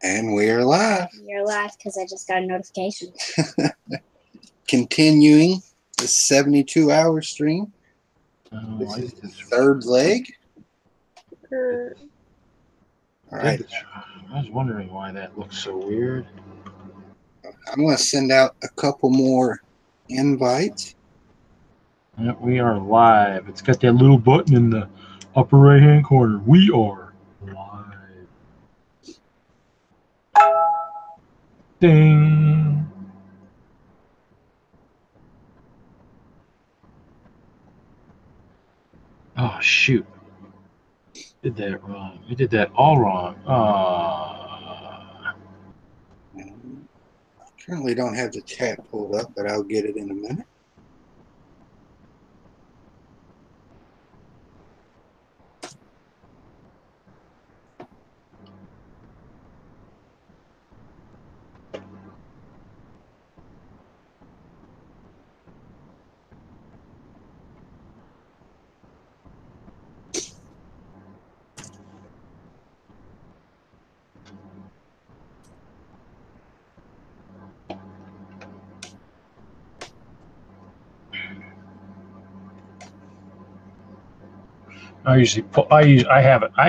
And we are live. You're live because I just got a notification. Continuing the 72-hour stream. This is the third leg. All right. I was wondering why that looks so weird. I'm going to send out a couple more invites. Yep, we are live. It's got that little button in the upper right-hand corner. We are live. Ding. Oh, shoot. Did that wrong. We did that all wrong. I currently don't have the chat pulled up, but I'll get it in a minute. I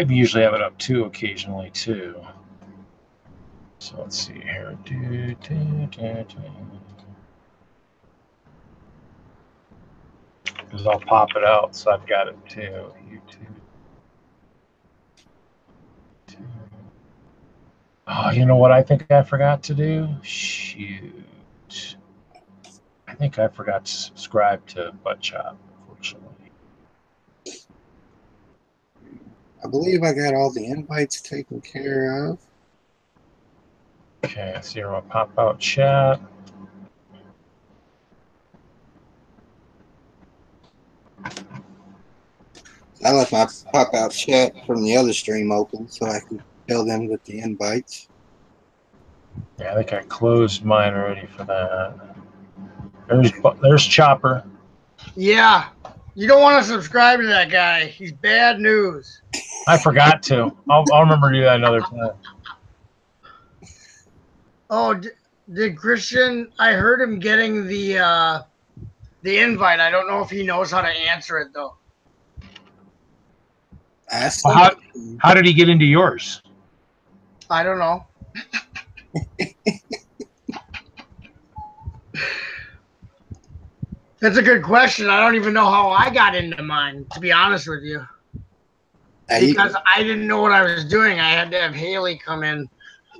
usually have it up too occasionally too. So let's see here. Because I'll pop it out, so I've got it too. YouTube. Oh, you know what I think I forgot to do? Shoot. I think I forgot to subscribe to Butt Chop, unfortunately. I believe I got all the invites taken care of. Okay, so here I'll pop out chat. I left my pop-out chat from the other stream open so I can tell them with the invites. Yeah, I think I closed mine already for that. There's Chopper. Yeah, you don't want to subscribe to that guy. He's bad news. I forgot to. I'll remember to do that another time. Oh, did Christian? I heard him getting the invite. I don't know if he knows how to answer it though. Well, how did he get into yours? I don't know. That's a good question. I don't even know how I got into mine, to be honest with you. Because I didn't know what I was doing. I had to have Haley come in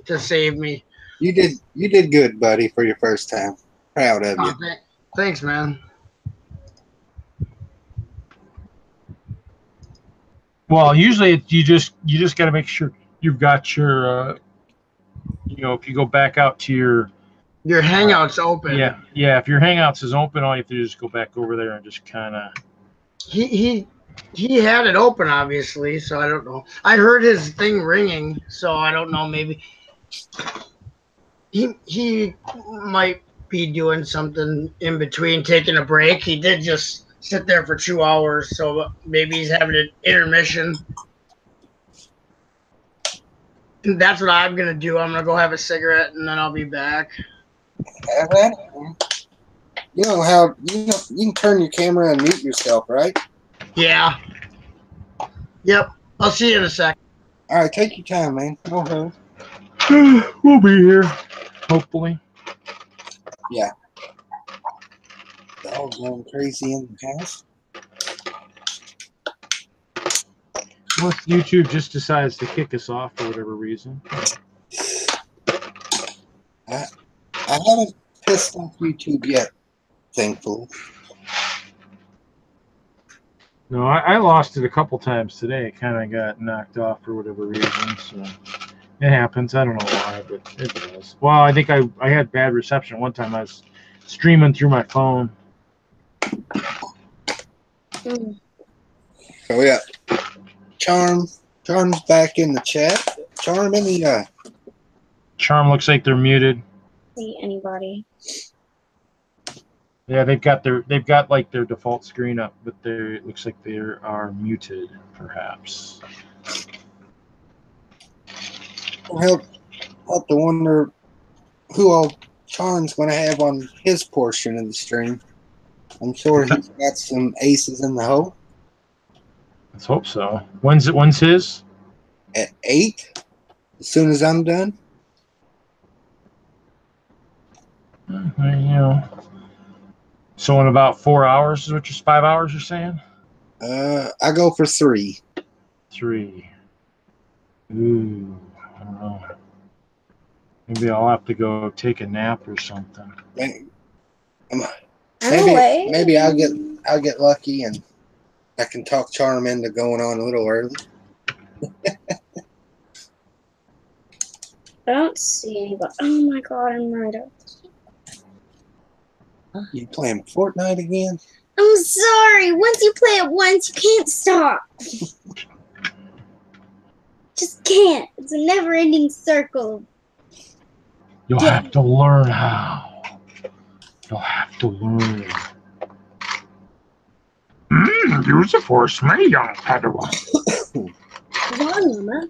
to save me. You did good, buddy, for your first time. Proud of you. Thanks, man. Well, usually you just got to make sure you've got your if you go back out to your Hangouts open. Yeah. If your Hangouts is open, all you have to do is go back over there and just kind of. He had it open, obviously, so I don't know. I heard his thing ringing, so I don't know. Maybe he might be doing something in between, taking a break. He did just sit there for 2 hours, so maybe he's having an intermission. And that's what I'm gonna do. I'm gonna go have a cigarette, and then I'll be back. Have that. You know how you can turn your camera and mute yourself, right? Yeah. Yep. I'll see you in a sec. All right, take your time, man. Go ahead. We'll be here, hopefully. Yeah. Dog going crazy in the house. Unless YouTube just decides to kick us off for whatever reason. I haven't pissed off YouTube yet, thankfully. No, I lost it a couple times today. It kind of got knocked off for whatever reason. So it happens. I don't know why, but it does. Well, I think I had bad reception one time. I was streaming through my phone. So we got Charm's back in the chat. Charm in the Charm looks like they're muted. See anybody? Yeah, they've got like their default screen up, but it looks like they are muted, perhaps. Well, have to wonder who all Charm's going to have on his portion of the stream. I'm sure he's got some aces in the hole. Let's hope so. When's his? At 8, as soon as I'm done. You know. So in about 4 hours is what 5 hours you're saying? I go for 3. 3. Ooh, I don't know. Maybe I'll have to go take a nap or something. Maybe I'll get lucky and I can talk Charm into going on a little early. I don't see anybody. Oh my god, I'm right up. You playing Fortnite again? I'm sorry. Once you play it once, you can't stop. Just can't. It's a never-ending circle. You'll have to learn how. You'll have to learn. Use the force, my young Padawan. Llama.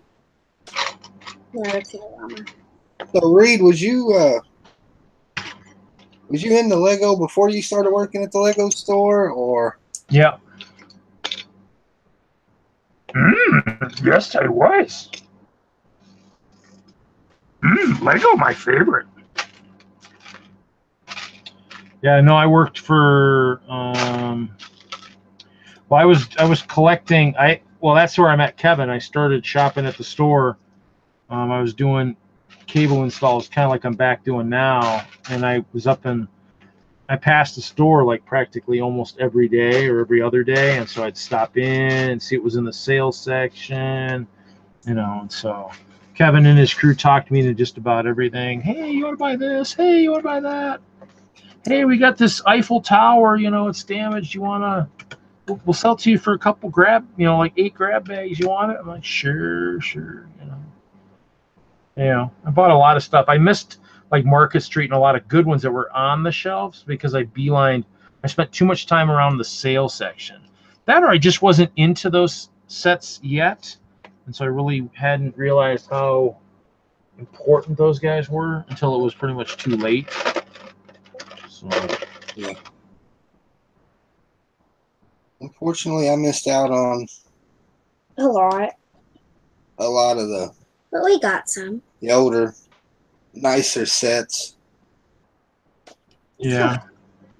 No, it's not a llama. So Reed, was you into Lego before you started working at the Lego store, or? Yeah. Yes, I was. Lego, my favorite. Yeah, no, I worked for. Well, I was collecting. That's where I met Kevin. I started shopping at the store. I was doing cable installs, kind of like I'm back doing now, and I passed the store like practically almost every day or every other day, and so I'd stop in and see what was in the sales section, and so Kevin and his crew talked me into just about everything. Hey, you want to buy this? Hey, you want to buy that? Hey, we got this Eiffel Tower, it's damaged. You want to, we'll sell it to you for a couple like 8 grab bags. You want it? I'm like, sure. I bought a lot of stuff. I missed like Market Street and a lot of good ones that were on the shelves because I spent too much time around the sales section. That, or I just wasn't into those sets yet. And so I really hadn't realized how important those guys were until it was pretty much too late. So, yeah. Unfortunately, I missed out on a lot of the. But we got some. The older, nicer sets. Yeah.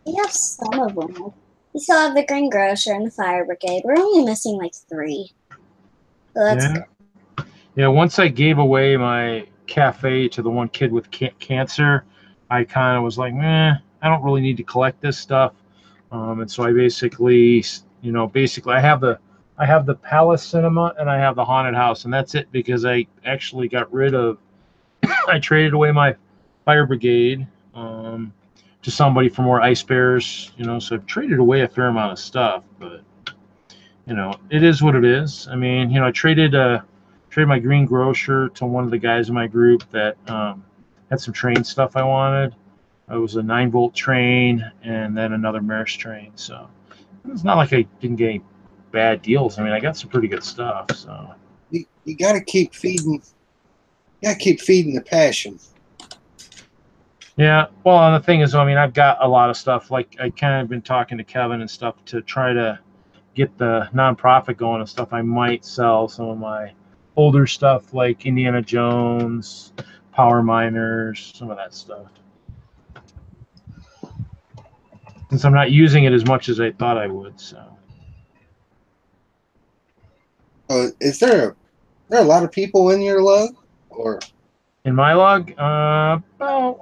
We have some of them. We still have the Green Grocer and the Fire Brigade. We're only missing like 3. So that's good. Yeah, once I gave away my cafe to the one kid with cancer, I kind of was like, I don't really need to collect this stuff. And so I basically, I have the Palace Cinema and I have the Haunted House, and that's it because I actually got rid of. I traded away my Fire Brigade to somebody for more Ice Bears. So I've traded away a fair amount of stuff, but it is what it is. I mean, I traded my Green Grocer to one of the guys in my group that had some train stuff I wanted. It was a 9-volt train and then another Maersk train. So it's not like I didn't get any bad deals. I mean, I got some pretty good stuff. So you got to keep feeding. You got to keep feeding the passion. Yeah. Well, and the thing is, I mean, I've got a lot of stuff. Like I kind of been talking to Kevin and stuff to try to get the nonprofit going and stuff. I might sell some of my older stuff like Indiana Jones, Power Miners, some of that stuff. Since I'm not using it as much as I thought I would, so. Is there a lot of people in your lug, or in my lug? I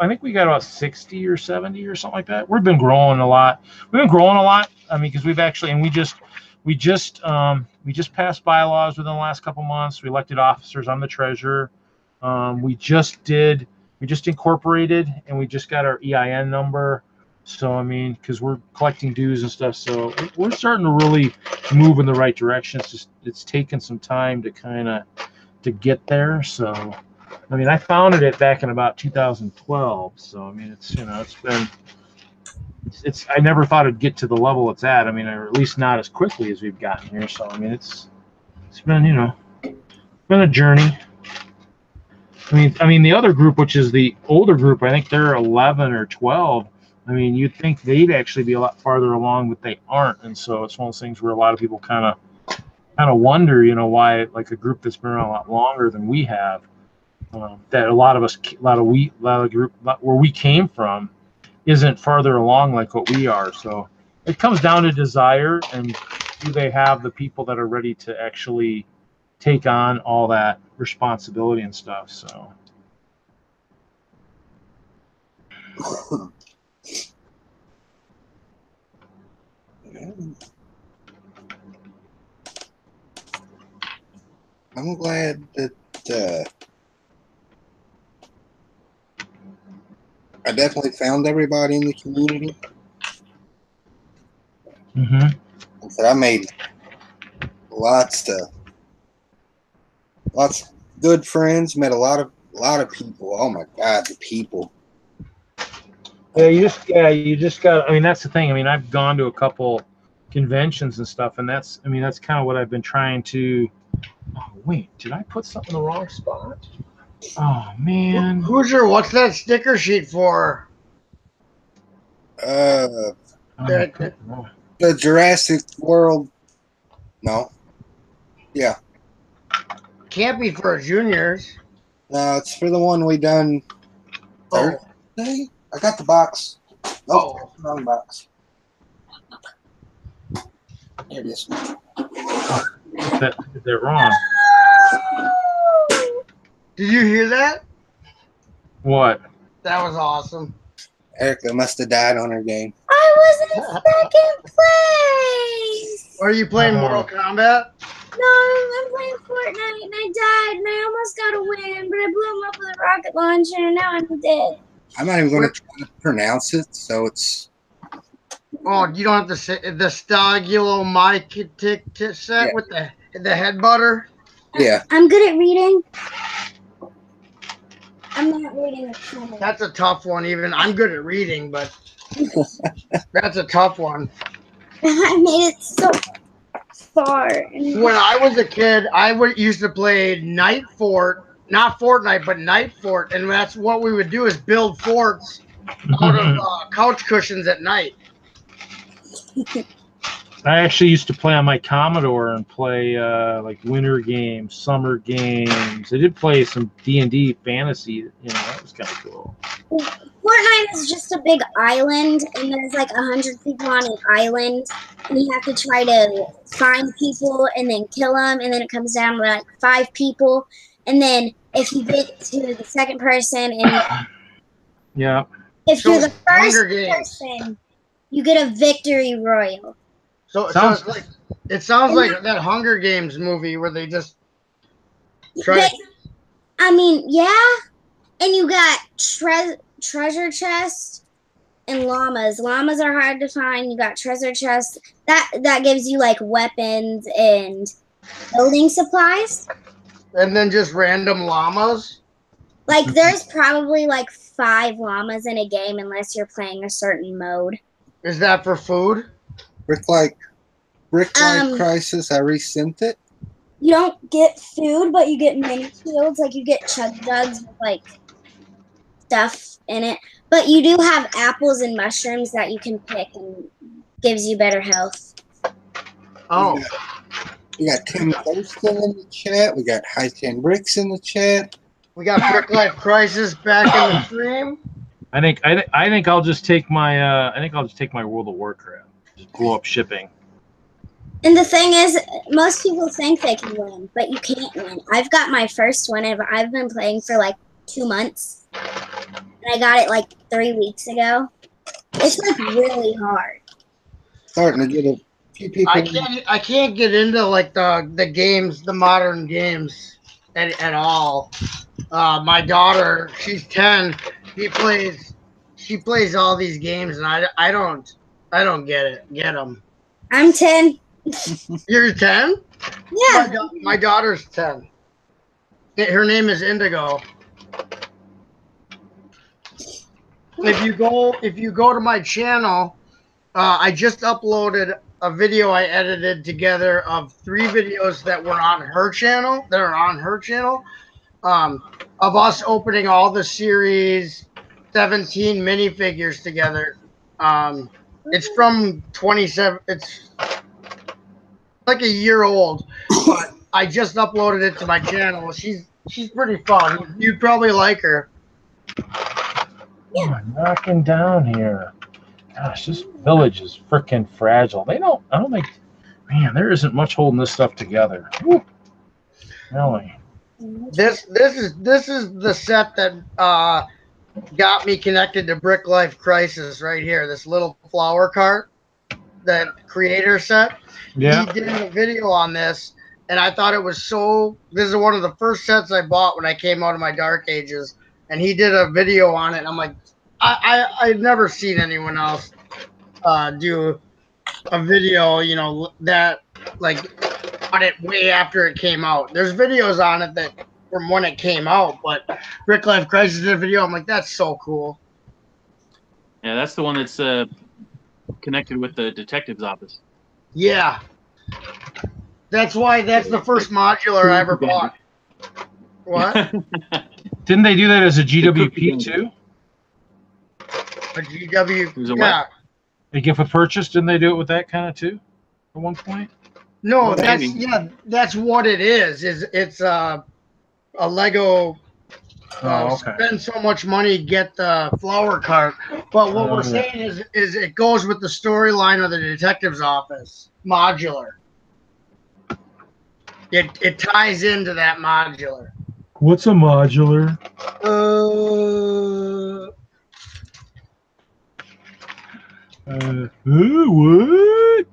think we got about 60 or 70 or something like that. We've been growing a lot. I mean, because we've actually, and we just passed bylaws within the last couple months. We elected officers. I'm the treasurer. We just incorporated, and we just got our EIN number. So, I mean, because we're collecting dues and stuff, so we're starting to really move in the right direction. It's taken some time to get there. So, I mean, I founded it back in about 2012. So, I mean, I never thought it'd get to the level it's at. I mean, or at least not as quickly as we've gotten here. So, I mean, it's been, been a journey. I mean, the other group, which is the older group, I think they're 11 or 12. I mean, you'd think they'd actually be a lot farther along, but they aren't. And so it's one of those things where a lot of people kind of wonder, you know, why like a group that's been around a lot longer than we have, that a lot of group where we came from isn't farther along like what we are. So it comes down to desire, and do they have the people that are ready to actually take on all that responsibility and stuff. So I'm glad that I definitely found everybody in the community. I made lots of good friends. Met a lot of people. Oh my God, the people. Yeah, you just got. I mean, that's the thing. I mean, I've gone to a couple conventions and stuff, and that's kind of what I've been trying to. Oh wait, did I put something in the wrong spot? Oh man. Hoosier, what's that sticker sheet for? The Jurassic World. No. Yeah. Can't be for juniors. No, it's for the one we done Thursday. I got the box. Nope, wrong box. There it is. Is that wrong? Did you hear that? What? That was awesome. Erica must have died on her game. I was in second place. Are you playing Mortal Kombat? No, I'm playing Fortnite and I died and I almost got a win, but I blew him up with a rocket launcher and now I'm dead. I'm not even going to try to pronounce it, so it's. Oh, you don't have to say the Stagulomycetic set with the head butter? Yeah. I'm good at reading. I'm not reading the That's a tough one, even. I'm good at reading, but that's a tough one. I made it so far. When I was a kid, I used to play Night Fort. Not Fortnite, but Night Fort. And that's what we would do is build forts out of couch cushions at night. I actually used to play on my Commodore and play like winter games, summer games. I did play some D&D fantasy. You know, that was kind of cool. Fortnite is just a big island, and there's like 100 people on an island, and you have to try to find people and then kill them, and then it comes down to like 5 people, and then if you get to the second person, and yeah, if you're the first person, you get a victory royal. So it sounds like that Hunger Games movie where they just try. I mean, yeah, and you got treasure chest and llamas. Llamas are hard to find. You got treasure chest that gives you like weapons and building supplies. And then just random llamas. Like there's probably like 5 llamas in a game unless you're playing a certain mode. Is that for food? Brick Life Crisis. I resent it. You don't get food, but you get mini shields. Like you get chug jugs with like stuff in it. But you do have apples and mushrooms that you can pick and gives you better health. Oh. We got Tim Thurston in the chat. We got High 10 Bricks in the chat. We got Brick Life Crisis back in the stream. I think I'll just take my World of Warcraft. Just blow up shipping. And the thing is, most people think they can win, but you can't win. I've got my first win. I've been playing for like 2 months. And I got it like 3 weeks ago. It's like really hard. Starting to get a few people. I can't get into like the games, the modern games at all. My daughter, she's 10. She plays all these games, and I don't get them. I'm 10. You're 10? Yeah. My daughter's 10. Her name is Indigo. If you go to my channel, I just uploaded a video I edited together of 3 videos that are on her channel. of us opening all the series 17 minifigures together. It's from 27. It's like a year old, but I just uploaded it to my channel. She's pretty fun. You'd probably like her. Oh, I'm knocking down here. Gosh, this village is freaking fragile. I don't think, man, there isn't much holding this stuff together. Whew. Really. This is the set that got me connected to Brick Life Crisis right here. This little flower cart, that creator set. Yeah. He did a video on this, and I thought it was so. This is one of the first sets I bought when I came out of my dark ages, and he did a video on it. And I'm like, I've never seen anyone else do a video, you know, that like on it way after it came out. There's videos on it that from when it came out, but Brick Life Crisis did a video. I'm like, that's so cool. Yeah, that's the one that's connected with the detective's office. Yeah. That's why that's the first modular I ever bought. What? Didn't they do that as a GWP too? A GW. Yeah. A gift with purchase, didn't they do it with that kind of too at one point? No, Well, that's maybe. that's what it is. It's a Lego. Spend so much money, get the flower cart. But what we're saying is it goes with the storyline of the detective's office modular. It ties into that modular. What's a modular? What?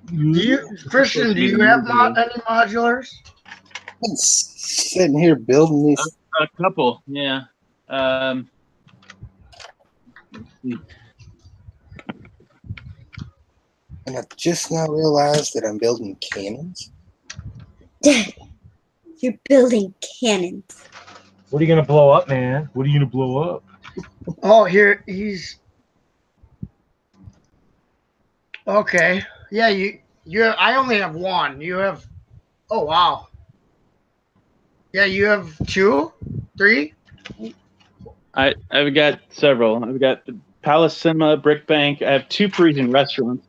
Christian, do you have any modulars? I'm sitting here building these. A couple, yeah. And I just now realized that I'm building cannons. You're building cannons. What are you gonna blow up, man? What are you gonna blow up? Oh, here he's. Okay. Yeah, you. I only have one. You have. Oh wow. Yeah, you have 2, 3. I've got several. I've got the Palace Cinema, Brick Bank. I have 2 Parisian restaurants.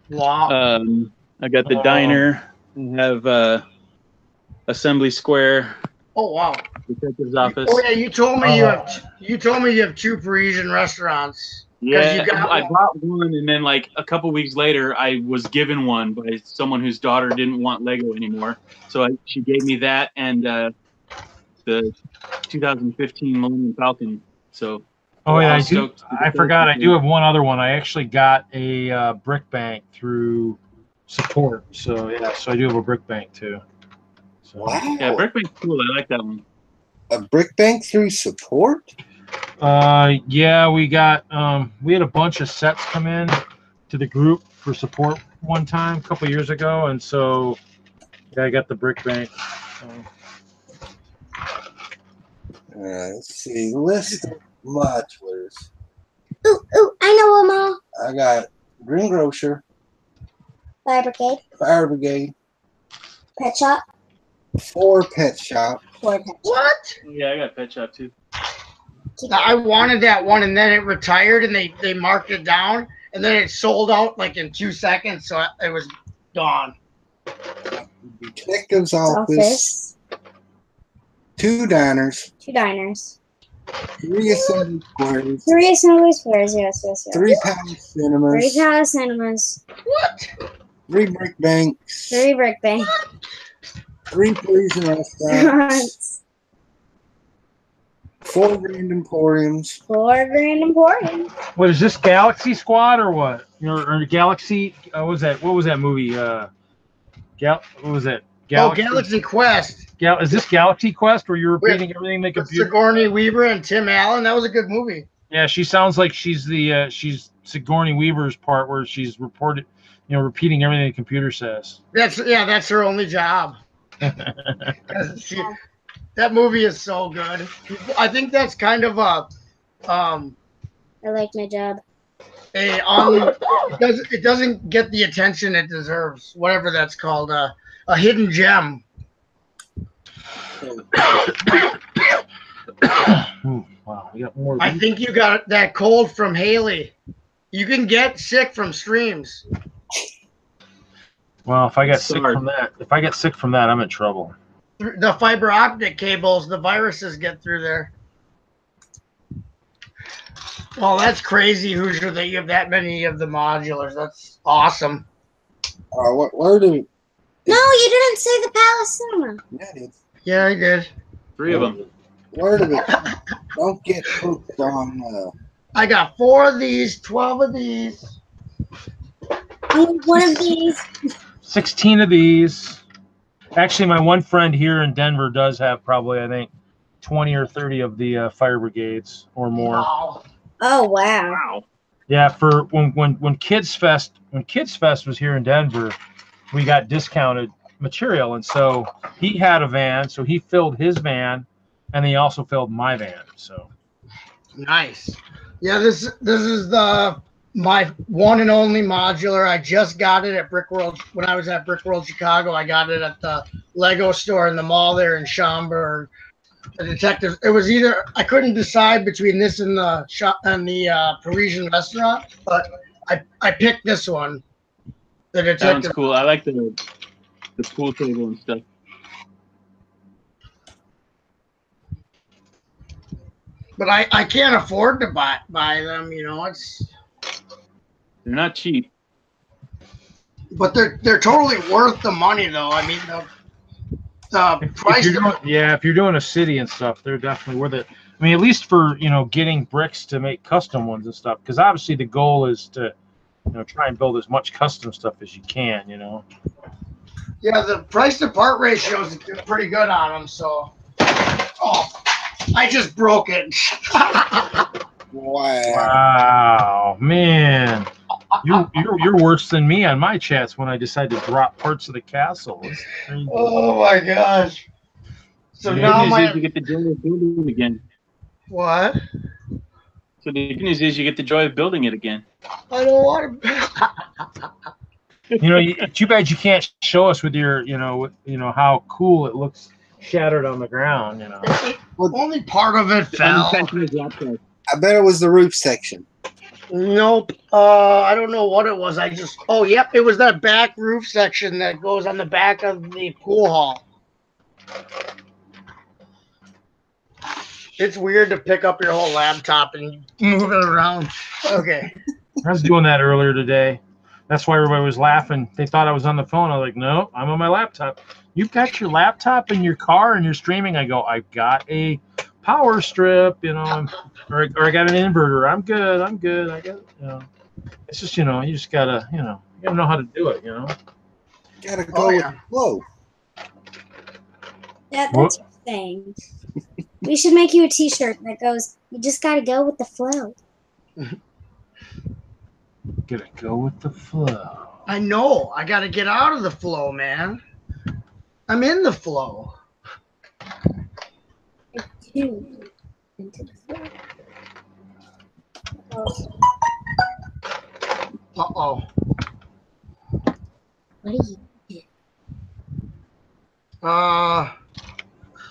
Wow. I got the diner. I have Assembly Square. Oh wow. Detective's office. Oh yeah, you told me you have 2 Parisian restaurants. Yeah, I bought one, and then like a couple weeks later, I was given one by someone whose daughter didn't want Lego anymore. So she gave me that and the 2015 Millennium Falcon. So I forgot. I do have one other one. I actually got a brick bank through support. So yeah, so I do have a brick bank too. So, Wow. Yeah, brick bank's cool. I like that one. A brick bank through support? Yeah, we got we had a bunch of sets come in to the group for support one time a couple years ago, and so yeah, I got the brick bank. Let's see. List of modulars. Ooh, I know them all. I got Greengrocer, Fire Brigade, Fire Brigade, Pet Shop, 4 Pet Shop. 4 Pet Shop. What? Yeah, I got Pet Shop too. I wanted that one, and then it retired, and they marked it down, and then it sold out like in 2 seconds, so it was gone. Detective's office. 2 diners. 2 diners. 3 assembly squares. 3 assembly squares, yes. 3 Palace Cinemas. 3 Palace Cinemas. What? 3 brick banks. 3 Brick Bank. 3 Parisian restaurants. 4 Grand Emporiums. 4 Grand Emporium. What is this, Galaxy Squad or what? Or Galaxy? What was that? What was that movie? What was that? Galaxy Quest. Is this Galaxy Quest where you're repeating everything the computer? Sigourney Weaver and Tim Allen. That was a good movie. Yeah, she sounds like she's the she's Sigourney Weaver's part where she's repeating everything the computer says. That's her only job. That movie is so good. I think that's kind of a I like my job. it doesn't get the attention it deserves. Whatever that's called, a hidden gem. Ooh, wow, we got more. I think you got that cold from Haley. You can get sick from streams. Well, if I get sick Sorry. from that, I'm in trouble. The fiber optic cables, the viruses get through there. Well, that's crazy, Hoosier, that you have that many of the modulars. That's awesome. Where do? No, you didn't say the Palace Cinema. Yeah, it is. Yeah, I did. 3 of them. Where do it? Don't get hooked on. I got 4 of these, 12 of these. One of these. 16 of these. Actually, my one friend here in Denver does have probably, I think, 20 or 30 of the fire brigades or more. Wow. Oh wow. Wow. Yeah, for when Kids Fest was here in Denver, we got discounted material, and so he had a van, so he filled his van, and he also filled my van. So Nice. Yeah, this is my one and only modular. I just got it at Brick World when I was at Brick World Chicago. I got it at the Lego store in the mall there in Schaumburg. The detective. It was either I couldn't decide between this and the shop and the Parisian restaurant, but I picked this one. The That detective. one's cool. I like the pool table and stuff. But I can't afford to buy them. You know, They're not cheap. but they're totally worth the money though. I mean the price. if you're doing a city and stuff, they're definitely worth it. I mean, at least for getting bricks to make custom ones and stuff, because obviously the goal is to try and build as much custom stuff as you can. Yeah, the price to part ratio is pretty good on them. So, I just broke it. Wow. Wow, man, you're worse than me on my chats when I decide to drop parts of the castle. It's crazy. Oh my gosh! So The now good news is you get the joy of building it again. what? So the good news is you get the joy of building it again. I don't want to. Too bad you can't show us with your, how cool it looks shattered on the ground. Only part of it fell. I bet it was the roof section. Nope. I don't know what it was. Yep, it was that back roof section that goes on the back of the pool hall. It's weird to pick up your whole laptop and move it around. Okay. I was doing that earlier today. That's why everybody was laughing. They thought I was on the phone. I was like, no, I'm on my laptop. You've got your laptop in your car and you're streaming. I go, I've got a power strip, or I got an inverter. I'm good. I got it. It's just, you just gotta, you gotta know how to do it, Gotta go with the flow. That's your thing. We should make you a T-shirt that goes, "You just gotta go with the flow." Gotta go with the flow. I know. I got to get out of the flow, man. I'm in the flow. Into the flow. Uh-oh. What are you doing?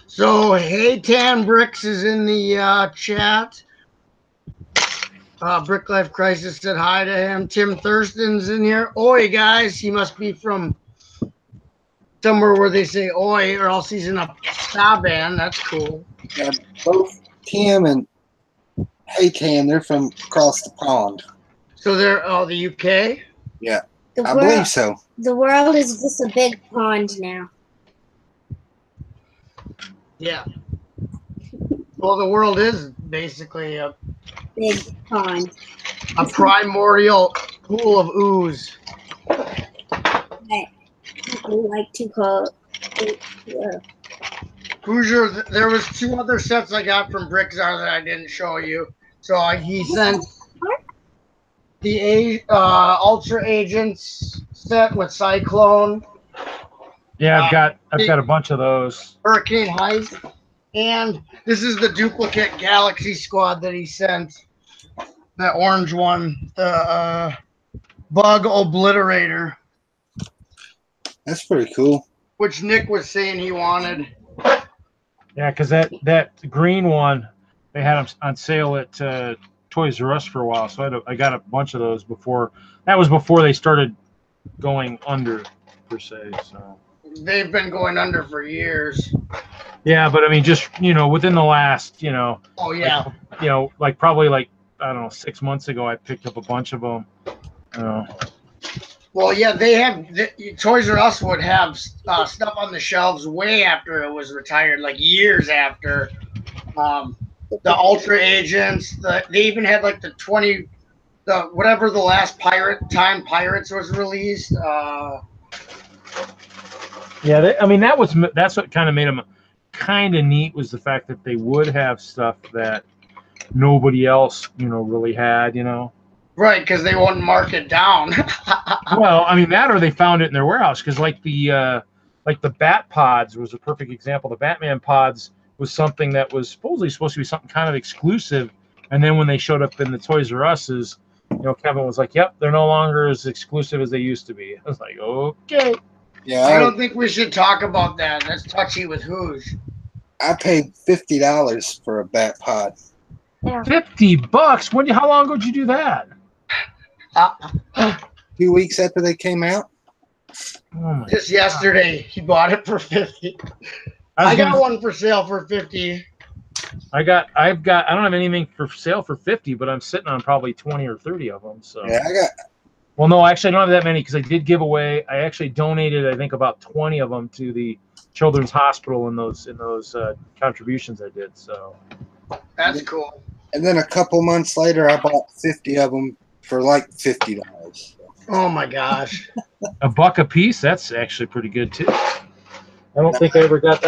So Hey Tan Bricks is in the chat. Brick Life Crisis said hi to him. Tim Thurston's in here. Oi, guys. He must be from somewhere where they say oi, or else he's in a ska band. That's cool. Yeah, both Tim and Hey Tan, they're from across the pond. So they're the UK? Yeah, The I world, believe so. The world is just a big pond now. Yeah. Well, the world is basically a Big pond. primordial pool of ooze. That people like to call it. Hoosier, there was 2 other sets I got from Brickzar that I didn't show you. So he sent the Ultra Agents set with Cyclone. Yeah, I've got a bunch of those. Hurricane Heist. And this is the duplicate Galaxy Squad that he sent. That orange one. The Bug Obliterator. That's pretty cool. Which Nick was saying he wanted. Yeah, because that green one, they had them on sale at Toys R Us for a while. So I got a bunch of those before. That was before they started going under per se. So They've been going under for years. yeah, but I mean, just within the last Oh yeah. like probably like I don't know 6 months ago, I picked up a bunch of them. Well, yeah, they have Toys R Us would have stuff on the shelves way after it was retired, like years after. The Ultra Agents. They even had like the whatever the last Pirates was released. Yeah, I mean that's what kind of made them kind of neat, was the fact that they would have stuff that nobody else really had. Right, because they wouldn't mark it down. Well, I mean that, or they found it in their warehouse, because like the Bat Pods was a perfect example. The Batman Pods was something that was supposed to be something kind of exclusive, and then when they showed up in the Toys R Us's, Kevin was like, "Yep, they're no longer as exclusive as they used to be." I was like, "Okay." Yeah, I don't think we should talk about that. That's touchy with Hoosier. I paid $50 for a Bat Pod. Yeah. $50? How long ago did you do that? 2 weeks after they came out. Oh my Just yesterday, he bought it for $50. I got one for sale for $50. I don't have anything for sale for $50, but I'm sitting on probably 20 or 30 of them. So Yeah, well, no, actually, I don't have that many, because I did give away. I actually donated, I think, about 20 of them to the Children's Hospital in those contributions I did. So That's cool. And then a couple months later, I bought 50 of them for like $50. Oh my gosh! $1 a piece. That's actually pretty good too. I don't think I got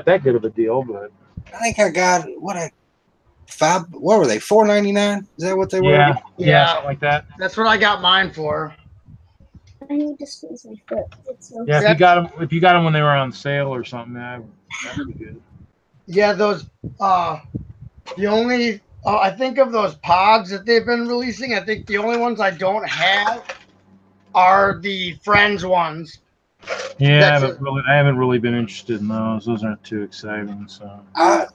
that good of a deal, but I think I got what were they? $4.99? Is that what they were? Yeah, something like that. That's what I got mine for. I need to squeeze my foot. It's so Yeah, if you got them when they were on sale or something, that would be good. Yeah, those. The only I think of those pods that they've been releasing. I think the only ones I don't have are the Friends ones. Yeah, I haven't really been interested in those. Those aren't too exciting. So I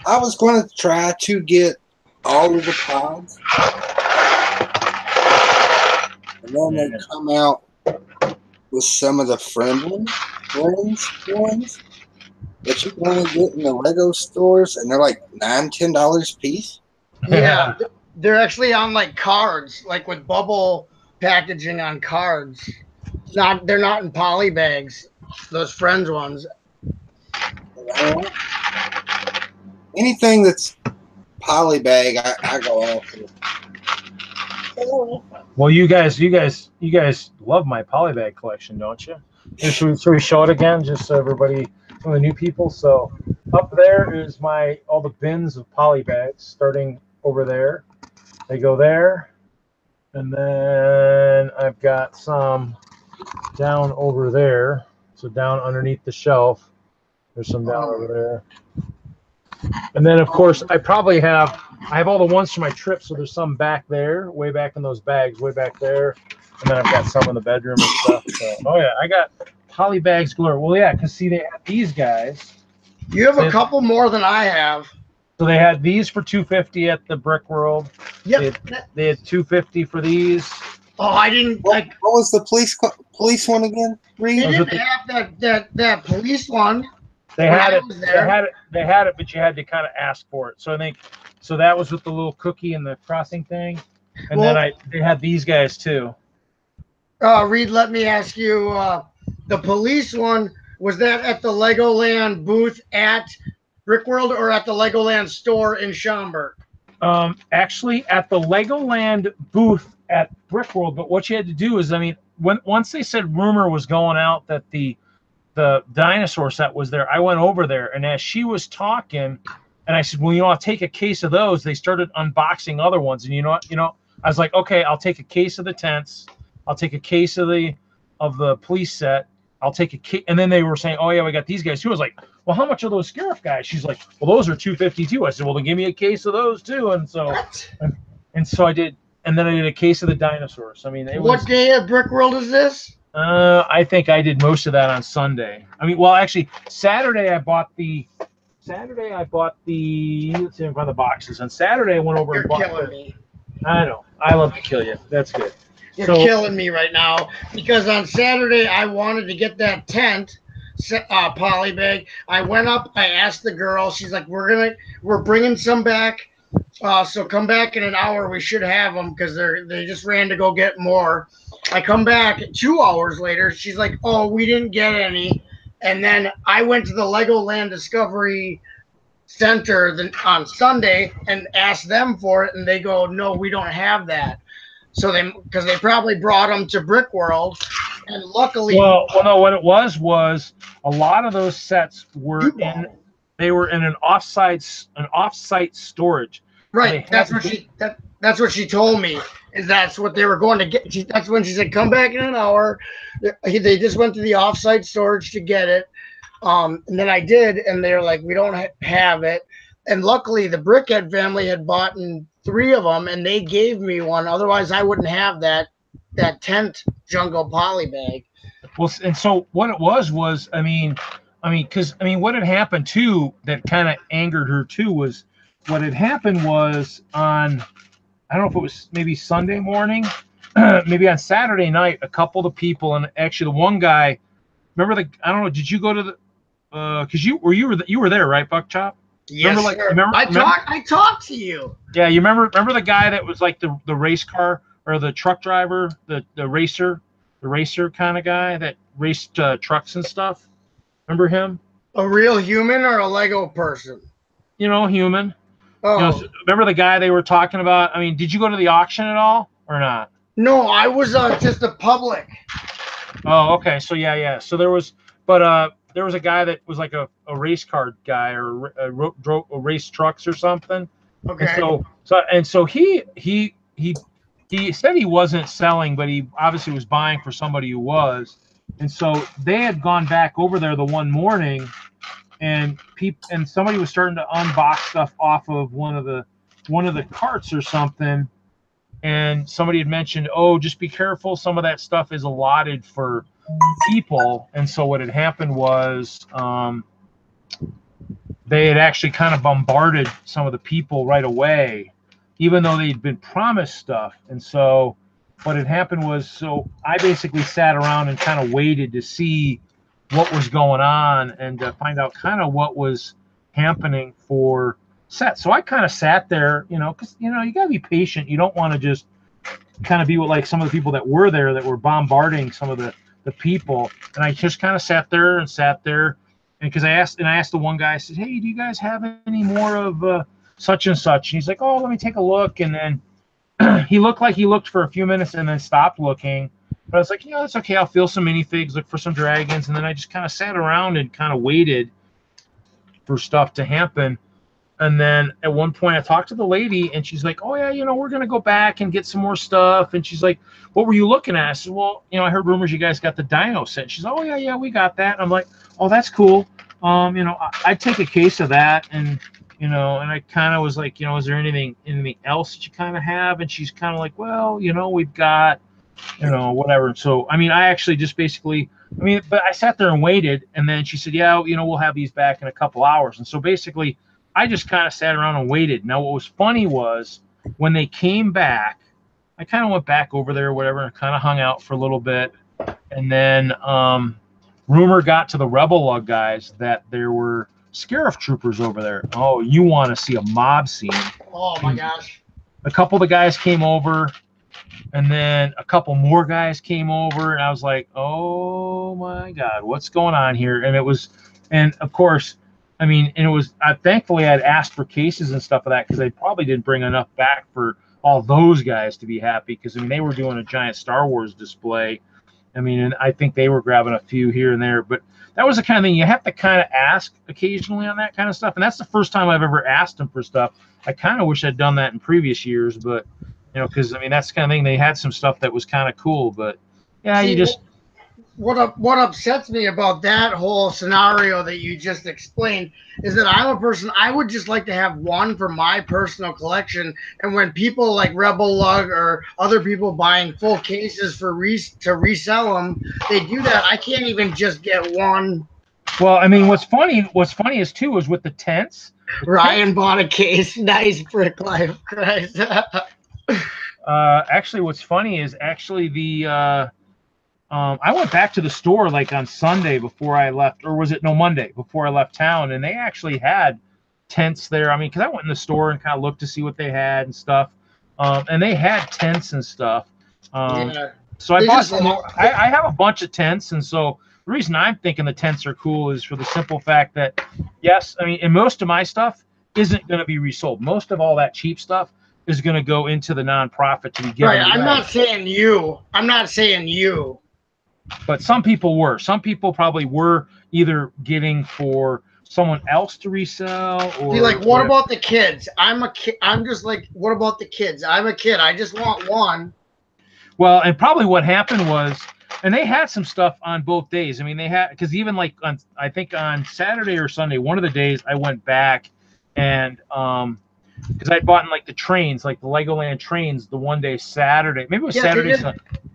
was going to try to get all of the pods, and then they come out with some of the friends ones that you can only get in the Lego stores, and they're like $9-10 a piece. Yeah, they're actually on like cards, like with bubble packaging on cards. They're not in poly bags. Those Friends ones. Anything that's poly bag, I go after. Well, you guys love my polybag collection, don't you? Should we show it again, just so everybody, some of the new people? So up there is all the bins of polybags, starting over there. They go there, and then I've got some down over there. So down underneath the shelf, there's some down over there. And then, of course, I have all the ones from my trip, so there's some back there, way back in those bags, way back there. And then I've got some in the bedroom and stuff. So, oh, yeah, I got poly bags galore. Well, yeah, because, see, they had these guys. You have a couple more than I have. So they had these for $250 at the Brick World. Yep. They had $250 for these. Oh, I didn't like. What was the police one again? They didn't have that police one. They had it. They had it, but you had to kind of ask for it. So I think that was with the little cookie and the crossing thing, and then they had these guys too. Reed, let me ask you: the police one, was that at the Legoland booth at Brickworld or at the Legoland store in Schaumburg? Actually, at the Legoland booth at Brickworld. But what you had to do is, I mean, once they said rumor was going out that the dinosaur set was there, I went over there, and as she was talking, and I said, well, I'll take a case of those. They started unboxing other ones, and I was like, okay, I'll take a case of the tents, I'll take a case of the police set, I'll take a case, and then they were saying, oh yeah, we got these guys too. I was like, well, how much are those Scarif guys? She's like, well, those are $250 too. I said, well, then give me a case of those too, and so I did, and then I did a case of the dinosaurs. I mean, what day at Brickworld is this? I think I did most of that on Sunday. I mean, well, actually, Saturday I bought the Saturday I bought the. Let's see if I can find the boxes. On Saturday I went over You're and bought. killing me. I know. I love to kill you. That's good. You're So- killing me right now because on Saturday I wanted to get that tent poly bag. I went up. I asked the girl. She's like, "We're bringing some back. So come back in an hour. We should have them because they just ran to go get more." I come back 2 hours later. She's like, "Oh, we didn't get any." And then I went to the Legoland Discovery Center on Sunday and asked them for it, and they go, "No, we don't have that." So because they probably brought them to Brick World, and luckily, well, no, what it was a lot of those sets were in an offsite storage. right. That's what she told me. Is that's what they were going to get. That's when she said, "Come back in an hour." They just went to the offsite storage to get it. And then I did, and they're like, "We don't have it." And luckily, the Brickhead family had bought 3 of them, and they gave me one. Otherwise, I wouldn't have that tent jungle poly bag. Well, and so what it was, because what had happened too that kind of angered her too was what had happened was on, I don't know if it was maybe Sunday morning, maybe on Saturday night, a couple of people, and actually the one guy, remember I don't know, did you go to the, because you were there, right, Buck Chop? Yes, remember, sir. I talked to you. Yeah, you remember the guy that was like the race car or the truck driver, the racer kind of guy that raced trucks and stuff. Remember him? A real human or a Lego person? Human. Oh. So remember the guy they were talking about? I mean, did you go to the auction at all or not? No, I was just the public. Oh, okay. So yeah. So there was a guy that was like a race car guy or drove race trucks or something. Okay. And so he said he wasn't selling, but he obviously was buying for somebody who was. And so they had gone back over there the one morning, and somebody was starting to unbox stuff off of one of the carts or something. And somebody had mentioned, "Oh, just be careful. Some of that stuff is allotted for people." And so what had happened was they had actually kind of bombarded some of the people right away, even though they'd been promised stuff. And so what had happened was, so I basically sat around and kind of waited to see what was going on and to find out kind of what was happening for sets. So I kind of sat there, because, you got to be patient. You don't want to just kind of be with like some of the people that were there that were bombarding some of the people. And I just kind of sat there. And because I asked the one guy, I said, "Hey, do you guys have any more of such and such?" And he's like, "Oh, let me take a look." And then he looked for a few minutes and then stopped looking. But I was like, "That's okay. I'll feel some minifigs, look for some dragons." And then I just kind of sat around and kind of waited for stuff to happen. And then at one point I talked to the lady and she's like, "Oh yeah, we're going to go back and get some more stuff." And she's like, "What were you looking at?" I said, "Well, I heard rumors you guys got the dino set." She's like, "Oh yeah, we got that." And I'm like, "Oh, that's cool. I'd take a case of that." And, and I kind of was like, "Is there anything else that you kind of have?" And she's kind of like, "Well, we've got, whatever." So, I actually just basically, but I sat there and waited. And then she said, "Yeah, we'll have these back in a couple hours." And so basically I just kind of sat around and waited. Now, what was funny was when they came back, I kind of went back over there or whatever and kind of hung out for a little bit. And then rumor got to the Rebel Lug guys that there were Scarif troopers over there. Oh, you want to see a mob scene. Oh, my gosh. A couple of the guys came over, and then a couple more guys came over, and I was like, "Oh, my God, what's going on here?" And of course, thankfully I'd asked for cases and stuff of that because they probably didn't bring enough back for all those guys to be happy because, they were doing a giant Star Wars display. And I think they were grabbing a few here and there, but that was the kind of thing you have to kind of ask occasionally on that kind of stuff. And that's the first time I've ever asked them for stuff. I kind of wish I'd done that in previous years, but, because, that's the kind of thing. They had some stuff that was kind of cool, but yeah, See, you just. What upsets me about that whole scenario that you just explained is that I'm a person, I would just like to have one for my personal collection. And when people like Rebel Lug or other people buying full cases to resell them, they do that. I can't even just get one Well, I mean, what's funny is too is with the tents. Ryan bought a case. Nice, Brick Life, Christ. Actually, what's funny is actually I went back to the store like on Sunday before I left, or was it Monday before I left town, and they actually had tents there. I mean, because I went in the store and kind of looked to see what they had and stuff, and they had tents and stuff. Yeah. So I bought some more. I have a bunch of tents, and so the reason I'm thinking the tents are cool is for the simple fact that, yes, I mean, and most of my stuff isn't going to be resold. Most of all that cheap stuff is going to go into the nonprofit to be given away. I'm not saying you. I'm not saying you. But some people were. Some people probably were either getting for someone else to resell or. Be like, what about the kids? I'm a kid. I'm just like, what about the kids? I'm a kid. I just want one. Well, and probably what happened was, and they had some stuff on both days. I mean, they had, because even like on, I think on Saturday or Sunday, one of the days I went back and because I bought in like the trains, like the Legoland trains, the one day Saturday, maybe it was Saturday.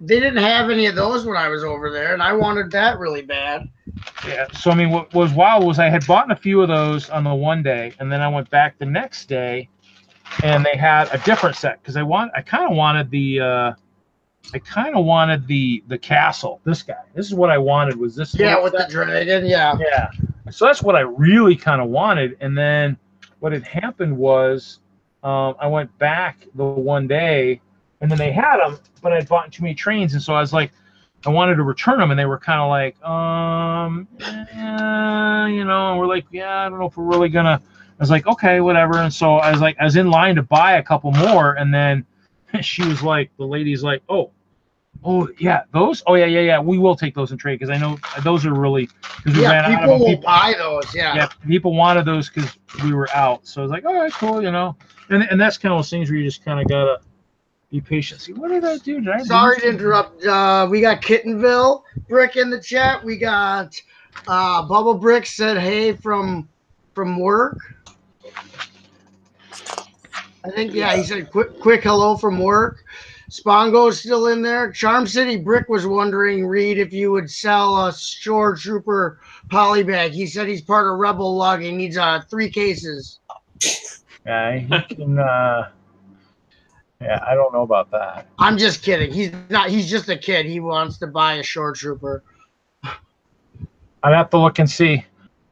They didn't have any of those when I was over there, and I wanted that really bad. Yeah. So I mean, what was wild was I had bought a few of those on the one day, and then I went back the next day, and they had a different set because I kind of wanted the castle. This guy. This is what I wanted. Was this? Yeah, with the dragon. Yeah. Yeah. So that's what I really kind of wanted, and then what had happened was I went back the one day, and then they had them, but I'd bought too many trains, and so I was like, I wanted to return them, and they were kind of like, you know, and we're like, yeah, I don't know if we're really gonna. I was like, okay, whatever, and so I was in line to buy a couple more, and then she was like, the lady's like, oh yeah, those, yeah, we will take those in trade because I know those are really. Yeah, people will buy those. Yeah, people wanted those because we were out, so I was like, all right, cool, you know, and that's kind of those things where you just kind of gotta be patient. See, what did I do? Sorry to interrupt. We got Kittenville Brick in the chat. We got Bubble Brick said, hey, from work. I think, yeah, he said quick hello from work. Spongo's still in there. Charm City Brick was wondering, Reed, if you would sell a Shore Trooper polybag. He said he's part of Rebel Lug. He needs 3 cases. Yeah, he can. Yeah, I don't know about that. I'm just kidding. He's not. He's just a kid. He wants to buy a Shore Trooper. I'd have to look and see.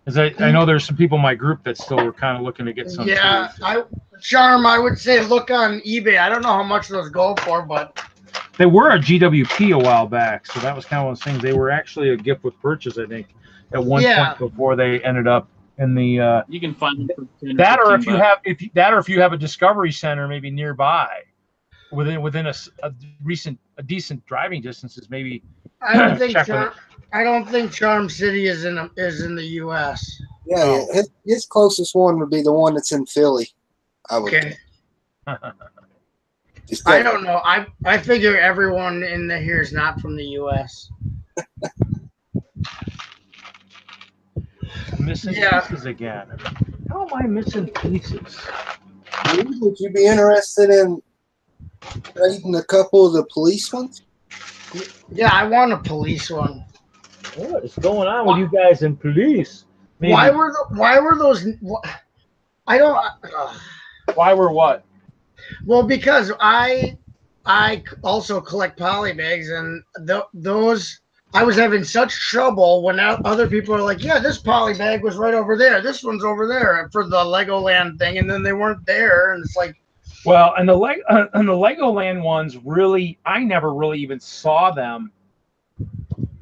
Because I know there's some people in my group that still were kind of looking to get some. Yeah, Charm, I would say look on eBay. I don't know how much those go for, but they were a GWP a while back, so that was kind of one of those things. They were actually a gift with purchase, I think, at one point before they ended up in the. You can find them for 10 that, or if you $15. have if you have a Discovery Center maybe nearby, within a decent driving distances, maybe. I don't think Charm City is in the U.S. Yeah, his closest one would be the one that's in Philly. I would. Okay. I don't know. I figure everyone in here is not from the U.S. Missing pieces again. How am I missing pieces? Would you be interested in trading a couple of the police ones? Yeah, I want a police one. What is going on with you guys in police? Maybe. Why were those? I don't. Why were what? Well, because I also collect polybags, and those I was having such trouble when other people are like, yeah, this polybag was right over there, this one's over there for the Legoland thing, and then they weren't there, and it's like. Well, and the Legoland ones, really, I never really even saw them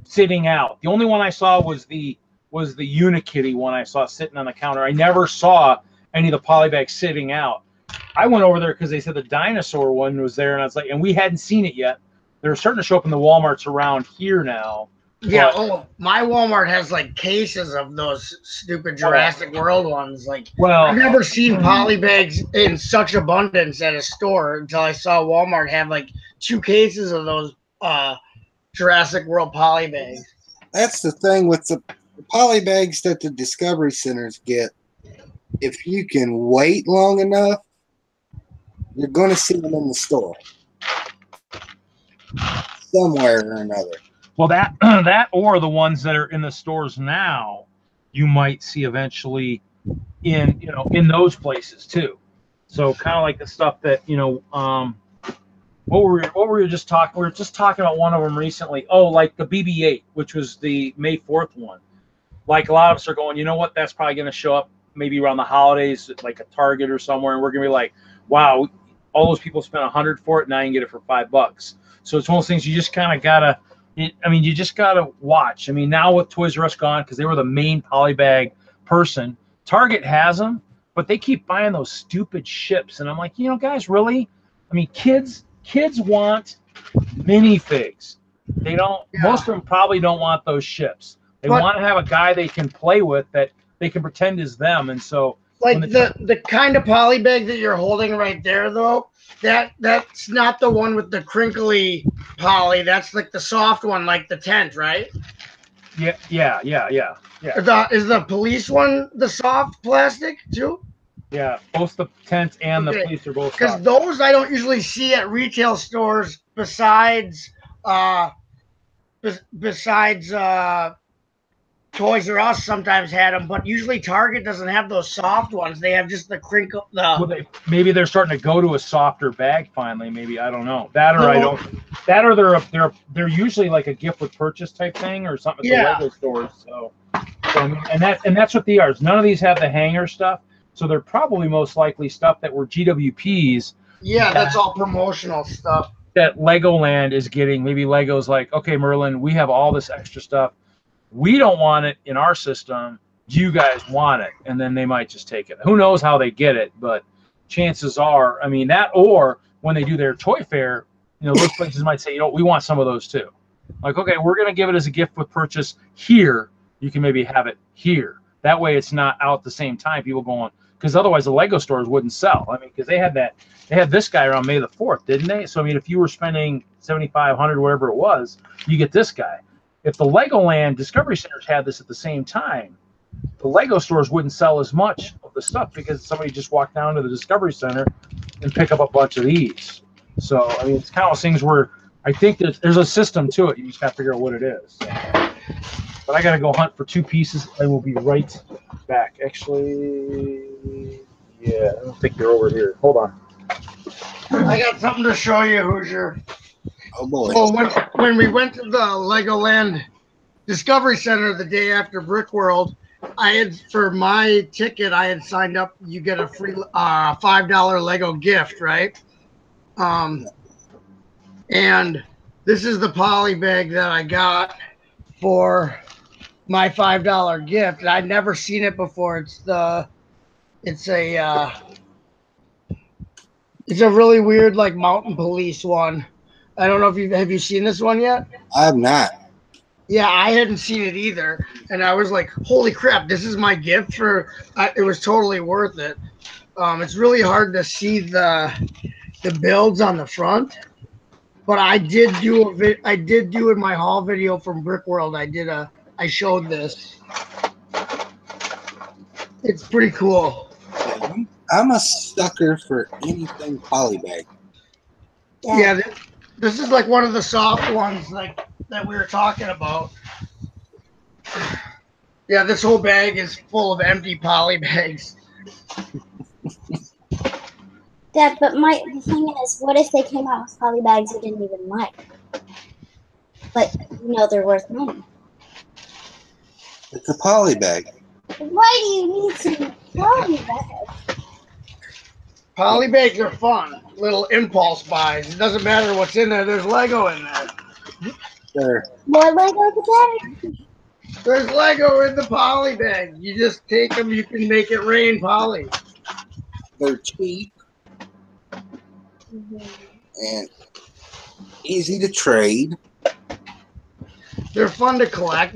sitting out. The only one I saw was the Unikitty one I saw sitting on the counter. I never saw any of the polybags sitting out. I went over there because they said the dinosaur one was there, and I was like, and we hadn't seen it yet. They're starting to show up in the Walmarts around here now. Yeah, my Walmart has like cases of those stupid Jurassic World ones. Like, I've never seen polybags in such abundance at a store until I saw Walmart have like 2 cases of those Jurassic World polybags. That's the thing with the polybags that the Discovery Centers get. If you can wait long enough, you're going to see them in the store somewhere or another. Well, that or the ones that are in the stores now, you might see eventually in in those places too. So kind of like the stuff that what were we just talking? We were just talking about one of them recently. Oh, like the BB-8, which was the May 4th one. Like a lot of us are going, you know what? That's probably going to show up maybe around the holidays, at like a Target or somewhere, and we're going to be like, wow, all those people spent $100 for it, now you can get it for $5. So it's one of those things you just kind of gotta. You just gotta watch. I mean, now with Toys R Us gone, because they were the main polybag person, Target has them, but they keep buying those stupid ships, and I'm like, guys, really? I mean, kids want minifigs. They don't. Yeah. Most of them probably don't want those ships. They But- want to have a guy they can play with that they can pretend is them, and so Like the kind of polybag that you're holding right there, though, that's not the one with the crinkly poly. That's like the soft one, like the tent, right? yeah. Is the police one the soft plastic too? Yeah, both the tent and the Okay. police are both Because soft. those I don't usually see at retail stores besides Toys R Us sometimes had them, but usually Target doesn't have those soft ones. They have just the crinkle. Well, maybe they're starting to go to a softer bag finally. Maybe I don't know that, or No. I don't. That or they're usually like a gift with purchase type thing or something at Yeah. the Lego stores. So I mean, and that's what they are. None of these have the hanger stuff, so they're probably most likely stuff that were GWPs Yeah, that's all promotional stuff. that Legoland is getting. Maybe Lego's like, okay, Merlin, we have all this extra stuff. We don't want it in our system. Do you guys want it? And then they might just take it. Who knows how they get it, but chances are, I mean, that or when they do their toy fair, those places might say, we want some of those too. Like, okay, we're going to give it as a gift with purchase here. You can maybe have it here. That way it's not out at the same time. People going, because otherwise the Lego stores wouldn't sell. I mean, because they had this guy around May the 4th, didn't they? So, I mean, if you were spending $7,500, whatever it was, you get this guy. If the Legoland Discovery Centers had this at the same time, the Lego stores wouldn't sell as much of the stuff because somebody just walked down to the Discovery Center and pick up a bunch of these. So, I mean, it's kind of things where I think there's a system to it. You just got to figure out what it is. So. But I got to go hunt for 2 pieces. I will be right back. Actually, yeah, I don't think they're over here. Hold on. I got something to show you, Hoosier. Oh boy. Well, when we went to the Legoland Discovery Center the day after Brick World, for my ticket, I had signed up. You get a free $5 Lego gift, right? And this is the poly bag that I got for my $5 gift. I'd never seen it before. It's a really weird like mountain police one. I don't know if have you seen this one yet? I have not. Yeah, I hadn't seen it either, and I was like, "Holy crap! This is my gift for." It was totally worth it. It's really hard to see the builds on the front, but I did do in my haul video from Brick World. I showed this. It's pretty cool. I'm a sucker for anything polybag. Yeah, this is like one of the soft ones like that we were talking about. Yeah, this whole bag is full of empty poly bags. Dad, but the thing is, what if they came out with poly bags you didn't even like? But they're worth money. It's a polybag. Why do you need some poly bags? Poly bags are fun. Little impulse buys. It doesn't matter what's in there. There's Lego in there. They're, More Lego the better. There's Lego in the poly bag. You just take them. You can make it rain poly. they're cheap and easy to trade. They're fun to collect.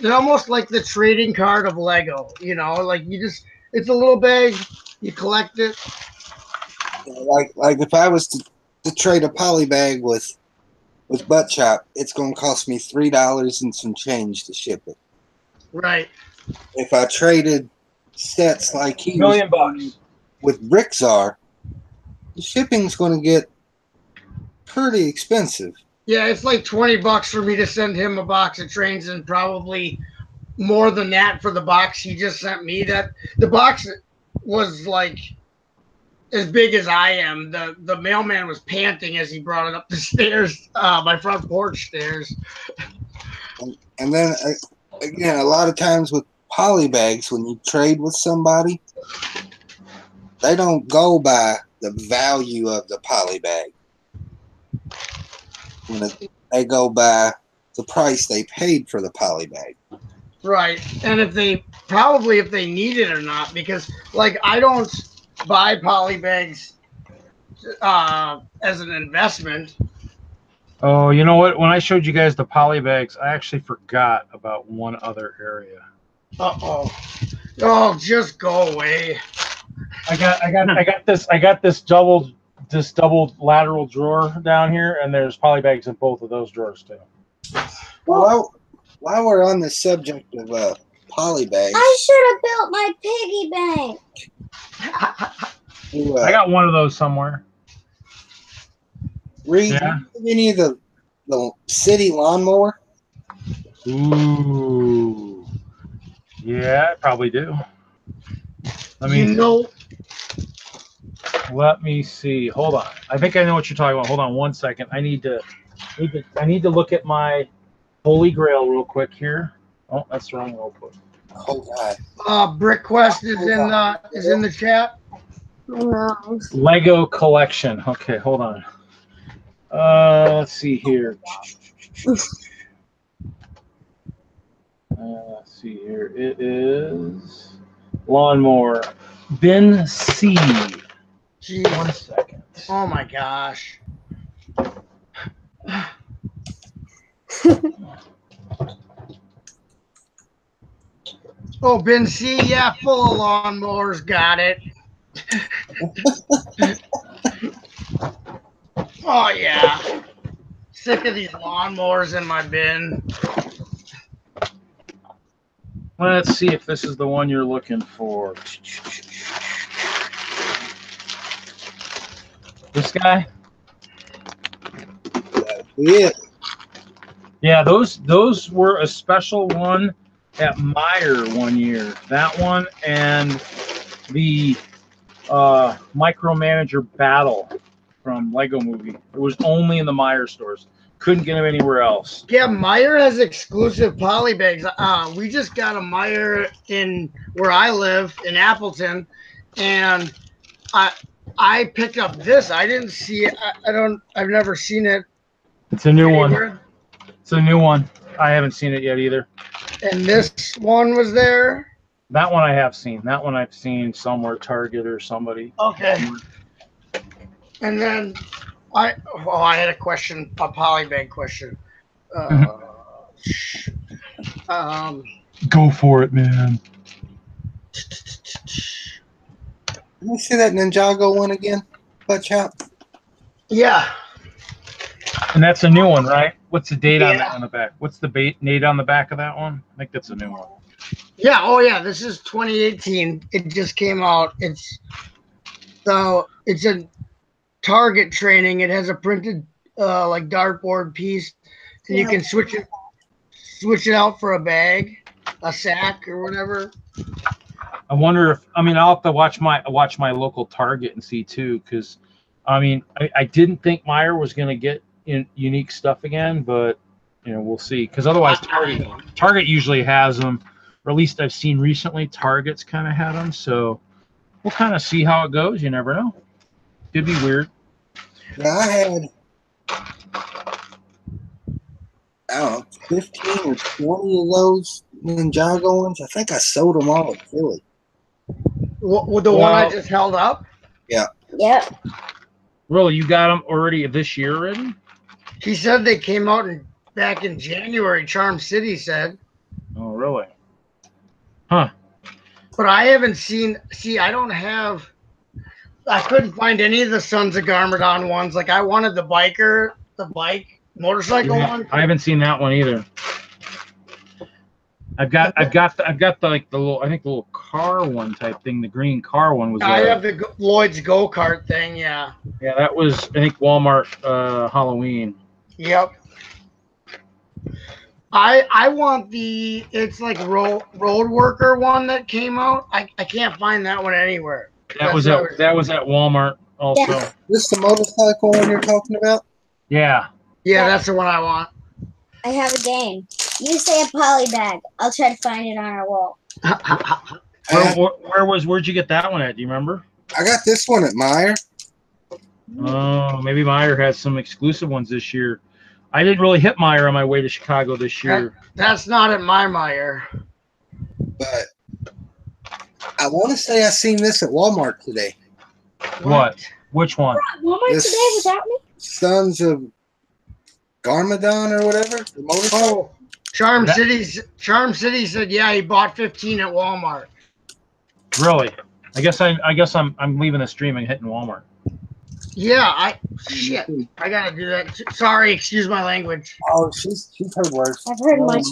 They're almost like the trading card of Lego. Like it's a little bag. You collect it. Like if I was to trade a poly bag with Butt Chop, it's going to cost me $3 and some change to ship it. Right. If I traded sets like he $1 was million with Brickzar, the shipping's going to get pretty expensive. Yeah, it's like $20 for me to send him a box of trains and probably more than that for the box he just sent me. That the box was like as big as I am. The mailman was panting as he brought it up the stairs, my front porch stairs. And then again, a lot of times with poly bags, when you trade with somebody, they don't go by the value of the poly bag. They go by the price they paid for the poly bag. Right. And if they need it or not, because like I don't buy poly bags as an investment. Oh, you know what? When I showed you guys the poly bags, I actually forgot about one other area. Oh, just go away. I got this double lateral drawer down here, and there's poly bags in both of those drawers too. Well, while we're on the subject of poly bags, I should have built my piggy bank. I got one of those somewhere. Reed, Yeah. do you have any of the city lawnmower? Ooh. Yeah, I probably do. Let me see. Hold on. I think I know what you're talking about. Hold on one second. I need to look at my Holy Grail real quick here. Oh, that's the wrong notebook. Oh God. Brick Quest is in the chat. No. Lego collection. Okay, hold on. Let's see here. Let's see here. It is lawnmower bin C. Jeez. 1 second. Oh my gosh. Oh, bin C, yeah, full of lawnmowers. Got it. Oh yeah. Sick of these lawnmowers in my bin. Let's see if this is the one you're looking for. This guy? Yeah. Yeah, those were a special one at Meijer one year. That one and the Micromanager Battle from Lego Movie. It was only in the Meijer stores. Couldn't get them anywhere else. Yeah, Meijer has exclusive poly bags. We just got a Meijer in where I live in Appleton, and I picked up this. I didn't see it. I've never seen it. It's a new anywhere. one. It's a new one. I haven't seen it yet either. And this one was there. That one I have seen. That one I've seen somewhere, Target or somebody. Okay. And then I had a question, a polybag question. Go for it, man. Let me see that Ninjago one again, Butt Chop. Yeah. And that's a new one, right? What's the date on Yeah. that on the back? What's the date on the back of that one? I think that's a new one. Yeah. Oh yeah. This is 2018. It just came out. It's a Target training. It has a printed like dartboard piece, and you can switch it out for a bag, a sack, or whatever. I wonder if I'll have to watch my local Target and see too, because I didn't think Meijer was going to get unique stuff again, but we'll see, because otherwise Target usually has them, or at least I've seen recently Target's kind of had them, so we'll kind of see how it goes. You never know. Could be weird. Yeah, I had, I don't know, 15 or 20 of those Ninjago ones. I think I sold them all at Philly. The one I just held up? Yeah. Yep. Really, you got them already this year already? He said they came out back in January, Charm City said. Oh, really? Huh. But I haven't seen, I couldn't find any of the Sons of Garmadon ones. Like I wanted the bike motorcycle one. I haven't seen that one either. I've got the little, I think the little car one type thing. The green car one was. I have the Lloyd's go-kart thing. Yeah. Yeah, that was, I think, Walmart Halloween. Yep. I want it's like road worker one that came out. I can't find that one anywhere. That was at Walmart also. Yeah. This the motorcycle one you're talking about? Yeah. Yeah, that's the one I want. I have a game. You say a poly bag. I'll try to find it on our wall. Where'd you get that one at? Do you remember? I got this one at Meyer. Oh, maybe Meyer has some exclusive ones this year. I didn't really hit Meyer on my way to Chicago this year. That's not at my Meyer. But I want to say I seen this at Walmart today. What? Which one? Walmart This- today without me? Sons of Garmadon or whatever. The motorcycle. Oh, Charm City said, yeah, he bought 15 at Walmart. Really? I guess I'm leaving the stream and hitting Walmart. Yeah, I gotta do that. Sorry, excuse my language. Oh, she's heard worse. I've heard much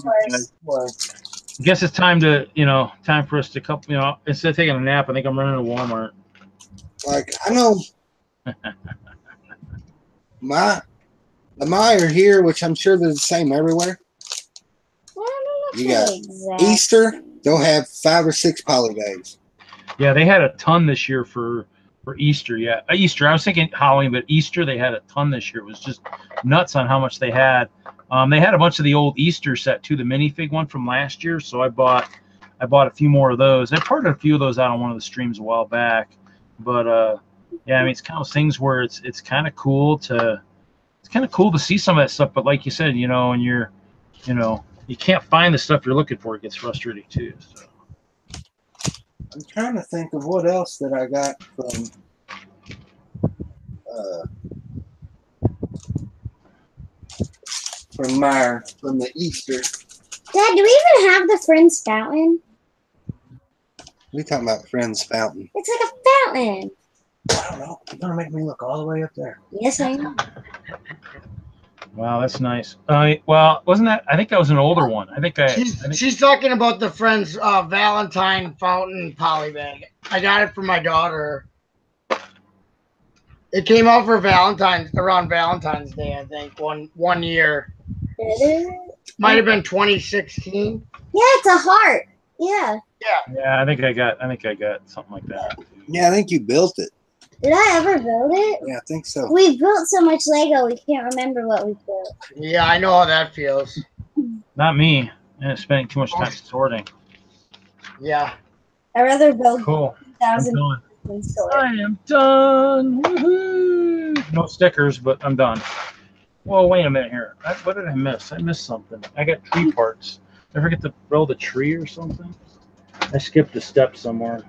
worse. I guess it's time for us to instead of taking a nap, I think I'm running to Walmart. Like I know the Meyer here, which I'm sure they're the same everywhere. Well, I'm You not got exact. Easter, they'll have 5 or 6 poly bags. Yeah, they had a ton this year for Easter. Yeah, Easter. I was thinking Halloween, but Easter they had a ton this year. It was just nuts on how much they had. They had a bunch of the old Easter set too, the minifig one from last year. So I bought a few more of those. I parted a few of those out on one of the streams a while back. But yeah, I mean it's kind of things where it's kind of cool to see some of that stuff. But like you said, and you can't find the stuff you're looking for. It gets frustrating too. So. I'm trying to think of what else that I got from Meyer, from the Easter. Dad, do we even have the Friends fountain? We talking about Friends Fountain. It's like a fountain. I don't know. You're gonna make me look all the way up there. Yes, I am. Wow, that's nice. Well, wasn't that? I think that was an older one. She's talking about the Friends Valentine fountain poly bag. I got it for my daughter. It came out for around Valentine's Day, I think, one year. Might have been 2016. Yeah, it's a heart. Yeah. Yeah, I think I got something like that. Yeah, I think you built it. Did I ever build it? Yeah, I think so. We've built so much Lego, we can't remember what we built. Yeah, I know how that feels. Not me. I'm spending too much time sorting. Yeah. I'd rather build Cool. 1,000 I'm done. than store I it. am done. Woohoo! No stickers, but I'm done. Well, wait a minute here. What did I miss? I missed something. I got tree parts. Did I forget to build a tree or something? I skipped a step somewhere.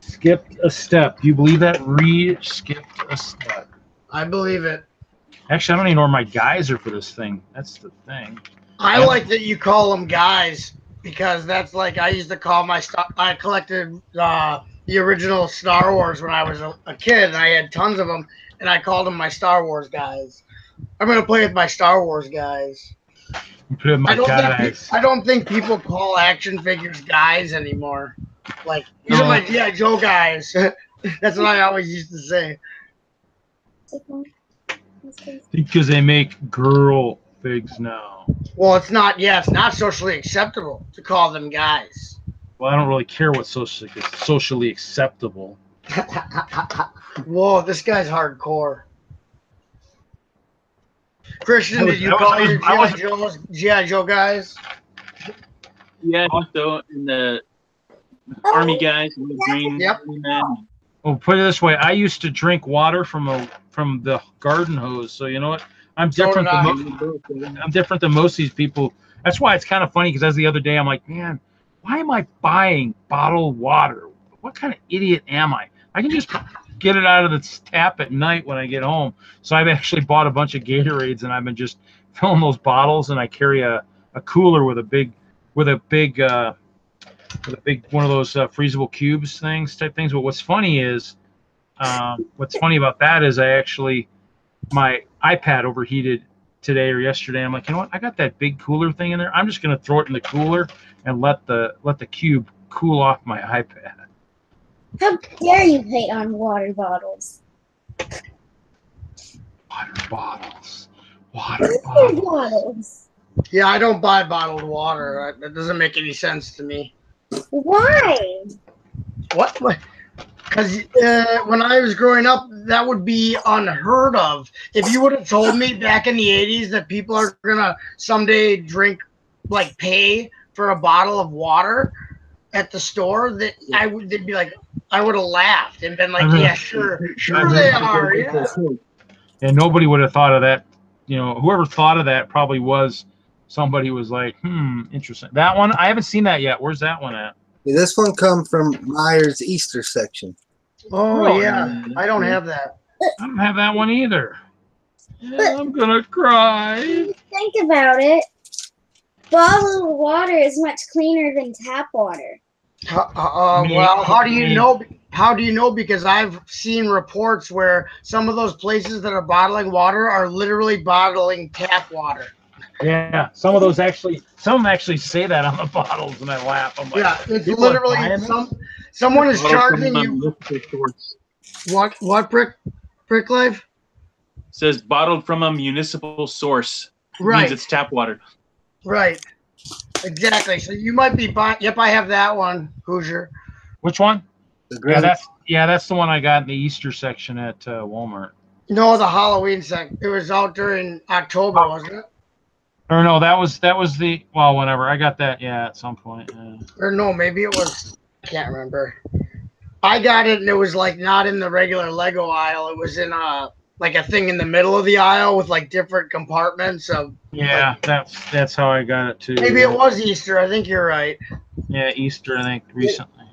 Skipped a step. Do you believe that? Skipped a step. I believe it. Actually, I don't even know where my guys are for this thing. That's the thing. I like that you call them guys because that's like I used to call I collected the original Star Wars when I was a kid, and I had tons of them, and I called them my Star Wars guys. I'm gonna play with my Star Wars guys. Put in my guys. I don't think people call action figures guys anymore. Like these are my G.I. Joe guys. That's what I always used to say. Because they make girl figs now. Well, it's not socially acceptable to call them guys. Well, I don't really care what's socially acceptable. Whoa, this guy's hardcore. Christian, did you call your G.I. Joe guys? Yeah, so in the army guys, green. Yep. Men. Well, put it this way: I used to drink water from the garden hose. So you know what? I'm different than most of these people. That's why it's kind of funny because as the other day, I'm like, man, why am I buying bottled water? What kind of idiot am I? I can just get it out of the tap at night when I get home. So I've actually bought a bunch of Gatorades and I've been just filling those bottles, and I carry a cooler with a big one of those freezable cubes type things. But what's funny about that is my iPad overheated today or yesterday. I'm like, you know what? I got that big cooler thing in there. I'm just going to throw it in the cooler and let the cube cool off my iPad. How dare you hate on water bottles? Water bottles. Water Water bottles. bottles. Yeah, I don't buy bottled water. That doesn't make any sense to me. Why? What? Because when I was growing up, that would be unheard of. If you would have told me back in the 80s that people are going to someday drink, like pay for a bottle of water at the store, that they'd be like, I would have laughed and been like, yeah, sure they are. Yeah. And nobody would have thought of that. You know, whoever thought of that probably was somebody who was like, interesting. That one, I haven't seen that yet. Where's that one at? Yeah, this one come from Meyer's Easter section. Oh, Really? yeah. I don't have that. I don't have that one either. Yeah, I'm gonna cry. Think about it. Bottled water is much cleaner than tap water. Well, how do you know? How do you know? Because I've seen reports where some of those places that are bottling water are literally bottling tap water. Yeah, some of them actually say that on the bottles, and I laugh. I'm like, Yeah, it's people are literally buying this? someone is charging you. What brick life? Says bottled from a municipal source. Right. Means it's tap water. Right. Exactly. So you might be buying. Yep, I have that one, Hoosier. Which one? The That's the one I got in the Easter section at Walmart. No, the Halloween section. It was out during October, wasn't it? Or no, that was the whenever I got that. Yeah, at some point. Yeah. Or no, maybe it was. I can't remember. I got it, and it was like not in the regular Lego aisle. It was in like a thing in the middle of the aisle with like different compartments of. Yeah, like, that's how I got it too. Maybe it was Easter. I think you're right. Yeah, Easter. I think recently.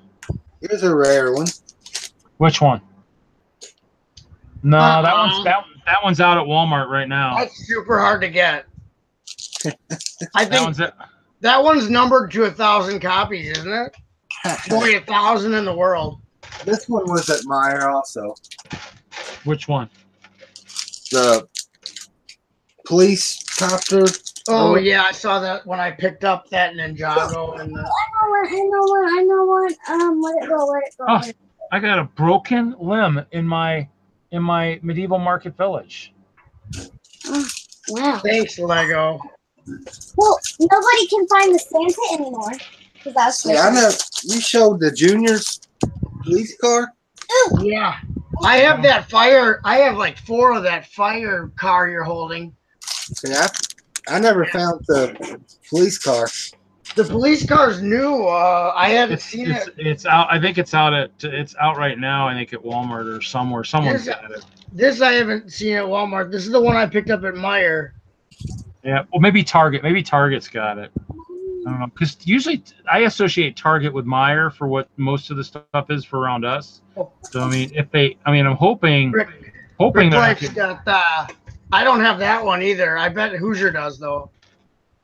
Here's a rare one. Which one? No, that one's out at Walmart right now. That's super hard to get. I think that one's numbered to 1,000 copies, isn't it? Only 1,000 in the world. This one was at Meyer also. Which one? The police copter. Oh yeah, I saw that when I picked up that Ninjago and the. I know one. Let it go. Oh, I got a broken limb in my medieval market village. Oh, wow. Thanks, Lego. Well, nobody can find the Santa anymore. That's Yeah, I know. You showed the juniors police car. Ooh. Yeah, I have that fire. I have like 4 of that fire car you're holding. Yeah, I never found the police car. The police car's new. I haven't seen it. It's out. I think it's out right now. I think at Walmart or somewhere. Someone's got it. This I haven't seen at Walmart. This is the one I picked up at Meijer. Yeah, well, maybe Target. Maybe Target's got it. I don't know, because usually I associate Target with Meijer for what most of the stuff is for around us. So I mean, I'm hoping Rick that got. I don't have that one either. I bet Hoosier does though.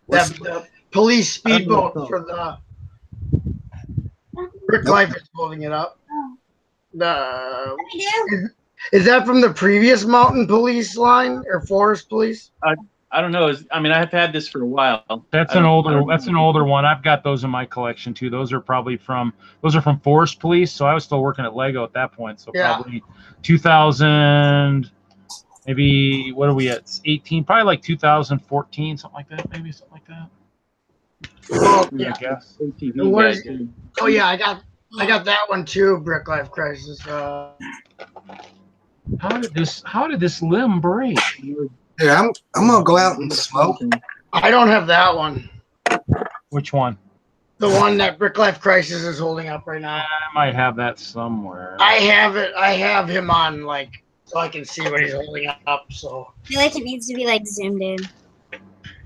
The police speedboat for the. Rick Life is holding it up. Is that from the previous mountain police line or forest police? I don't know. I mean, I've had this for a while. That's an older one. I've got those in my collection too. Those are from Forest Police. So I was still working at Lego at that point. So probably 2000, maybe what are we at? 18, probably like 2014, something like that. Maybe something like that. Oh, yeah. I guess. Oh yeah, I got that one too. Brick Life Crisis. How did this limb break? Yeah, I'm gonna go out and smoke. I don't have that one. Which one? The one that Brick Life Crisis is holding up right now. I might have that somewhere. I have it. I have him on so I can see what he's holding up. So I feel like it needs to be zoomed in.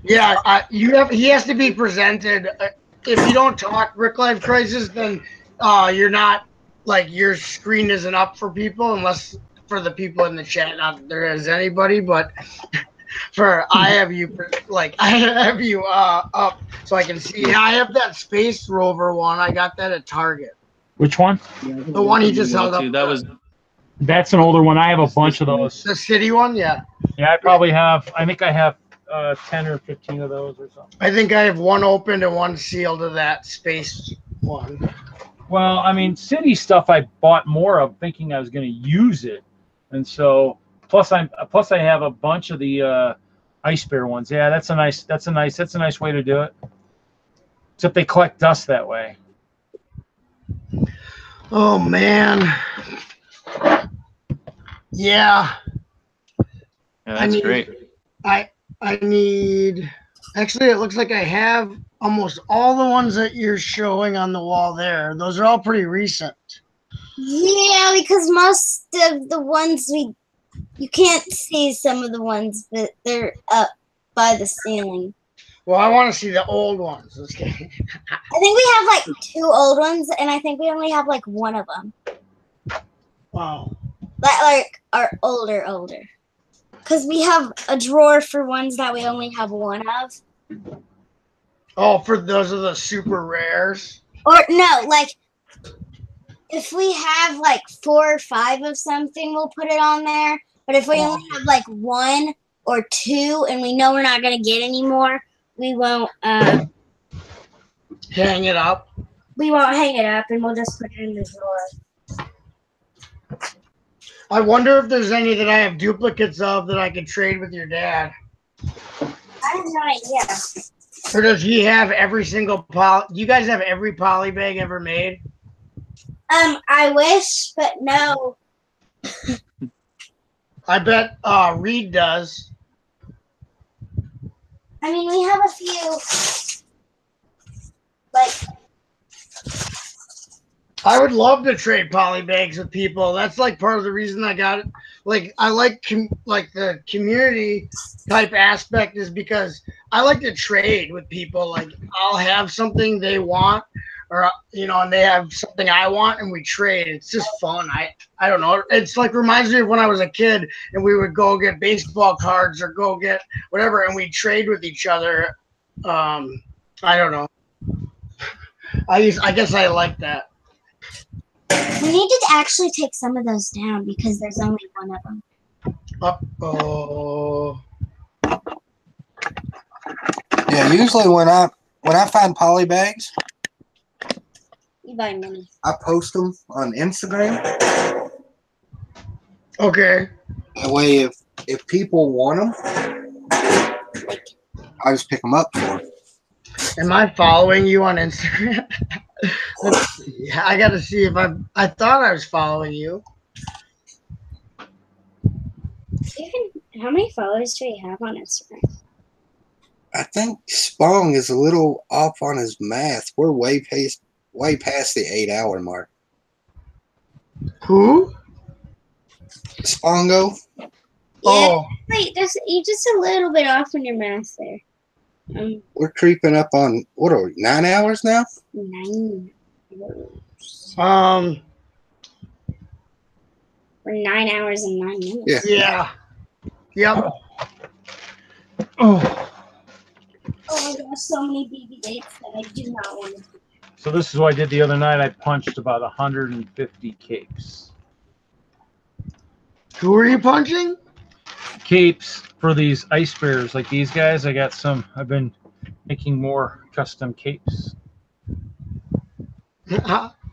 Yeah, he has to be presented. If you don't talk Brick Life Crisis, then you're not your screen isn't up for people unless. For the people in the chat, not that there is anybody, but I have you up so I can see. I have that Space Rover one. I got that at Target. Which one? The one he just held up. That's an older one. I have a bunch of those. The city one, yeah. Yeah, I think I have 10 or 15 of those or something. I think I have one opened and one sealed of that Space one. Well, I mean, city stuff I bought more of thinking I was going to use it. And so, plus I have a bunch of the Ice bear ones. Yeah, that's a nice way to do it. Except they collect dust that way. Oh man. Yeah. That's great. I need. Actually, it looks like I have almost all the ones that you're showing on the wall there. Those are all pretty recent. Yeah, because most of the ones you can't see some of the ones, but they're up by the ceiling. Well, I want to see the old ones. Okay. I think we have like 2 old ones, and I think we only have like 1 of them. Wow. Like are older. Because we have a drawer for ones that we only have 1 of. Oh, for those are the super rares? Or no, like if we have like 4 or 5 of something, we'll put it on there. But if we only have like 1 or 2 and we know we're not going to get any more, we won't hang it up. We won't hang it up, and we'll just put it in the drawer. I wonder if there's any that I have duplicates of that I could trade with your dad. I have no idea. Or does he have every single do you guys have every poly bag ever made? I wish, but no. I bet Reed does. I mean, we have a few, like... I would love to trade poly bags with people. That's like part of the reason I got it. Like I like the community type aspect is because I like to trade with people. Like I'll have something they want, or and they have something I want, and we trade. It's just fun. I don't know. It's like reminds me of when I was a kid and we would go get baseball cards or go get whatever, and we trade with each other. I don't know. I guess I like that. We need to actually take some of those down because there's only 1 of them. Uh-oh. Yeah, usually when I find poly bags, You buy many. I post them on Instagram. Okay. That way, if people want them, I just pick them up for them. Am I following you on Instagram? Let's see. I got to see if I thought I was following you. How many followers do we have on Instagram? I think Spong is a little off on his math. We're way past the 8-hour mark. Who? Spongo. Yeah, Oh. wait, you're just a little bit off on your math there. We're creeping up on, what are we, 9 hours now? 9 hours. We're 9 hours and 9 minutes. Yeah. Yep. Oh. Oh my gosh, so many BB dates that I do not want to do. So this is what I did the other night. I punched about 150 capes. Who are you punching? Capes for these ice bears like these guys. I've been making more custom capes.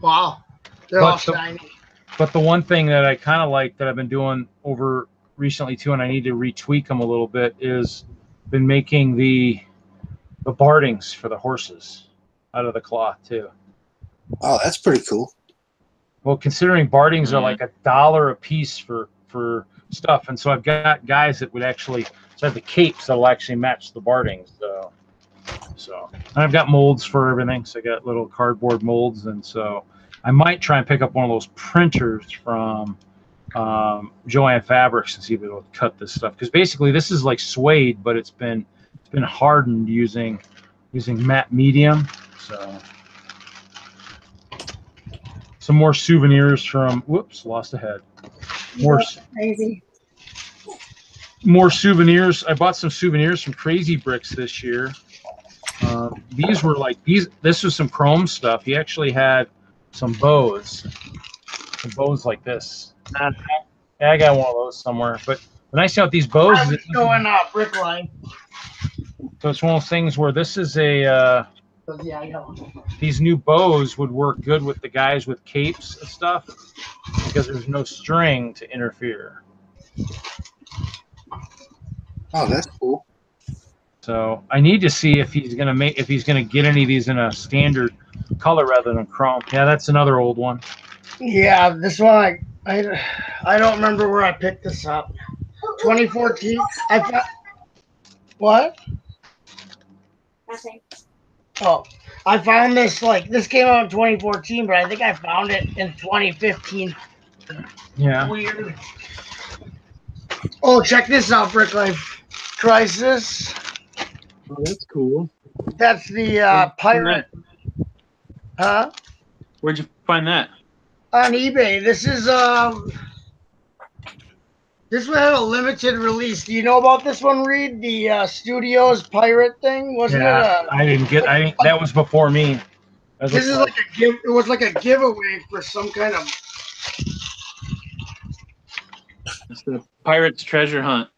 Wow. They're all shiny. But the one thing that I kind of like that I've been doing over recently too, and I need to retweak them a little bit, is been making the bardings for the horses out of the cloth too. Oh, that's pretty cool. Well, considering bardings are like $1 a piece for stuff, and so I've got guys that would actually, so I have the capes that'll actually match the bardings. So and I've got molds for everything. So I got little cardboard molds, and so I might try and pick up one of those printers from Joanne Fabrics and see if it'll cut this stuff. Because basically this is like suede, but it's been hardened using matte medium. So some more souvenirs from. Whoops, lost a head. Crazy. More souvenirs. I bought some souvenirs from Crazy Bricks this year. These were like these. This was some chrome stuff. He actually had some bows like this. I got one of those somewhere. But the nice thing about these bows is it's going up, brick line. So it's one of those things where this is a. Yeah, I got one. These new bows would work good with the guys with capes and stuff because there's no string to interfere. Oh, that's cool. So I need to see if he's gonna get any of these in a standard color rather than chrome. Yeah, that's another old one. Yeah, this one I don't remember where I picked this up. 2014. What? Nothing. Oh, I found this this came out in 2014, but I think I found it in 2015. Yeah. Weird. Oh, check this out, Brick Life Crisis. Oh, that's cool. That's the pirate. Huh? Where'd you find that? On eBay. This one had a limited release. Do you know about this one, Reed? The Studios pirate thing, wasn't Yeah, it? I didn't. That was before me. This is like a give. It was like a giveaway for some kind of. It's the Pirate's Treasure Hunt.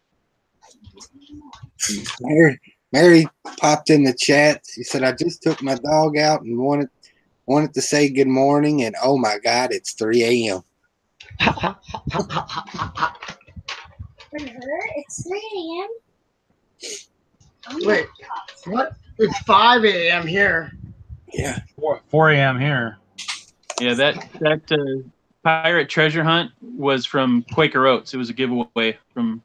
Mary popped in the chat. She said, "I just took my dog out and wanted to say good morning, and oh my God, it's 3 a.m." For her, it's 3 a.m. Oh Wait, what? It's 5 a.m. here. Yeah. 4 a.m. here. Yeah, that Pirate Treasure Hunt was from Quaker Oats. It was a giveaway from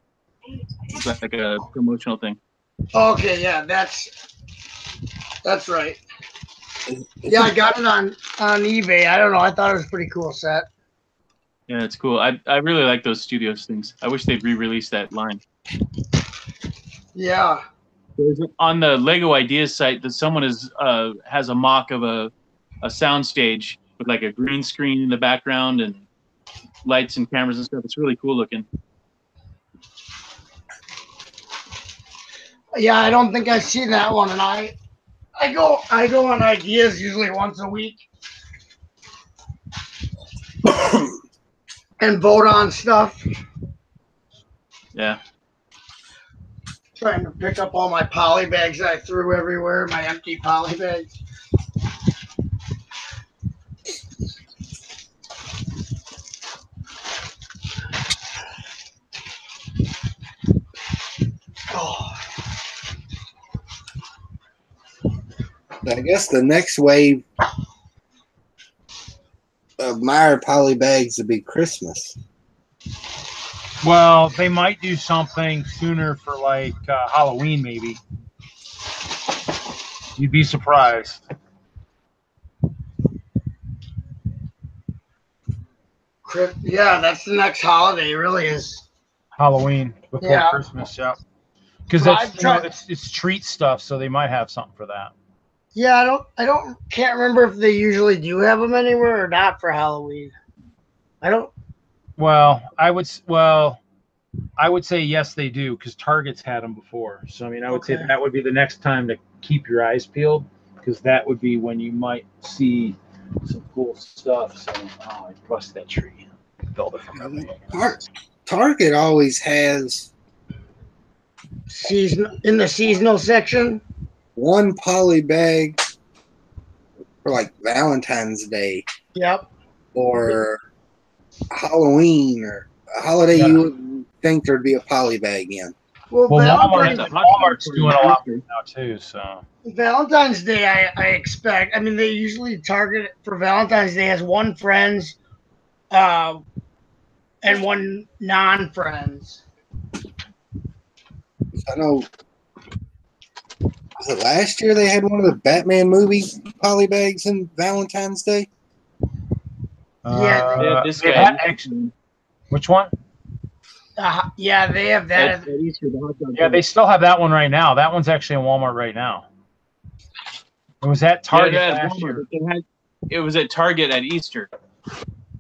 like a promotional thing. Okay, yeah, that's right. Yeah, I got it on eBay. I don't know. I thought it was a pretty cool set. Yeah, it's cool. I really like those Studios things. I wish they'd re-release that line. Yeah. On the Lego Ideas site, that someone has a mock of a soundstage with like a green screen in the background and lights and cameras and stuff. It's really cool looking. Yeah, I don't think I've seen that one, and I go on Ideas usually once a week and vote on stuff. Yeah. Trying to pick up all my poly bags that I threw everywhere, my empty poly bags. Oh. I guess the next wave of Meyer poly bags would be Christmas. Well, they might do something sooner for like Halloween, maybe. You'd be surprised. Yeah, that's the next holiday. Really is Halloween before Christmas, yeah. Because it's treat stuff, so they might have something for that. Yeah, can't remember if they usually do have them anywhere or not for Halloween. Well, I would say yes, they do, because Target's had them before. So I mean, I would say that would be the next time to keep your eyes peeled, because that would be when you might see some cool stuff. So I bust that tree, build it from everything. Target always has in the seasonal section. One poly bag for like Valentine's Day. Yep. Or Halloween or a holiday you would think there'd be a poly bag in. Well Walmart's doing a lot now too. So Valentine's Day, I expect. I mean, they usually target for Valentine's Day as one friends, and one non-friends. I know. Was it last year they had one of the Batman movie poly bags in Valentine's Day? This guy. Which one? Yeah, they have that. Yeah, they still have that one right now. That one's actually in Walmart right now. It was at Target last year. It was at Target at Easter.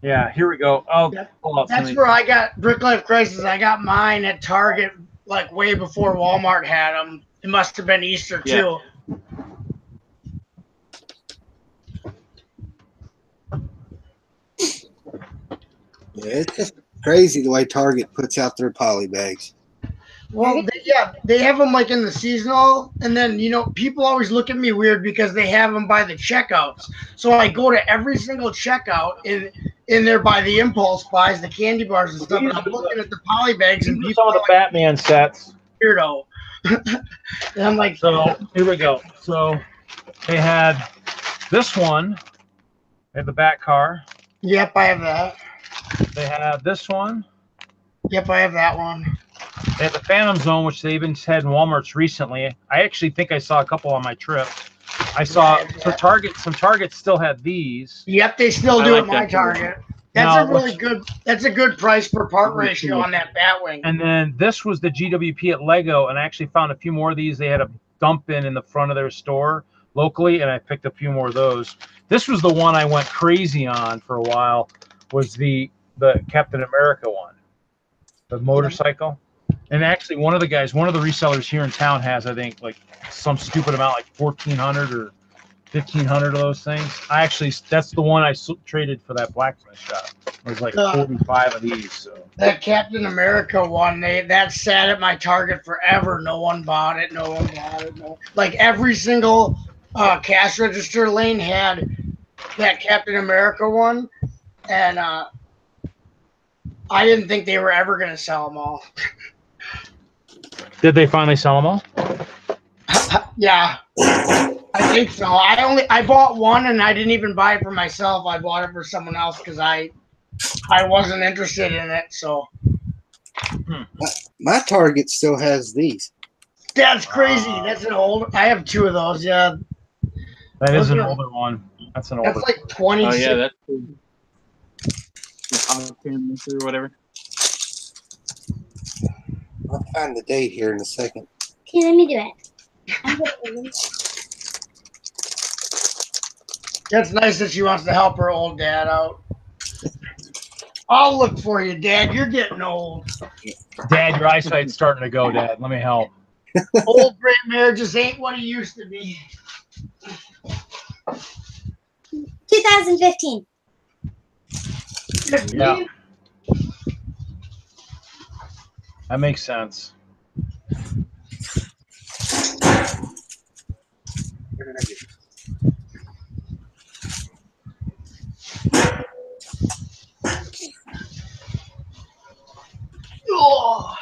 Yeah, here we go. That's where I got Brick Life Crisis. I got mine at Target like way before Walmart had them. It must have been Easter too. Yeah, it's just crazy the way Target puts out their poly bags. Well, they have them like in the seasonal, and then people always look at me weird because they have them by the checkouts. So I go to every single checkout in there by the impulse buys, the candy bars and stuff. And I'm looking at the poly bags and people some of the Batman sets. Weirdo. And I'm like, So here we go. So they had this one. They had the back car. yep, I have that. They had this one. Yep, I have that one. They had the Phantom Zone, which they even had in Walmart's recently. I actually think I saw a couple on my trip. I saw some Targets still had these. Yep, they still I do like at my that. Target. That's a good price per part ratio on that Batwing. And then this was the GWP at Lego, and I actually found a few more of these. They had a dump in the front of their store locally, and I picked a few more of those. This was the one I went crazy on for a while, was the Captain America one, the motorcycle. And actually, one of the resellers here in town has, I think, like some stupid amount, like 1,400 or 1,500 of those things. That's the one I traded for that blacksmith shop. It was like 45 of these. So. That Captain America one, that sat at my Target forever. No one bought it. Like every single cash register lane had that Captain America one, and I didn't think they were ever going to sell them all. Did they finally sell them all? Yeah, I think so. I bought one, and I didn't even buy it for myself. I bought it for someone else because I wasn't interested in it. So My Target still has these. that's crazy. That's an old. I have two of those. Yeah, that is an older one. That's an older. That's like 20. Oh yeah, that's cool. Or whatever. I'll find the date here in a second. Okay, let me do it. That's nice that she wants to help her old dad out. I'll look for you, Dad. You're getting old. Dad, your eyesight's starting to go, Dad. Let me help. Old Great Mare just ain't what he used to be. 2015. Yeah. That makes sense. Oh.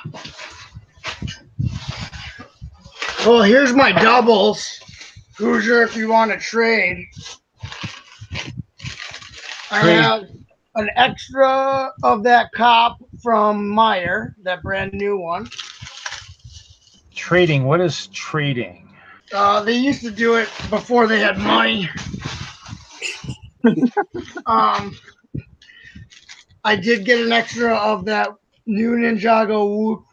Well, here's my doubles. Hoosier, if you want to trade. I have an extra of that cop from Meyer, that brand new one. Trading. What is trading? They used to do it before they had money. I did get an extra of that new Ninjago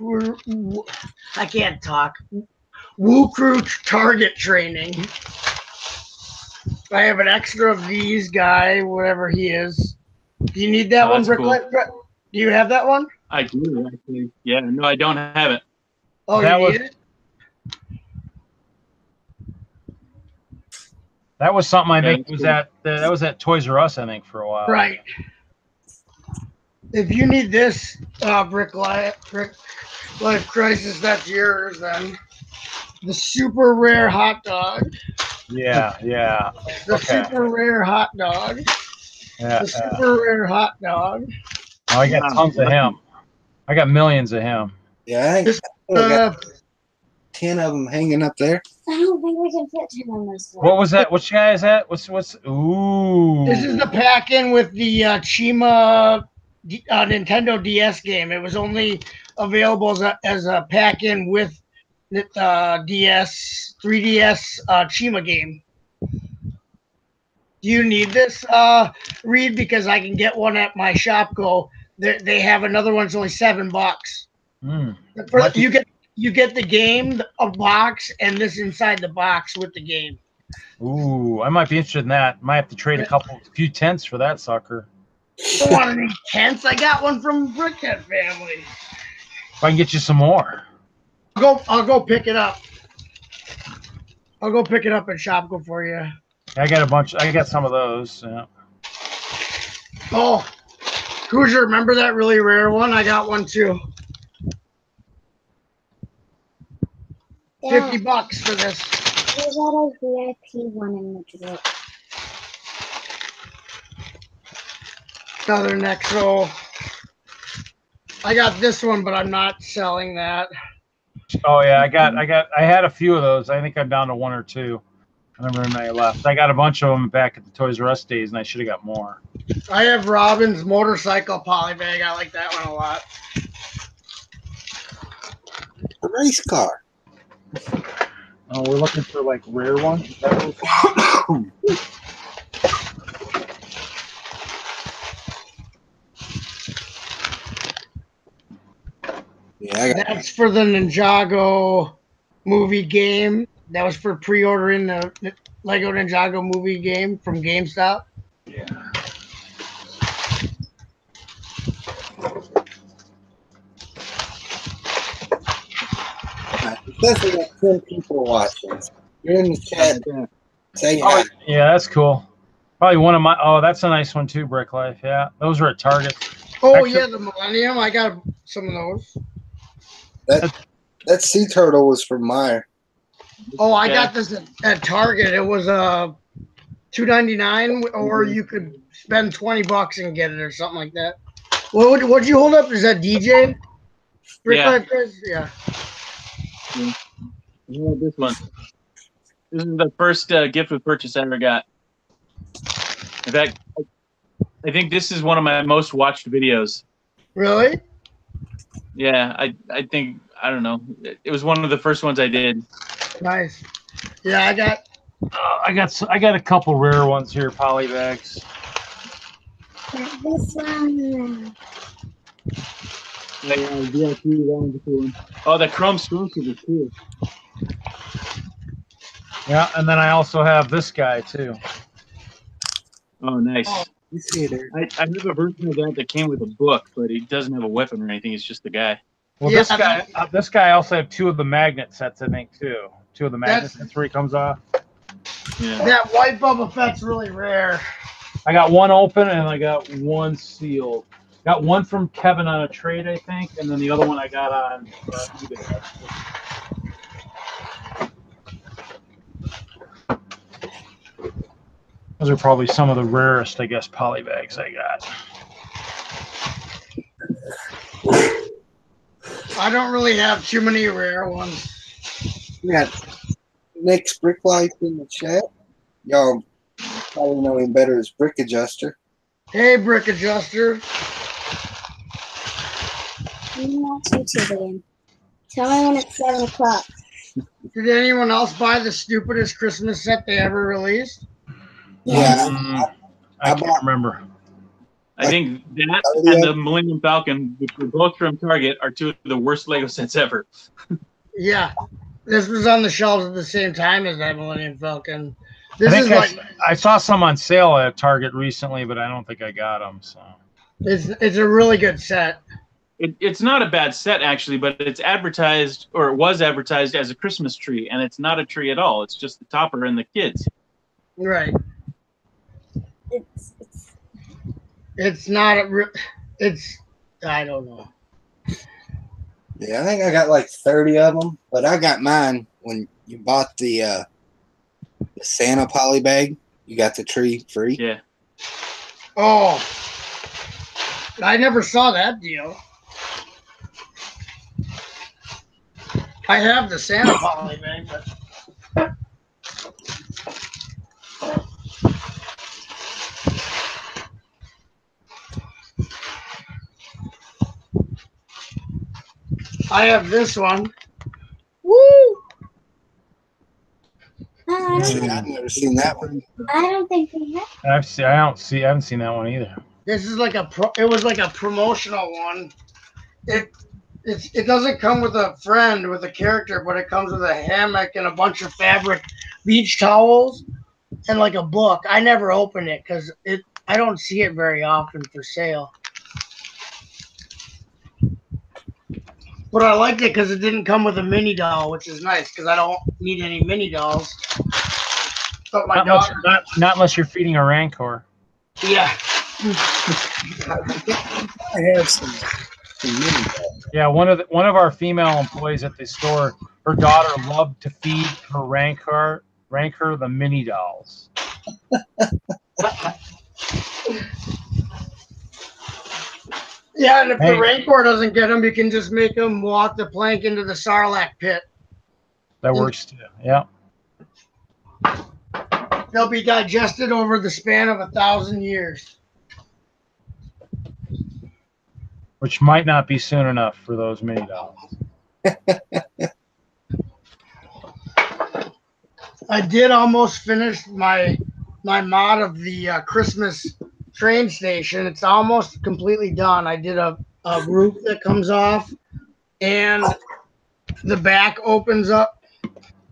I can't talk. Woo Crew target training. I have an extra of these guy, whatever he is. Do you need that one, Bricklet? Cool. Do you have that one? I do, actually. Yeah, no, I don't have it. Oh, that you need it? That was something I think was cool. That was at Toys R Us, I think, for a while. Right. If you need this Brick Life Crisis, that's yours then. The super rare hot dog. Yeah. The super rare hot dog. Yeah. The super rare hot dog. Oh, I got tons of him. I got millions of him. Yeah, I think I got 10 of them hanging up there. I don't think we can fit 10 on this one. What was that? Which guy is that? What's? Ooh. This is the pack-in with the Chima Nintendo DS game. It was only available as a pack-in with the 3DS Chima game. Do you need this, Reed? Because I can get one at my shop. They have another one. It's only $7. You get the game, a box, and this inside the box with the game. Ooh, I might be interested in that. Might have to trade a few tenths for that sucker. Don't want any tenths. I got one from Brickhead family. If I can get you some more. I'll go pick it up. I'll go pick it up at Shopko for you. I got a bunch. I got some of those. Yeah. Oh, Hoosier, remember that really rare one? I got one too. Yeah. $50 for this. There's a VIP one in the drawer. Another Nexo. I got this one, but I'm not selling that. Oh yeah, I had a few of those. I think I'm down to one or two. I remember when I left. I got a bunch of them back at the Toys R Us days, and I should have got more. I have Robin's motorcycle polybag. I like that one a lot. A race car. Oh, we're looking for like rare ones. Is that what Yeah, I got That's for the Ninjago movie game. That was for pre-ordering the Lego Ninjago movie game from GameStop. Yeah. Especially got 10 people watching. You're in the chat. Say Oh, hi. yeah, that's cool. Probably one of my. Oh, that's a nice one too. Brick Life. Yeah, those are at Target. Oh Actually- yeah, the Millennium. I got some of those. That sea turtle was from Meyer. Oh, I got this at Target. It was $2.99, or you could spend $20 and get it, or something like that. What'd you hold up? Is that DJ? Brick Yeah. Life is? Yeah. Yeah, this one. This is the first gift with purchase I ever got. In fact, I think this is one of my most watched videos. Really? Yeah, I think, I don't know. It was one of the first ones I did. Nice. Yeah, I got a couple rare ones here, polybags. This one. Oh, the chrome spoonful is cool. Yeah, and then I also have this guy too. Oh, nice. You see it there. I have a version of that came with a book, but he doesn't have a weapon or anything. It's just the guy. Well, Yeah, this guy also have two of the magnet sets, I think, too. Two of the magnet sets where he comes off. Yeah. that white Boba Fett's really rare. I got one open and I got one sealed. Got one from Kevin on a trade, I think, and then the other one I got on eBay. Those are probably some of the rarest, I guess, polybags I got. I don't really have too many rare ones. We got Nick's Brick Life in the chat. Y'all probably know him better as Brick Adjuster. Hey, Brick Adjuster. I'm not YouTube again. Tell me when it's 7 o'clock. Did anyone else buy the stupidest Christmas set they ever released? Yeah. I can't remember. I think that and the Millennium Falcon, which were both from Target, are two of the worst Lego sets ever. Yeah. This was on the shelves at the same time as that Millennium Falcon. This is like I saw some on sale at Target recently, but I don't think I got them. So it's a really good set. It's not a bad set, actually, but it's advertised, or it was advertised as a Christmas tree, and it's not a tree at all. It's just the topper and the kids. Right. It's It's not it's I don't know. Yeah, I think I got like 30 of them, but I got mine when you bought the Santa poly bag. You got the tree free. Yeah. Oh, I never saw that deal. I have the Santa poly bag, but I have this one. Woo! I've never seen that one. I don't think we have. I haven't seen that one either. This is like it was like a promotional one. It doesn't come with a friend with a character, but it comes with a hammock and a bunch of fabric beach towels and like a book. I never opened it because I don't see it very often for sale. But I liked it because it didn't come with a mini doll, which is nice because I don't need any mini dolls. But my daughter, not unless you're feeding a Rancor. yeah. I have some mini balls. Yeah, one of our female employees at the store, her daughter loved to feed her Rancor the mini dolls. Yeah, and if Hey. the Rancor doesn't get them, you can just make them walk the plank into the Sarlacc pit. That works too. Yeah. They'll be digested over the span of 1,000 years. Which might not be soon enough for those mini dolls. I did almost finish my mod of the Christmas train station. It's almost completely done. I did a roof that comes off, and the back opens up.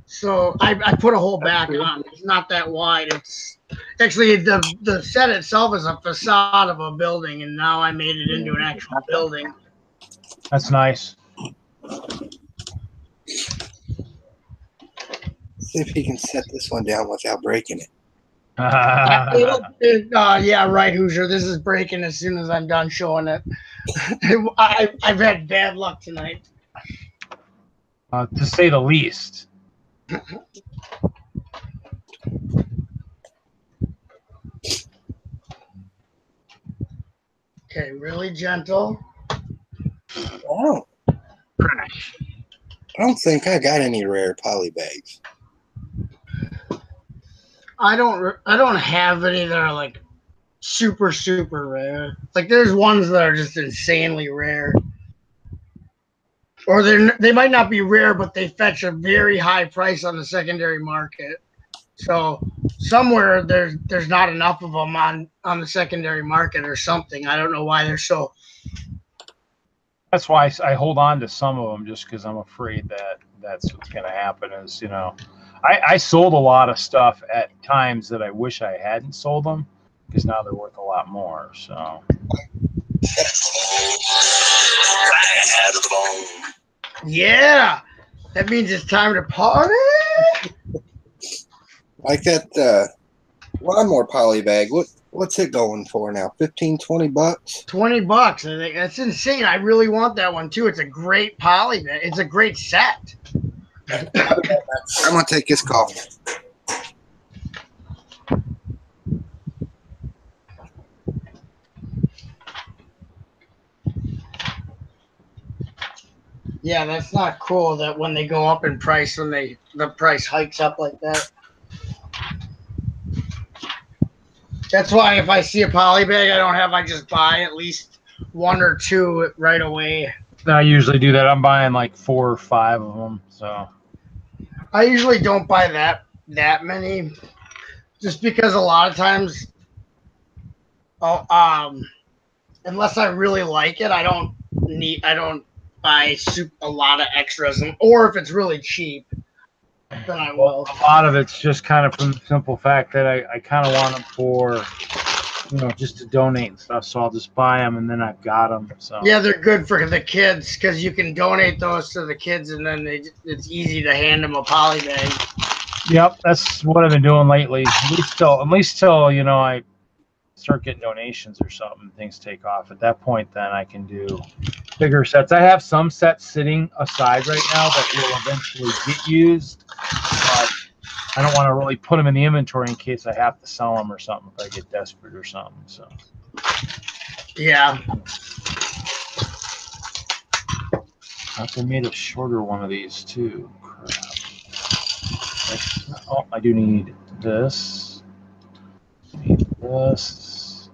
So I put a whole back on. It's not that wide. It's actually the set itself is a facade of a building, and now I made it into an actual building. That's nice. See if he can set this one down without breaking it. Yeah, right, Hoosier. This is breaking as soon as I'm done showing it. I've had bad luck tonight. To say the least. Okay, really gentle. Oh, I don't think I got any rare poly bags. I don't have any that are like super rare. Like there's ones that are just insanely rare, or they might not be rare, but they fetch a very high price on the secondary market. So somewhere there's not enough of them on the secondary market or something. I don't know why they're so. That's why I hold on to some of them, just because I'm afraid that that's what's going to happen. Is I sold a lot of stuff at times that I wish I hadn't sold them, because now they're worth a lot more. So. Yeah, that means it's time to party. Like that lawnmower poly bag. What's it going for now? 15, 20 bucks? $20. I think that's insane. I really want that one too. It's a great poly bag. It's a great set. I'm gonna take this call. Yeah, that's not cool that when they go up in price, when the price hikes up like that. That's why if I see a poly bag I just buy at least one or two right away. I usually do that. I'm buying like 4 or 5 of them. So I usually don't buy that many, just because a lot of times, unless I really like it, I don't buy a lot of extras, or if it's really cheap, then I will. A lot of it's just kind of from the simple fact that I kind of want them for, just to donate and stuff. So I'll just buy them, and then I've got them. So yeah, they're good for the kids because you can donate those to the kids, and then it's easy to hand them a poly bag. Yep, that's what I've been doing lately. At least till I start getting donations or something, things take off. At that point, then I can do bigger sets. I have some sets sitting aside right now that will eventually get used, but I don't want to really put them in the inventory in case I have to sell them or something if I get desperate or something. So yeah. They made a shorter one of these too. Crap. Oh, I do need this. I need this.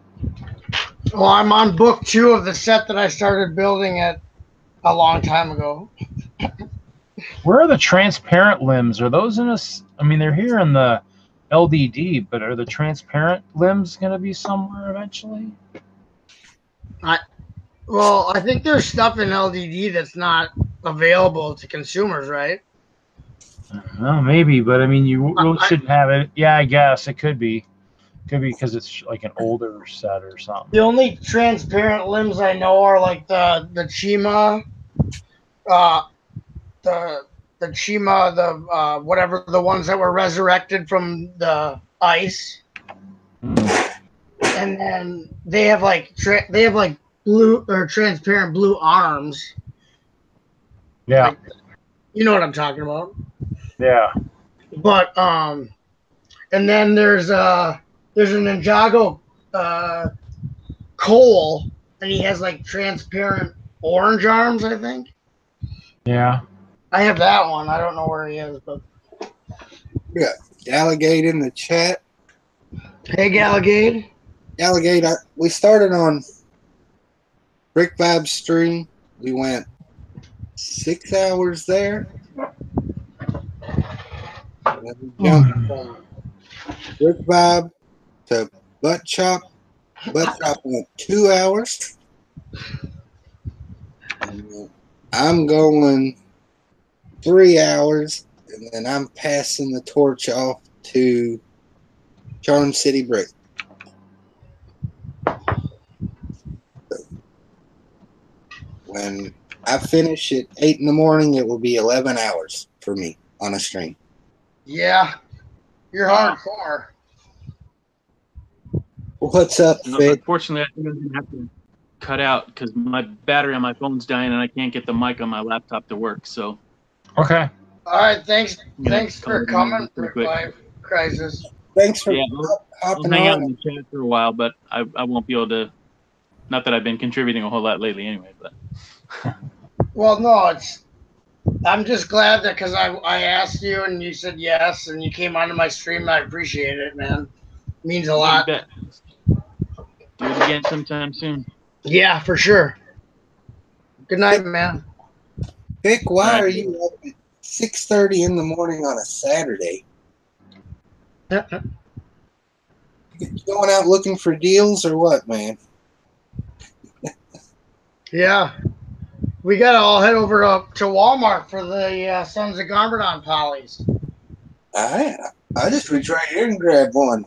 Well, I'm on book 2 of the set that I started building a long time ago. Where are the transparent limbs? Are those in us? I mean, they're here in the LDD, but are the transparent limbs going to be somewhere eventually? Well, I think there's stuff in LDD that's not available to consumers, right? Well, maybe, but I mean, you really shouldn't have it. Yeah, I guess it could be. Could be because it's like an older set or something. The only transparent limbs I know are like the Chima, the Chima, whatever, the ones that were resurrected from the ice, and then they have like blue or transparent blue arms. Yeah, like, you know what I'm talking about. Yeah. But and then there's a Ninjago coal and he has like transparent orange arms, I think. Yeah. I have that one. I don't know where he is, but We got Alligate in the chat. hey, Galligade. Alligate, we started on Brick Vibe stream. We went 6 hours there. And then we jumped from Brick Vibe to Butt Chop. Butt Chop went 2 hours. And then I'm going 3 hours. And then I'm passing the torch off to Charm City Brick. When I finish at 8 in the morning, it will be 11 hours for me on a stream. Yeah, you're hardcore. What's up, No, Fig? unfortunately, I think I'm gonna have to cut out because my battery on my phone's dying and I can't get the mic on my laptop to work. So Okay. All right, thanks I'm gonna thanks call for it a coming, night pretty Brick quick. Life Crisis. Thanks for Yeah, I'll hopping hang out in on. the chat for a while, but I won't be able to. Not that I've been contributing a whole lot lately, anyway. But Well, no, I'm just glad that because I asked you and you said yes and you came onto my stream. I appreciate it, man. Means a yeah, you lot. bet. Do it again sometime soon. Yeah, for sure. Good night, man. Vic, why All right. are you up at 6:30 in the morning on a Saturday? You going out looking for deals or what, man? Yeah, we gotta all head over to Walmart for the Sons of Garbodon polys. I just reach right here and grab one.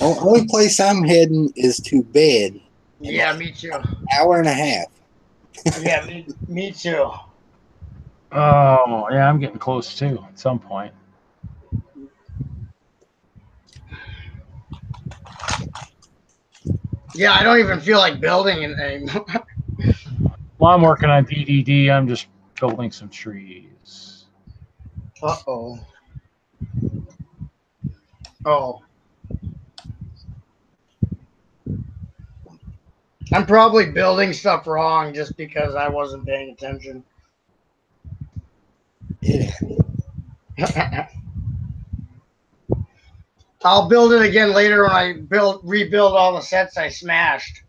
Only place I'm heading is to bed. Yeah, me too. Hour and a half. Yeah, me too. Oh, yeah, I'm getting close too at some point. Yeah, I don't even feel like building it anymore. While I'm working on DDD, I'm just building some trees. Uh-oh. Oh. I'm probably building stuff wrong just because I wasn't paying attention. Yeah. I'll build it again later when I rebuild all the sets I smashed.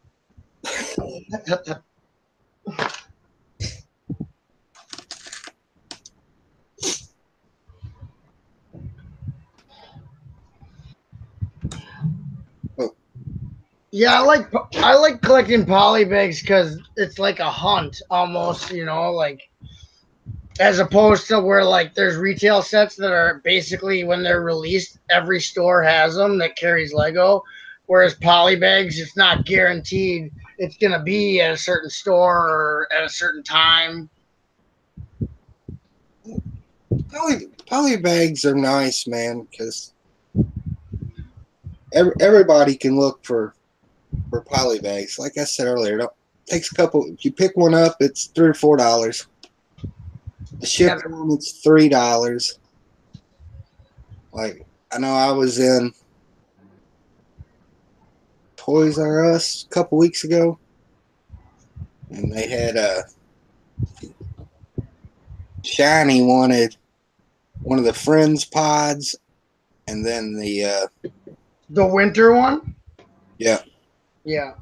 Yeah, I like collecting polybags because it's like a hunt almost, you know, like as opposed to where like there's retail sets that are basically when they're released, every store has them that carries Lego, whereas polybags it's not guaranteed it's gonna be at a certain store or at a certain time. Poly bags are nice, man, because everybody can look for poly bags. Like I said earlier, it takes a couple. If you pick one up, it's $3 or $4. The shipping one, it's $3. Like I know I was in Toys R Us a couple weeks ago, and they had Shiny wanted one of the Friends pods, and then the winter one. Yeah. Yeah.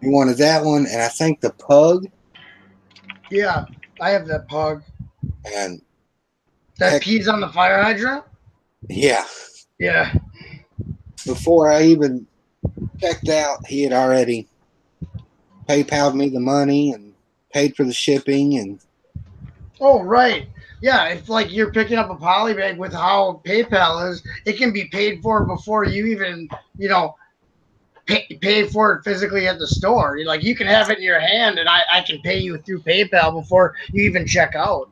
He wanted that one, and I think the Pug. Yeah, I have that Pug. And that pees on the fire hydrant? Yeah. Yeah. Before I even checked out, he had already PayPal'd me the money and paid for the shipping. And oh, right. Yeah, if like you're picking up a poly bag with how PayPal is, it can be paid for before you even, you know, pay for it physically at the store. Like you can have it in your hand and I can pay you through PayPal before you even check out.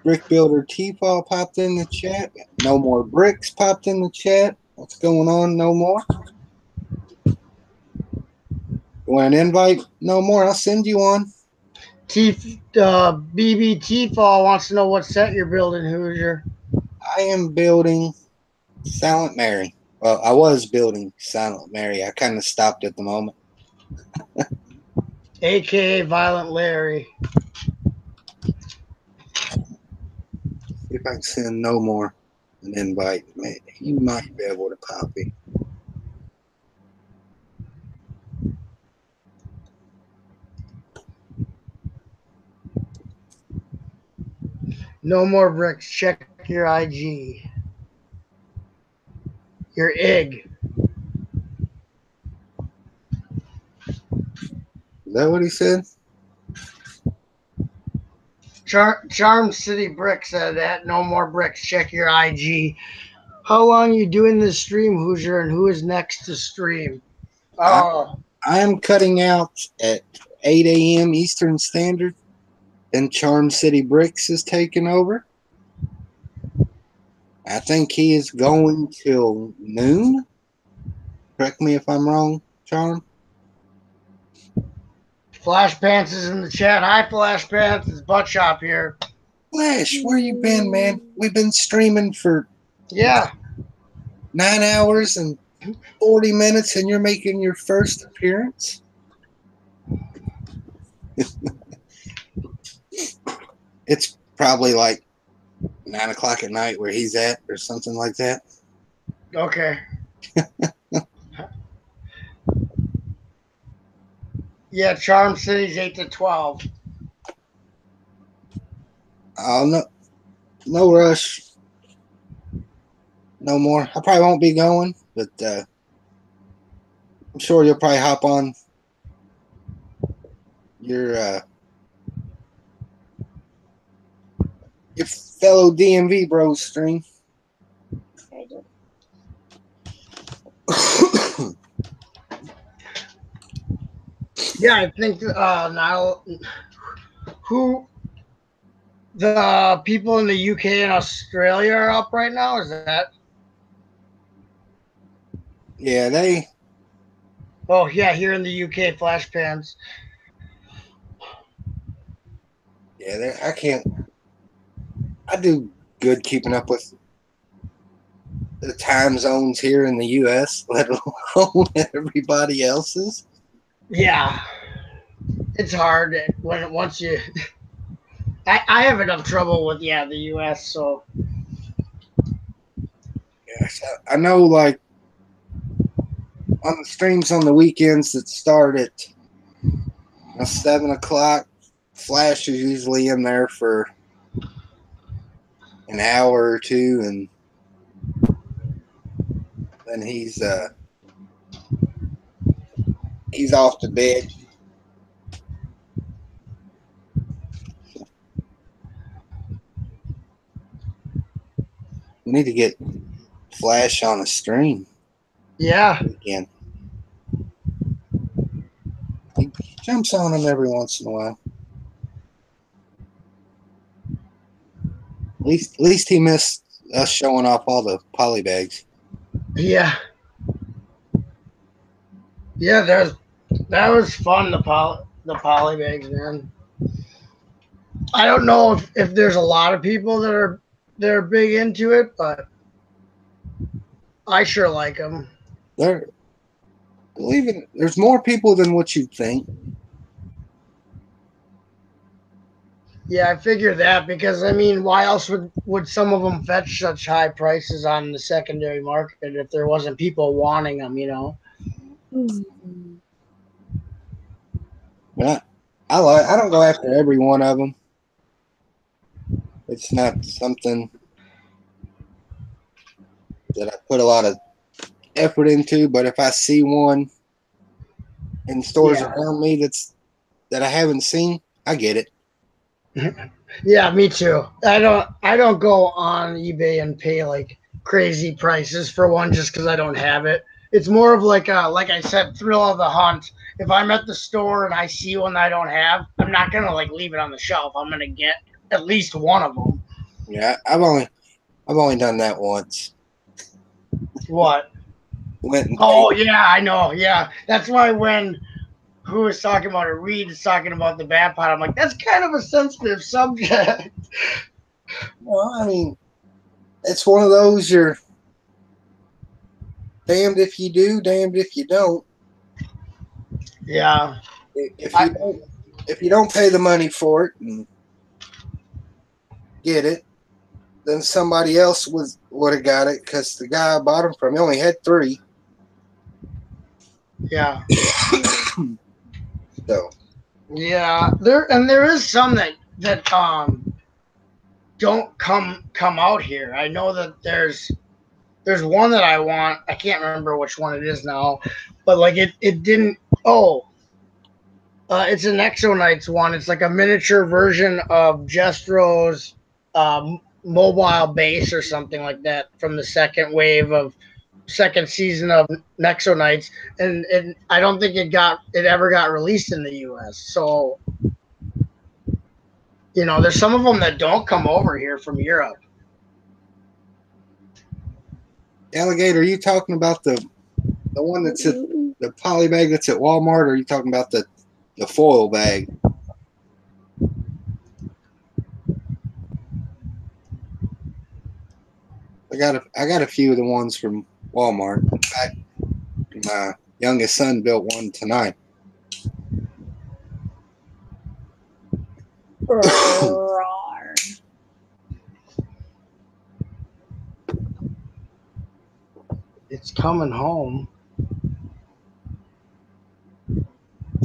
Brick Builder T-Fall popped in the chat. No More Bricks popped in the chat. What's going on, No More? You want an invite? No More, I'll send you one. BB Fall wants to know what set you're building, Hoosier. I am building Silent Mary. Well, I was building Silent Mary. I kind of stopped at the moment. AKA Violent Larry. See if I can send No More an invite. Man, he might be able to copy. No more bricks. Check your IG. Your IG. Is that what he said? Charm City Brick said that. No more bricks. Check your IG. How long are you doing this stream, Hoosier, and who is next to stream? Oh, I am cutting out at 8 a.m. Eastern Standard, and Charm City Bricks is taking over. I think he is going till noon. Correct me if I'm wrong, Charm. Flash Pants is in the chat. Hi, Flash Pants. It's Butt Shop here. Flash, where you been, man? We've been streaming for Yeah. 9 hours and 40 minutes, and you're making your first appearance? It's probably like 9 o'clock at night where he's at or something like that. Okay. Yeah, Charm City's 8 to 12. Oh, no rush. No more. I probably won't be going, but I'm sure you'll probably hop on your fellow DMV bros stream. Yeah, I think now who the people in the UK and Australia are up right now. Is that? Yeah, they. Oh yeah, here in the UK, Flash Pants. Yeah, I can't. I do good keeping up with the time zones here in the U.S., let alone everybody else's. Yeah, it's hard when once you. I have enough trouble with the U.S. So. Yes, I know, like on the streams on the weekends that start at 7 o'clock, Flash is usually in there for an hour or two, and then he's off to bed. We need to get Flash on a stream. Yeah. Again. He jumps on him every once in a while. At least he missed us showing off all the poly bags. Yeah. Yeah, that was fun, the poly bags, man. I don't know if there's a lot of people that are big into it, but I sure like them. There's more people than what you'd think. Yeah, I figured that because I mean, why else would some of them fetch such high prices on the secondary market if there wasn't people wanting them, you know? Yeah, I don't go after every one of them. It's not something that I put a lot of effort into, but if I see one in stores around me that I haven't seen, I get it. Yeah, me too. I don't go on eBay and pay like crazy prices for one just because I don't have it. It's more of like I said, thrill of the hunt. If I'm at the store and I see one I don't have, I'm not gonna like leave it on the shelf. I'm gonna get at least one of them. Yeah, I've only done that once. What? Yeah, I know. Yeah, that's why when who was talking about it, Reed is talking about the bat pot. I'm like, that's kind of a sensitive subject. Well, I mean, it's one of those you're damned if you do, damned if you don't. Yeah. If you don't pay the money for it and get it, then somebody else would have got it because the guy I bought them from, he only had 3. Yeah. So Yeah. There is some that don't come out here. I know that there's one that I want. I can't remember which one it is now, but like it didn't. Oh, it's an Exonites one. It's like a miniature version of Jestro's mobile base or something like that from the second season of Nexonites, and I don't think it ever got released in the U.S. So there's some of them that don't come over here from Europe. Alligator, are you talking about the one that's at the poly bag that's at Walmart, or are you talking about the foil bag? I got a few of the ones from Walmart. In fact, my youngest son built one tonight. It's coming home.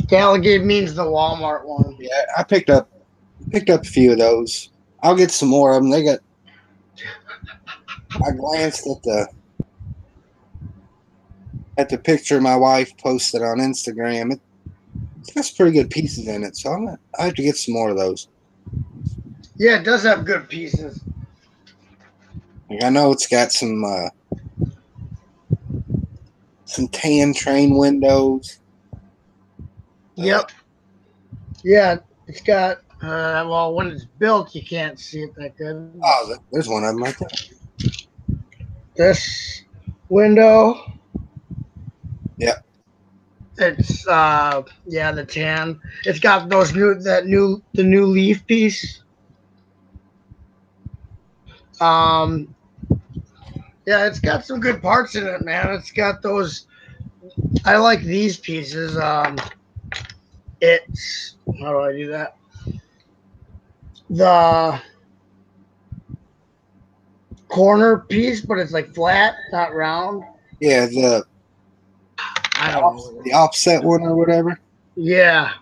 Gallagher means the Walmart one. Yeah, I picked up a few of those. I'll get some more of them. I glanced at the picture my wife posted on Instagram. It's got some pretty good pieces in it, so I have to get some more of those. Yeah, it does have good pieces. Like I know it's got some tan train windows. Yep. Yeah, it's got. Well, when it's built, you can't see it that good. Oh, there's one of them right there. This window. Yep. It's the tan. It's got the new leaf piece. Yeah, it's got some good parts in it, man. It's got those. I like these pieces. It's how do I do that? The corner piece, but it's like flat, not round. Yeah, I don't know. The offset one or whatever. Yeah.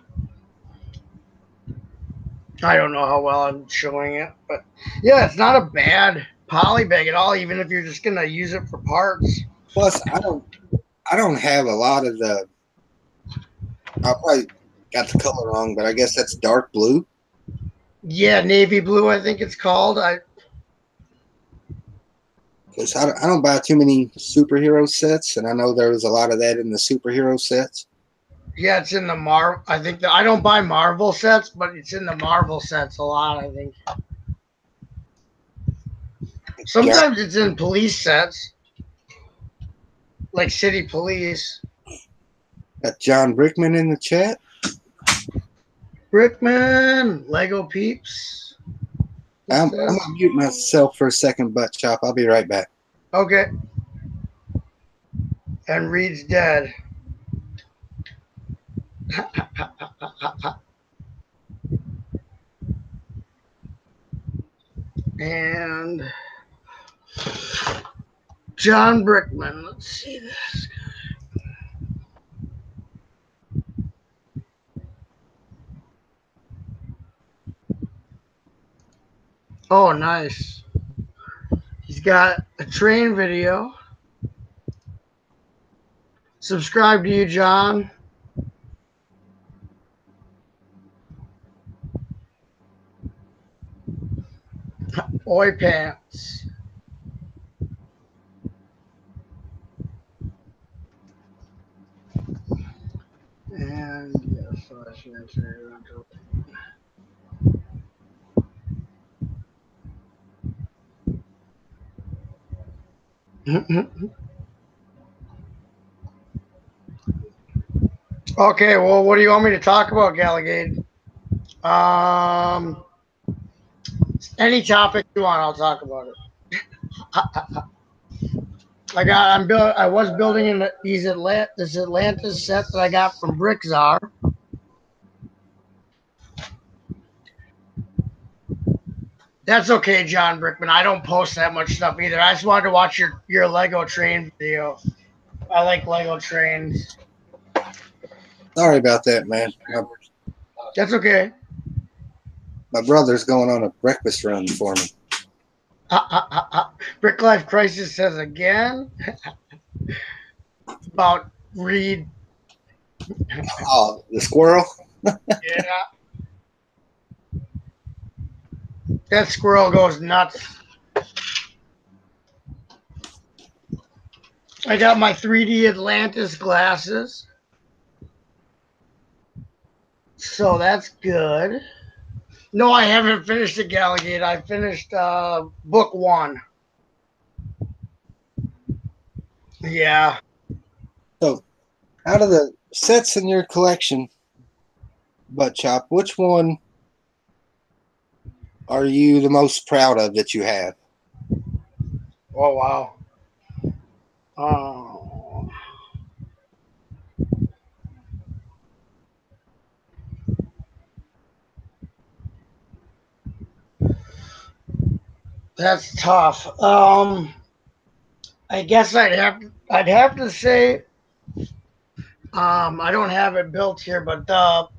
I don't know how well I'm showing it, but yeah, it's not a bad poly bag at all, even if you're just gonna use it for parts. Plus, I don't have a lot of the. I probably got the color wrong, but I guess that's dark blue. Yeah, navy blue, I think it's called. Because I don't buy too many superhero sets, and I know there was a lot of that in the superhero sets. Yeah, it's in the Marvel. I think I don't buy Marvel sets, but it's in the Marvel sets a lot, I think. Sometimes it's in police sets, like City Police. Got John Brickman in the chat. Brickman, Lego Peeps. I'm going to mute myself for a second, Butt Chop. I'll be right back. Okay. And Reed's dead. And John Brickman. Let's see this. Oh, nice. He's got a train video. Subscribe to you, John. Oi pants. And yes, so I should answer Okay, well, what do you want me to talk about, Gallagher? Any topic you want, I'll talk about it. I was building in this Atlantis set that I got from Brickzar. That's okay, John Brickman. I don't post that much stuff either. I just wanted to watch your Lego train video. I like Lego trains. Sorry about that, man. That's okay. My brother's going on a breakfast run for me. Brick Life Crisis says again about Reed. Oh, the squirrel? Yeah. That squirrel goes nuts. I got my 3D Atlantis glasses. So that's good. No, I haven't finished the Gallagate. I finished book 1. Yeah. So, out of the sets in your collection, Butt Chop, which one are you the most proud of that you have? Oh, wow. Oh. That's tough. I guess I'd have to say I don't have it built here, but the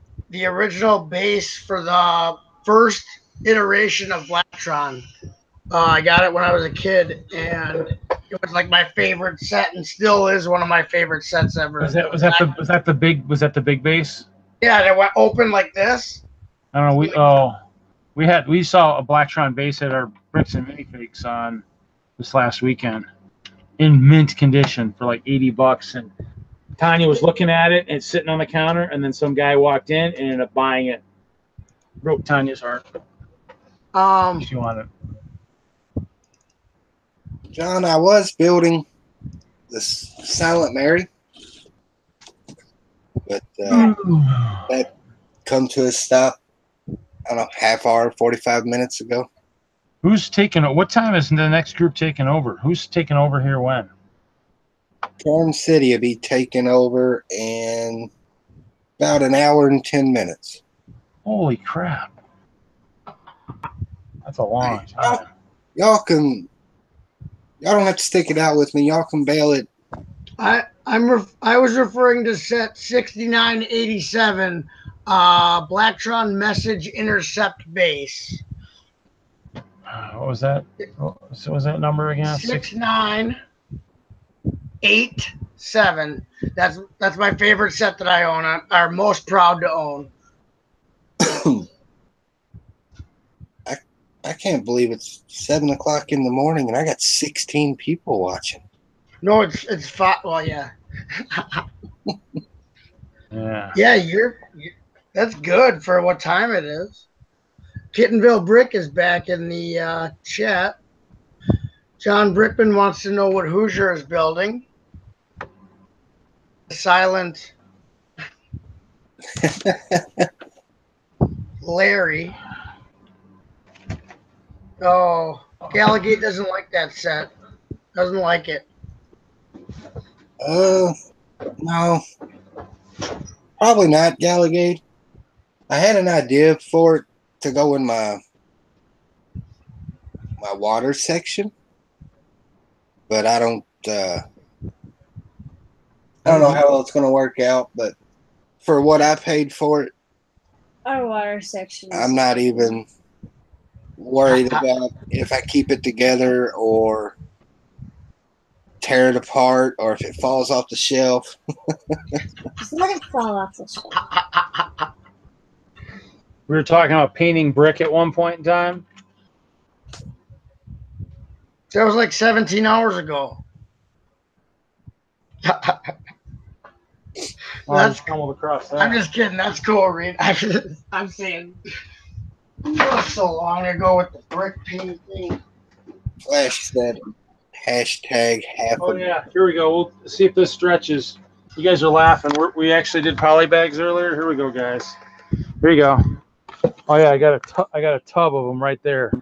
original base for the first iteration of Blacktron. I got it when I was a kid, and it was like my favorite set, and still is one of my favorite sets ever. Was that the big base? Yeah, it went open like this. I don't know. We saw a Blacktron base at our Bricks and Minifigs on this last weekend in mint condition for like $80, and Tanya was looking at it and it's sitting on the counter, and then some guy walked in and ended up buying it. Broke Tanya's heart. She wanted it. John, I was building this Silent Mary, but that come to a stop, I don't know, half hour, 45 minutes ago. Who's taking it? What time is the next group taking over? Who's taking over here when? Charm City will be taking over in about an hour and 10 minutes. Holy crap. That's a long time. Y'all don't have to stick it out with me. Y'all can bail it. I was referring to set 6987, Blacktron Message Intercept Base. What was that? So was that number again? 6987. That's my favorite set that I own. I'm most proud to own. I can't believe it's 7 o'clock in the morning and I got 16 people watching. No, it's 5. Well, yeah. Yeah. Yeah, that's good for what time it is. Kittenville Brick is back in the chat. John Brickman wants to know what Hoosier is building. Silent Larry. Oh, Gallagate doesn't like that set. Doesn't like it. No. Probably not, Gallagate. I had an idea for it to go in my water section, but I don't know how it's going to work out, but for what I paid for it, Our water section. I'm not even worried about if I keep it together or tear it apart or if it falls off the shelf. Just let it fall off the shelf. We were talking about painting brick at one point in time. That was like 17 hours ago. I stumbled across that. I'm just kidding. That's cool, Reed. I'm saying so long ago with the brick paint thing. Flash said hashtag half. Oh yeah, here we go. We'll see if this stretches. You guys are laughing. We actually did poly bags earlier. Here we go, guys. Here you go. Oh yeah, I got a tub of them right there.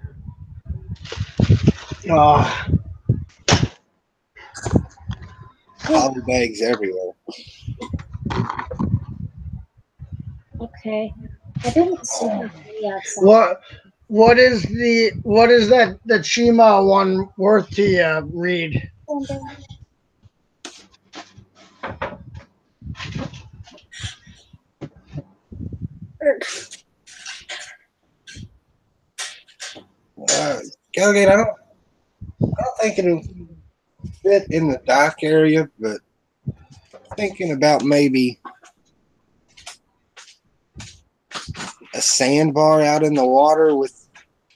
poly bags everywhere. Okay. I bet it's super pretty outside. What is that the Chima one worth to you, Reed? Gallagher, I don't think it'll fit in the dock area, but thinking about maybe a sandbar out in the water with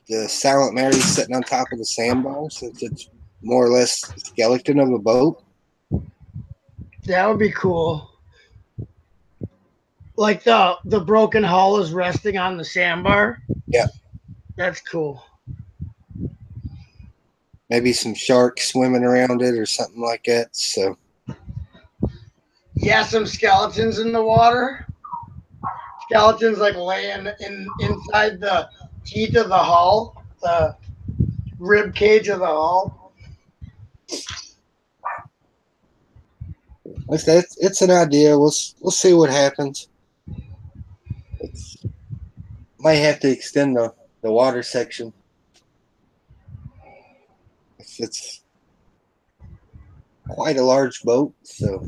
the Silent Mary sitting on top of the sandbar, since it's more or less the skeleton of a boat. That would be cool. Like the broken hull is resting on the sandbar. Yeah. That's cool. Maybe some sharks swimming around it or something like that. So Yeah, some skeletons in the water. Skeletons like laying inside the teeth of the hull, the rib cage of the hull. it's an idea. We'll see what happens. Might have to extend the water section. It's quite a large boat, so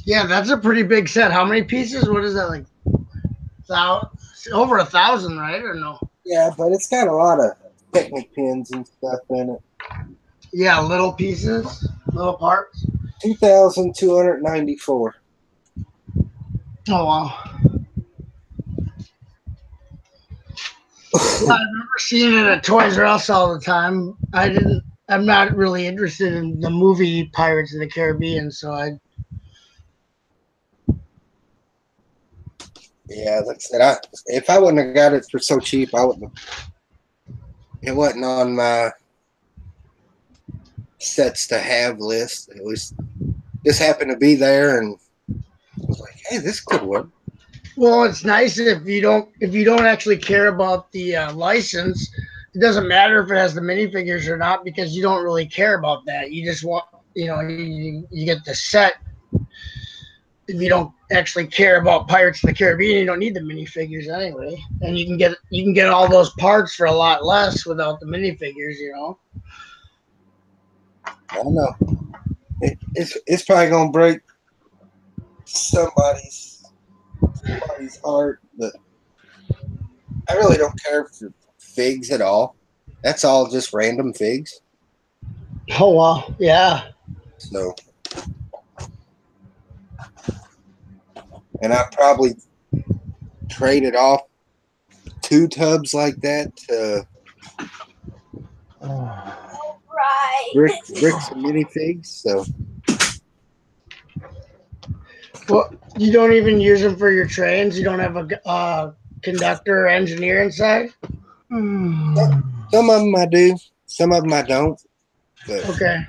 Yeah, that's a pretty big set. How many pieces? What is that, like over 1,000, right? Or no? yeah, but it's got a lot of picnic pins and stuff in it. Yeah, little pieces, little parts. 2,294. Oh wow. Yeah, I remember seeing it at Toys R Us all the time. I'm not really interested in the movie Pirates of the Caribbean, so Yeah, like I said, if I wouldn't have got it for so cheap, I wouldn't have. It wasn't on my sets to have list. It was just happened to be there, and I was like, "Hey, this could work." Well, it's nice if you don't actually care about the license. It doesn't matter if it has the minifigures or not because you don't really care about that. You just want you get the set. If you don't actually care about Pirates of the Caribbean, you don't need the minifigures anyway, and you can get all those parts for a lot less without the minifigures. I don't know. It's probably gonna break somebody's heart, but I really don't care for figs at all. That's all just random figs. Oh wow, yeah. So, and I probably traded off 2 tubs like that to Right. bricks and minifigs. So, Well, you don't even use them for your trains. You don't have a conductor or engineer inside. some of them I do, some of them I don't. But Okay.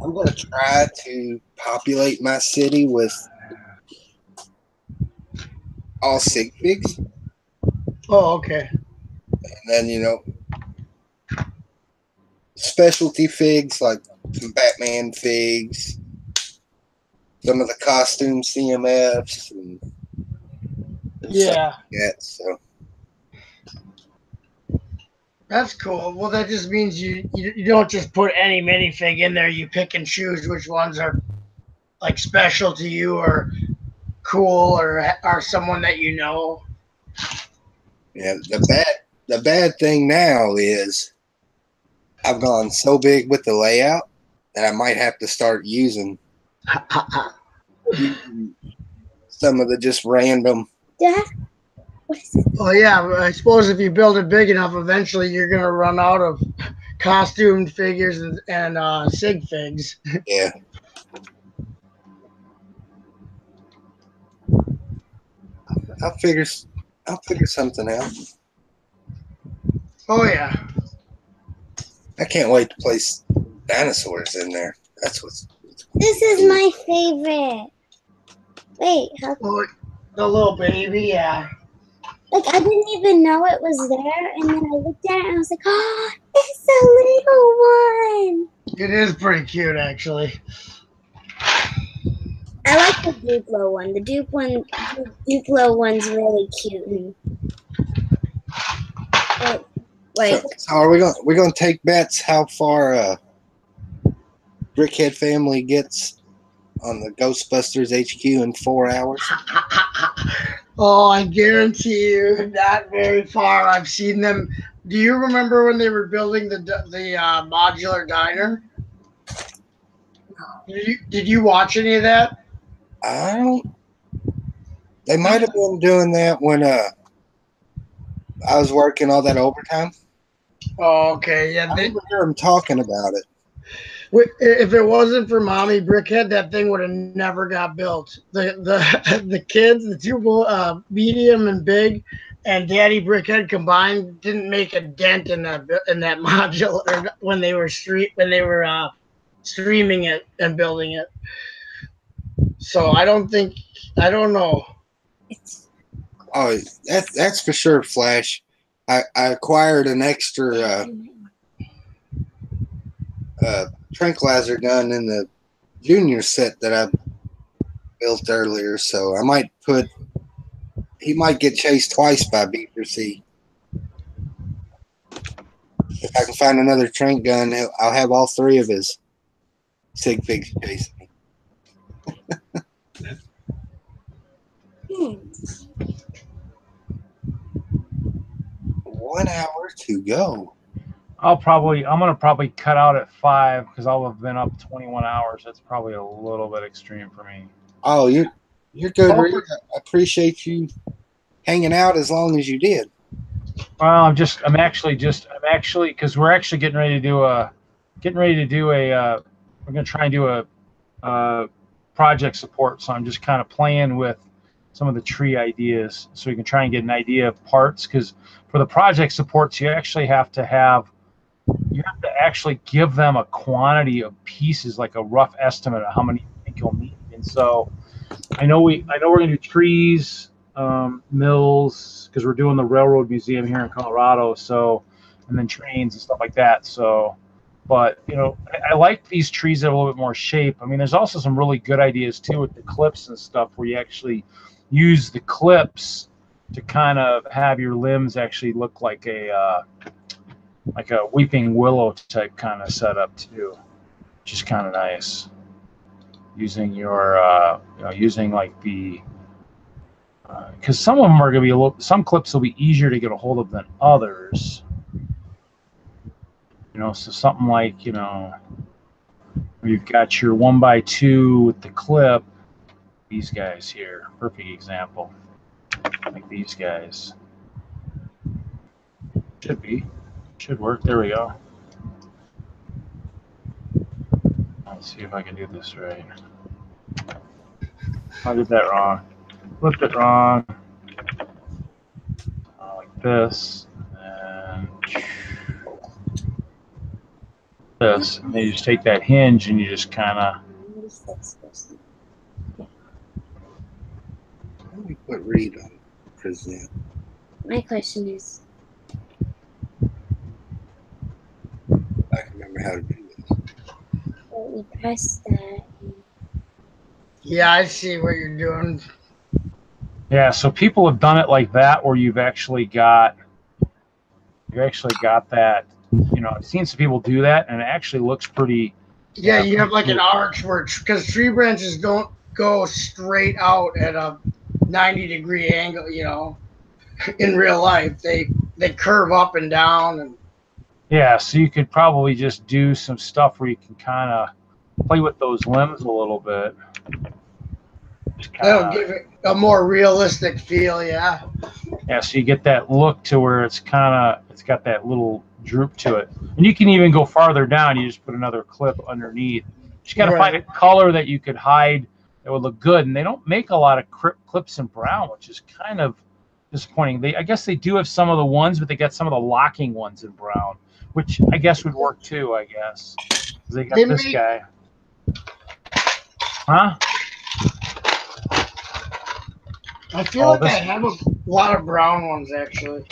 I'm going to try to populate my city with all sig figs. Oh, okay. And then, specialty figs like some Batman figs, some of the costume CMFs, and Yeah, like that. So, that's cool. Well, that just means you don't just put any minifig in there. You pick and choose which ones are like special to you or cool or are someone that you know. yeah, the bad thing now is I've gone so big with the layout that I might have to start using some of the just random. Dad, what is it? Well, yeah, I suppose if you build it big enough, eventually you're gonna run out of costumed figures and sig figs. Yeah. I'll figure something out. Oh yeah. I can't wait to place dinosaurs in there. That's what's This is my favorite. Wait, how? Well, the little baby, yeah. Like, I didn't even know it was there, and then I looked at it and I was like, oh, it's a little one. It is pretty cute, actually. I like the Duplo one. The Duplo one's really cute. And, so are we gonna take bets how far Brickhead family gets on the Ghostbusters HQ in 4 hours? Oh, I guarantee you, not very far. I've seen them. Do you remember when they were building the modular diner? Did you watch any of that? I don't. They might have been doing that when I was working all that overtime. Oh, okay. Yeah, I remember them talking about it. If it wasn't for Mommy Brickhead, that thing would have never got built. The kids, the two medium and big, and Daddy Brickhead combined didn't make a dent in that modular when they were streaming it and building it. So I don't know. Oh, that's for sure, Flash. I acquired an extra tranquilizer gun in the junior set that I built earlier, so he might get chased twice by Beaver C. If I can find another trank gun, I'll have all three of his sig figs chasing me. 1 hour to go. I'm gonna probably cut out at 5 because I'll have been up 21 hours. That's probably a little bit extreme for me. Oh, you're good, Reed. I appreciate you hanging out as long as you did. Well, I'm actually because we're actually getting ready to do a we're gonna try and do a project support. So I'm just kind of playing with some of the tree ideas so we can try and get an idea of parts, because for the project supports you have to actually give them a quantity of pieces, like a rough estimate of how many you think you'll need. And so I know we're gonna do trees, mills, because we're doing the railroad museum here in Colorado, so, and then trains and stuff like that. So, but I like these trees that have a little bit more shape. I mean, there's also some really good ideas too with the clips and stuff, where you actually use the clips to kind of have your limbs actually look like a weeping willow type kind of setup too, which is kind of nice. Using your using like the because some of them are going to be some clips will be easier to get a hold of than others. So something like you've got your 1x2 with the clip. These guys here, perfect example. Like these guys. Should work. There we go. Let's see if I can do this right. I did that wrong. Flipped it wrong. Like this. And this. And then you just take that hinge and you just kind of. Let me put Reed on present. My question is, I can remember how to do this. you press that. Yeah, I see what you're doing. Yeah, so people have done it like that, where you've actually got that. I've seen some people do that, and it actually looks pretty. Yeah, you have like an arch because tree branches don't go straight out at a 90-degree angle. In real life, they curve up and down, and yeah, so you could probably just do some stuff where you can kind of play with those limbs a little bit. That'll give it a more realistic feel, yeah. Yeah, so you get that look to where it's got that little droop to it. And you can even go farther down. You just put another clip underneath. You got to find a color that you could hide that would look good. And they don't make a lot of clips in brown, which is kind of disappointing. I guess they do have some of the ones, but they got some of the locking ones in brown, which I guess would work too, I guess. They got this guy. Huh? I feel like I have A lot of brown ones, actually.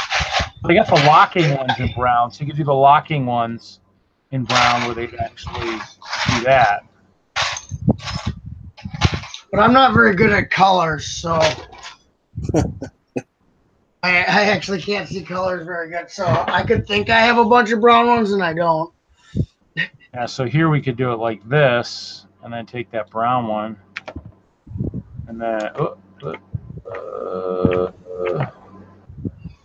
They got the locking ones in brown, so you can do the locking ones in brown where they actually do that. But I'm not very good at colors, so I actually can't see colors very good. So I could think I have a bunch of brown ones, and I don't. Yeah, so here we could do it like this, and then take that brown one, and then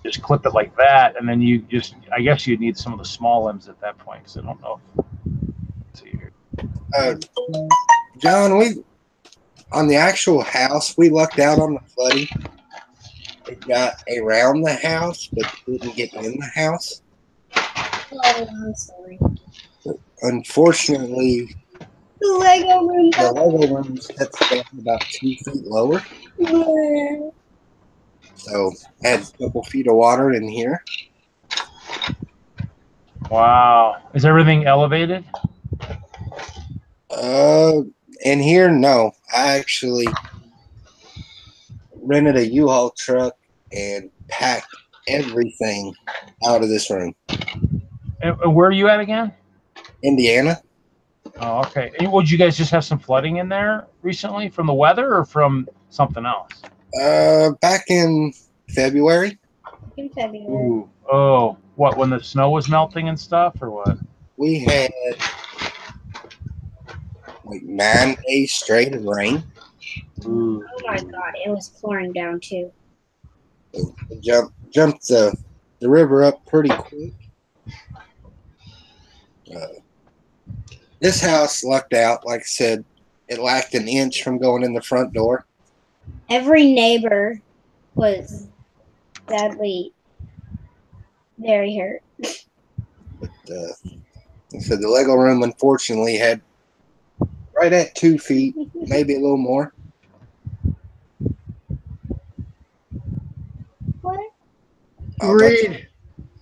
just clip it like that, and then you just, I guess you'd need some of the small limbs at that point, because I don't know. Let's see here. John, on the actual house, we lucked out on the flooding. It got around the house, but didn't get in the house. Oh, I'm sorry. Unfortunately, The Lego room. the Lego room sets down about 2 feet lower. So had a couple feet of water in here. Wow. Is everything elevated? In here, no. I actually rented a U-Haul truck and packed everything out of this room. And where are you at again? Indiana. Oh, okay. Would you guys just have some flooding in there recently from the weather or from something else? Back in February. In February. Ooh. Oh, what, when the snow was melting and stuff, or what? We had like 9 days straight of rain. Ooh. Oh my God, it was pouring down too. So we jumped the river up pretty quick. This house lucked out. Like I said, it lacked an inch from going in the front door. Every neighbor was sadly very hurt. But like I said, the Lego room unfortunately had right at 2 feet, maybe a little more. What? Reed.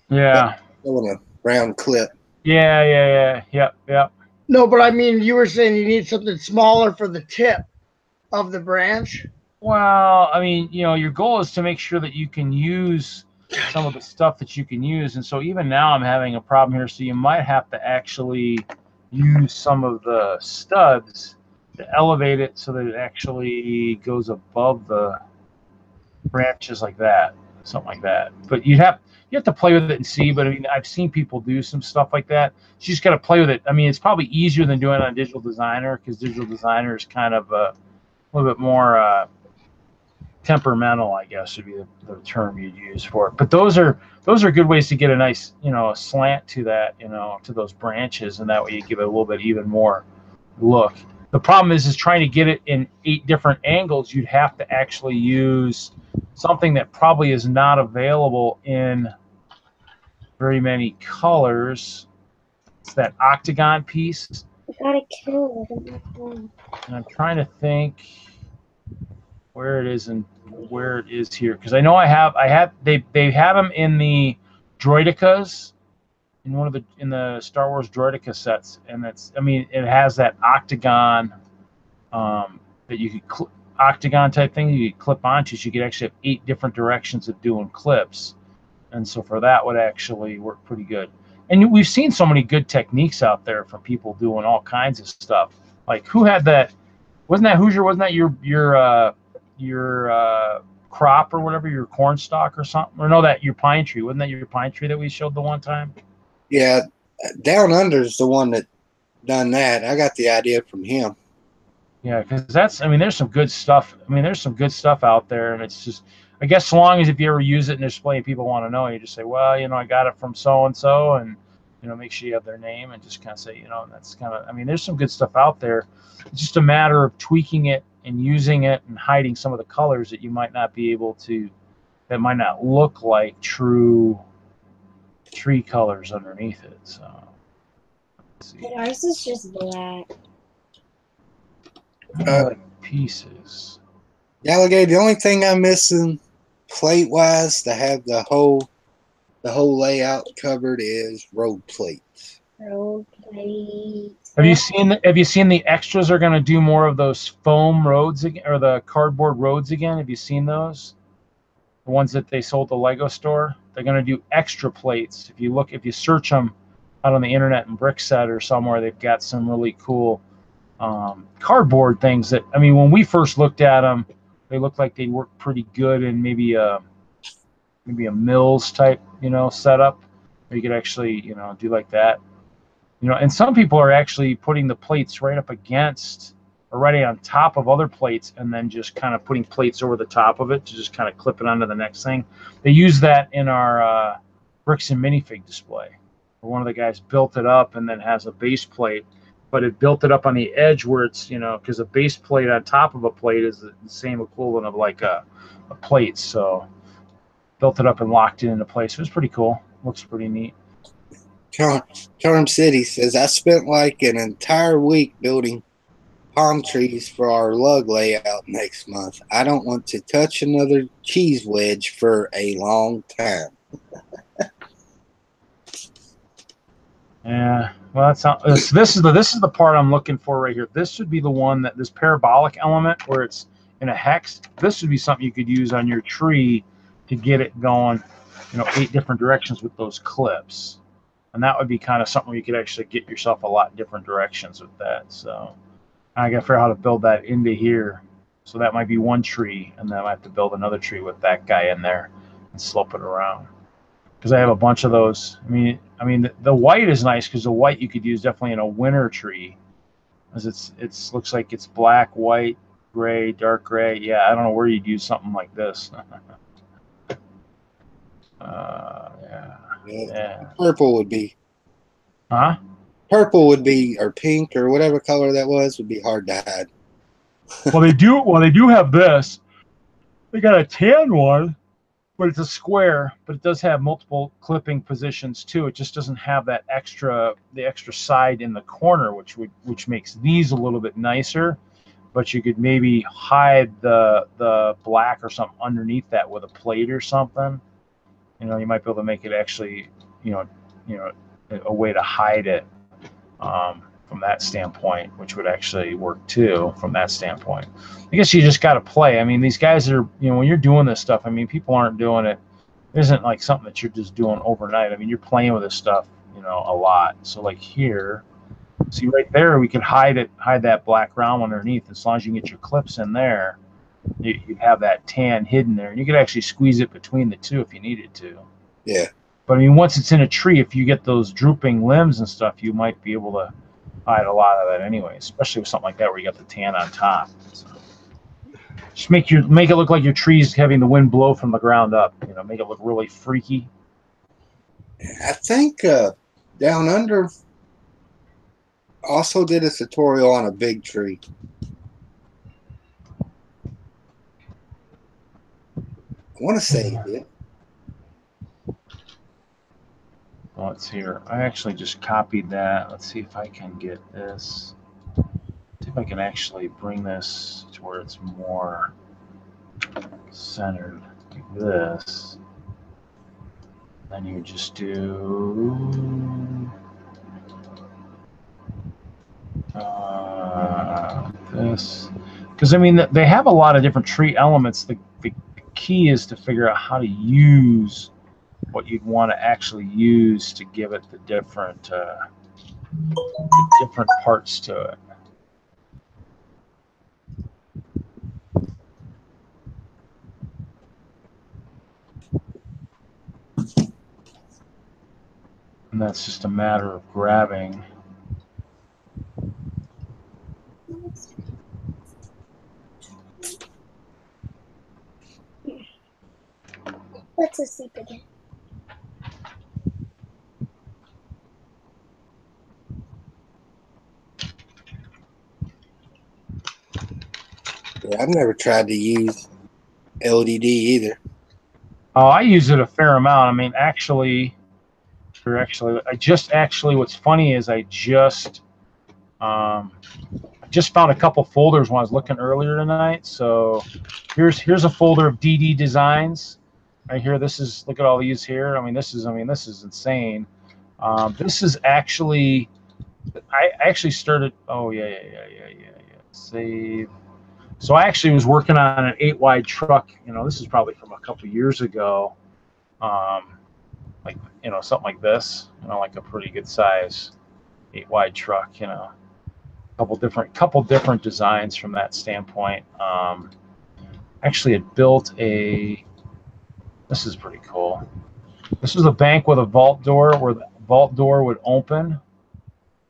Yeah. Still in a round clip. Yeah. Yep. No, but I mean, you were saying you need something smaller for the tip of the branch. Well, I mean, your goal is to make sure that you can use some of the stuff that you can use. And so even now I'm having a problem here. So you might have to actually use some of the studs to elevate it so that it actually goes above the branches like that, something like that. But you have to play with it and see. But I mean, I've seen people do some stuff like that. You just got to play with it. I mean, it's probably easier than doing it on Digital Designer, because Digital Designer is kind of a little bit more temperamental, I guess would be the term you'd use for it. But those are good ways to get a nice, a slant to that, to those branches, and that way you give it a little bit even more look. The problem is trying to get it in 8 different angles. You'd have to actually use something that probably is not available in very many colors. It's that octagon piece. I gotta kill it. And I'm trying to think where it is and where it is here, because I know they had them in the Droidicas, in the Star Wars Droidica sets, and it has that octagon that you could octagon type thing you could clip onto, so you could actually have 8 different directions of doing clips, and so for that would actually work pretty good. And we've seen so many good techniques out there from people doing all kinds of stuff. Like, who had that? Wasn't that Hoosier? Wasn't that your crop or whatever, your corn stalk or something? Or no, that your pine tree. Wasn't that your pine tree that we showed the one time? Yeah, Down Under's the one that done that. I got the idea from him. Yeah, because there's some good stuff. There's some good stuff out there, and it's just, I guess, so long as if you ever use it and display and people want to know, you just say, well, I got it from so and so, and make sure you have their name, and just kind of say, and that's kind of, there's some good stuff out there. It's just a matter of tweaking it and using it and hiding some of the colors that you might not be able to, that might not look like true tree colors underneath it. So let's see. Ours is just black. Like pieces. Alligator, the only thing I'm missing plate wise to have the whole layout covered is road plates. Road plates. Have you seen the extras are going to do more of those foam roads again, or the cardboard roads again? Have you seen those? the ones that they sold at the Lego store, they're going to do extra plates. If you search them out on the internet in Brickset or somewhere, they've got some really cool cardboard things that, I mean, when we first looked at them, they looked like they worked pretty good in maybe a Mills type, setup. Where you could actually, do like that. And some people are actually putting the plates right up against or right on top of other plates and then just kind of putting plates over the top of it to just kind of clip it onto the next thing. They use that in our bricks and minifig display. Where one of the guys built it up and then has a base plate, but it built it up on the edge where it's, because a base plate on top of a plate is the same equivalent of like a plate. So built it up and locked it into place. It was pretty cool. Looks pretty neat. Charm City says, I spent like an entire week building palm trees for our lug layout next month. I don't want to touch another cheese wedge for a long time. Yeah, well, that's not, this is the part I'm looking for right here. This would be the one that this parabolic element where it's in a hex. This would be something you could use on your tree to get it going, 8 different directions with those clips. And that would be kind of something where you could actually get yourself a lot different directions with that. So I got to figure out how to build that into here. So that might be one tree, and then I have to build another tree with that guy in there and slope it around. Because I have a bunch of those. I mean, the white is nice because the white you could use definitely in a winter tree, because it looks like it's black, white, gray, dark gray. Yeah, I don't know where you'd use something like this. Yeah. Purple would be. Huh? Purple would be, or pink, or whatever color that was, would be hard to hide. Well, they do have this. They got a tan one, but it's a square, but it does have multiple clipping positions too. It just doesn't have the extra side in the corner, which makes these a little bit nicer. But you could maybe hide the black or something underneath that with a plate or something. You might be able to make it actually, a way to hide it from that standpoint, which would actually work too from that standpoint. I guess you just got to play. I mean, these guys are, when you're doing this stuff, I mean, people aren't doing it. It isn't like something that you're just doing overnight. I mean, you're playing with this stuff, a lot. So like here, see right there, we could hide that black round underneath. As long as you can get your clips in there, you have that tan hidden there, and you could actually squeeze it between the two if you needed to. Yeah. But I mean, once it's in a tree, if you get those drooping limbs and stuff, you might be able to hide a lot of that anyway, especially with something like that where you got the tan on top. So just make it look like your tree's having the wind blow from the ground up. Make it look really freaky. I think Down Under also did a tutorial on a big tree. I want to say he did. Well, let's see here. I actually just copied that. Let's see if I can get this. See if I can actually bring this to where it's more centered like this. Then you just do this. Because, I mean, they have a lot of different tree elements. The key is to figure out how to use what you'd want to actually use to give it the different parts to it. And that's just a matter of grabbing. Let's asleep again. Yeah, I've never tried to use LDD either. Oh, I use it a fair amount. I mean, what's funny is I just found a couple folders when I was looking earlier tonight. So here's a folder of DD designs. Right here, look at all these here. I mean, this is insane. This is actually, I actually started. Oh yeah. Save. So I actually was working on an 8-wide truck. This is probably from a couple years ago. Like, something like this. Like a pretty good size 8-wide truck. Couple different designs from that standpoint. Actually, it built a. This is pretty cool. This was a bank with a vault door where the vault door would open.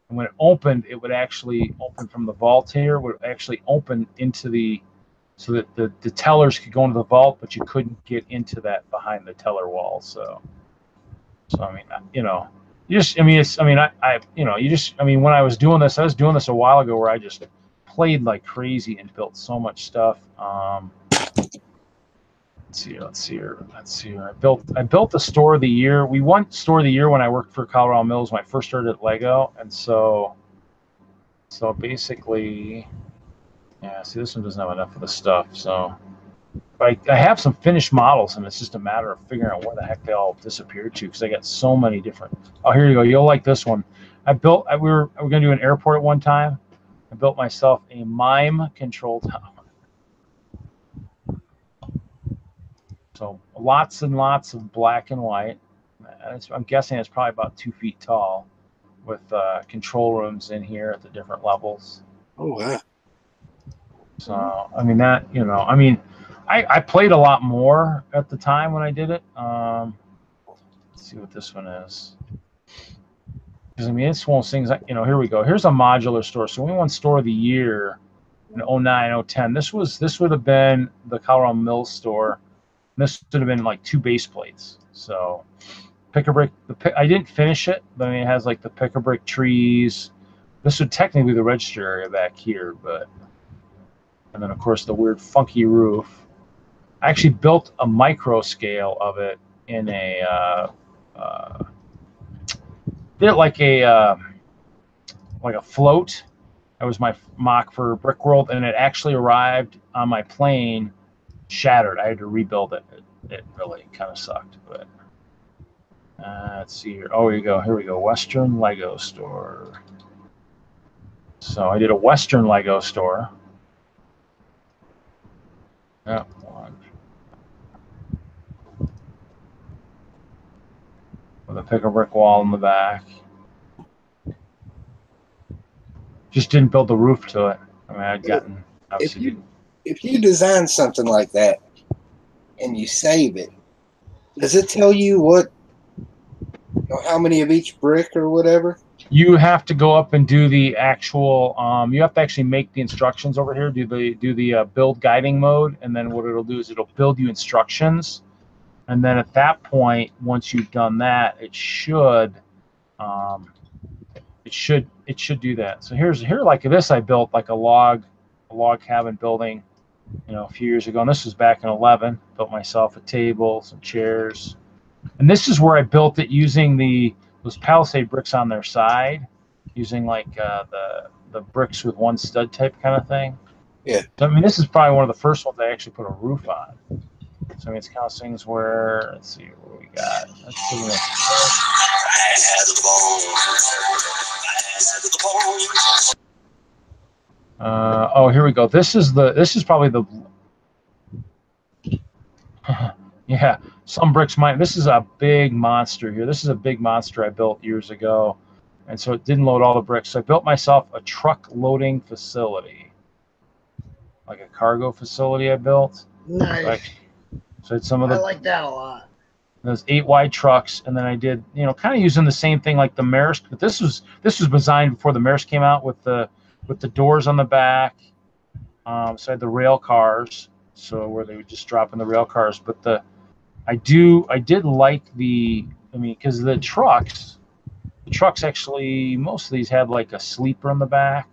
And when it opened, it would actually open from the vault here, would actually open into the, so that the tellers could go into the vault, but you couldn't get into that behind the teller wall. So I mean, you just, I mean, it's, I mean, you just, I mean, when I was doing this a while ago where I just played like crazy and built so much stuff. Let's see here. I built the store of the year. We won store of the year when I worked for Colorado Mills when I first started at Lego, and so basically, yeah. See, this one doesn't have enough of the stuff. So, I have some finished models, and it's just a matter of figuring out where the heck they all disappeared to because I got so many different. Oh, here you go. You'll like this one. We were going to do an airport at one time. I built myself a mime control tower. So lots and lots of black and white. I'm guessing it's probably about 2 feet tall, with control rooms in here at the different levels. Oh wow! So I mean that I played a lot more at the time when I did it. Let's see what this one is. Because I mean it's one of those things. Here we go. Here's a modular store. So we won store of the year in 09, 010. This would have been the Colorado Mills store. This would have been like 2 base plates. So pick-a-brick. I didn't finish it, but I mean it has like the pick-a-brick trees. This would technically be the register area back here, but and then of course the weird funky roof. I actually built a micro scale of it in a did it like a float. That was my mock for Brick World, and it actually arrived on my plane shattered. I had to rebuild it. It really kind of sucked, but let's see here. Oh, here we go. Western Lego store. So I did a Western Lego store. Yeah, with a pick-a-brick wall in the back. Just didn't build the roof to it. I mean, I'd gotten obviously. If you design something like that and you save it, does it tell you what, how many of each brick or whatever? You have to go up and do the actual. You have to actually make the instructions over here. Do the build guiding mode, and then what it'll do is it'll build you instructions, and then at that point, once you've done that, it should do that. So here like this, I built like a log cabin building, a few years ago, and this was back in 11. Built myself a table, some chairs, and this is where I built it using those Palisade bricks on their side, using like the bricks with one stud type kind of thing. Yeah. So I mean, this is probably one of the first ones I actually put a roof on. So I mean, it's kind of things where, let's see what we got. Let's see oh, here we go. This is probably the yeah. Some bricks might. This is a big monster here. This is a big monster I built years ago, and so it didn't load all the bricks. So I built myself a truck loading facility, like a cargo facility. I built. Nice. So it's some of the. I like that a lot. Those 8-wide trucks, and then I did, kind of using the same thing like the Maersk, but this was designed before the Maersk came out with the doors on the back. So I had the rail cars, so where they would just drop in the rail cars. But I did like because the trucks actually, most of these had like a sleeper in the back.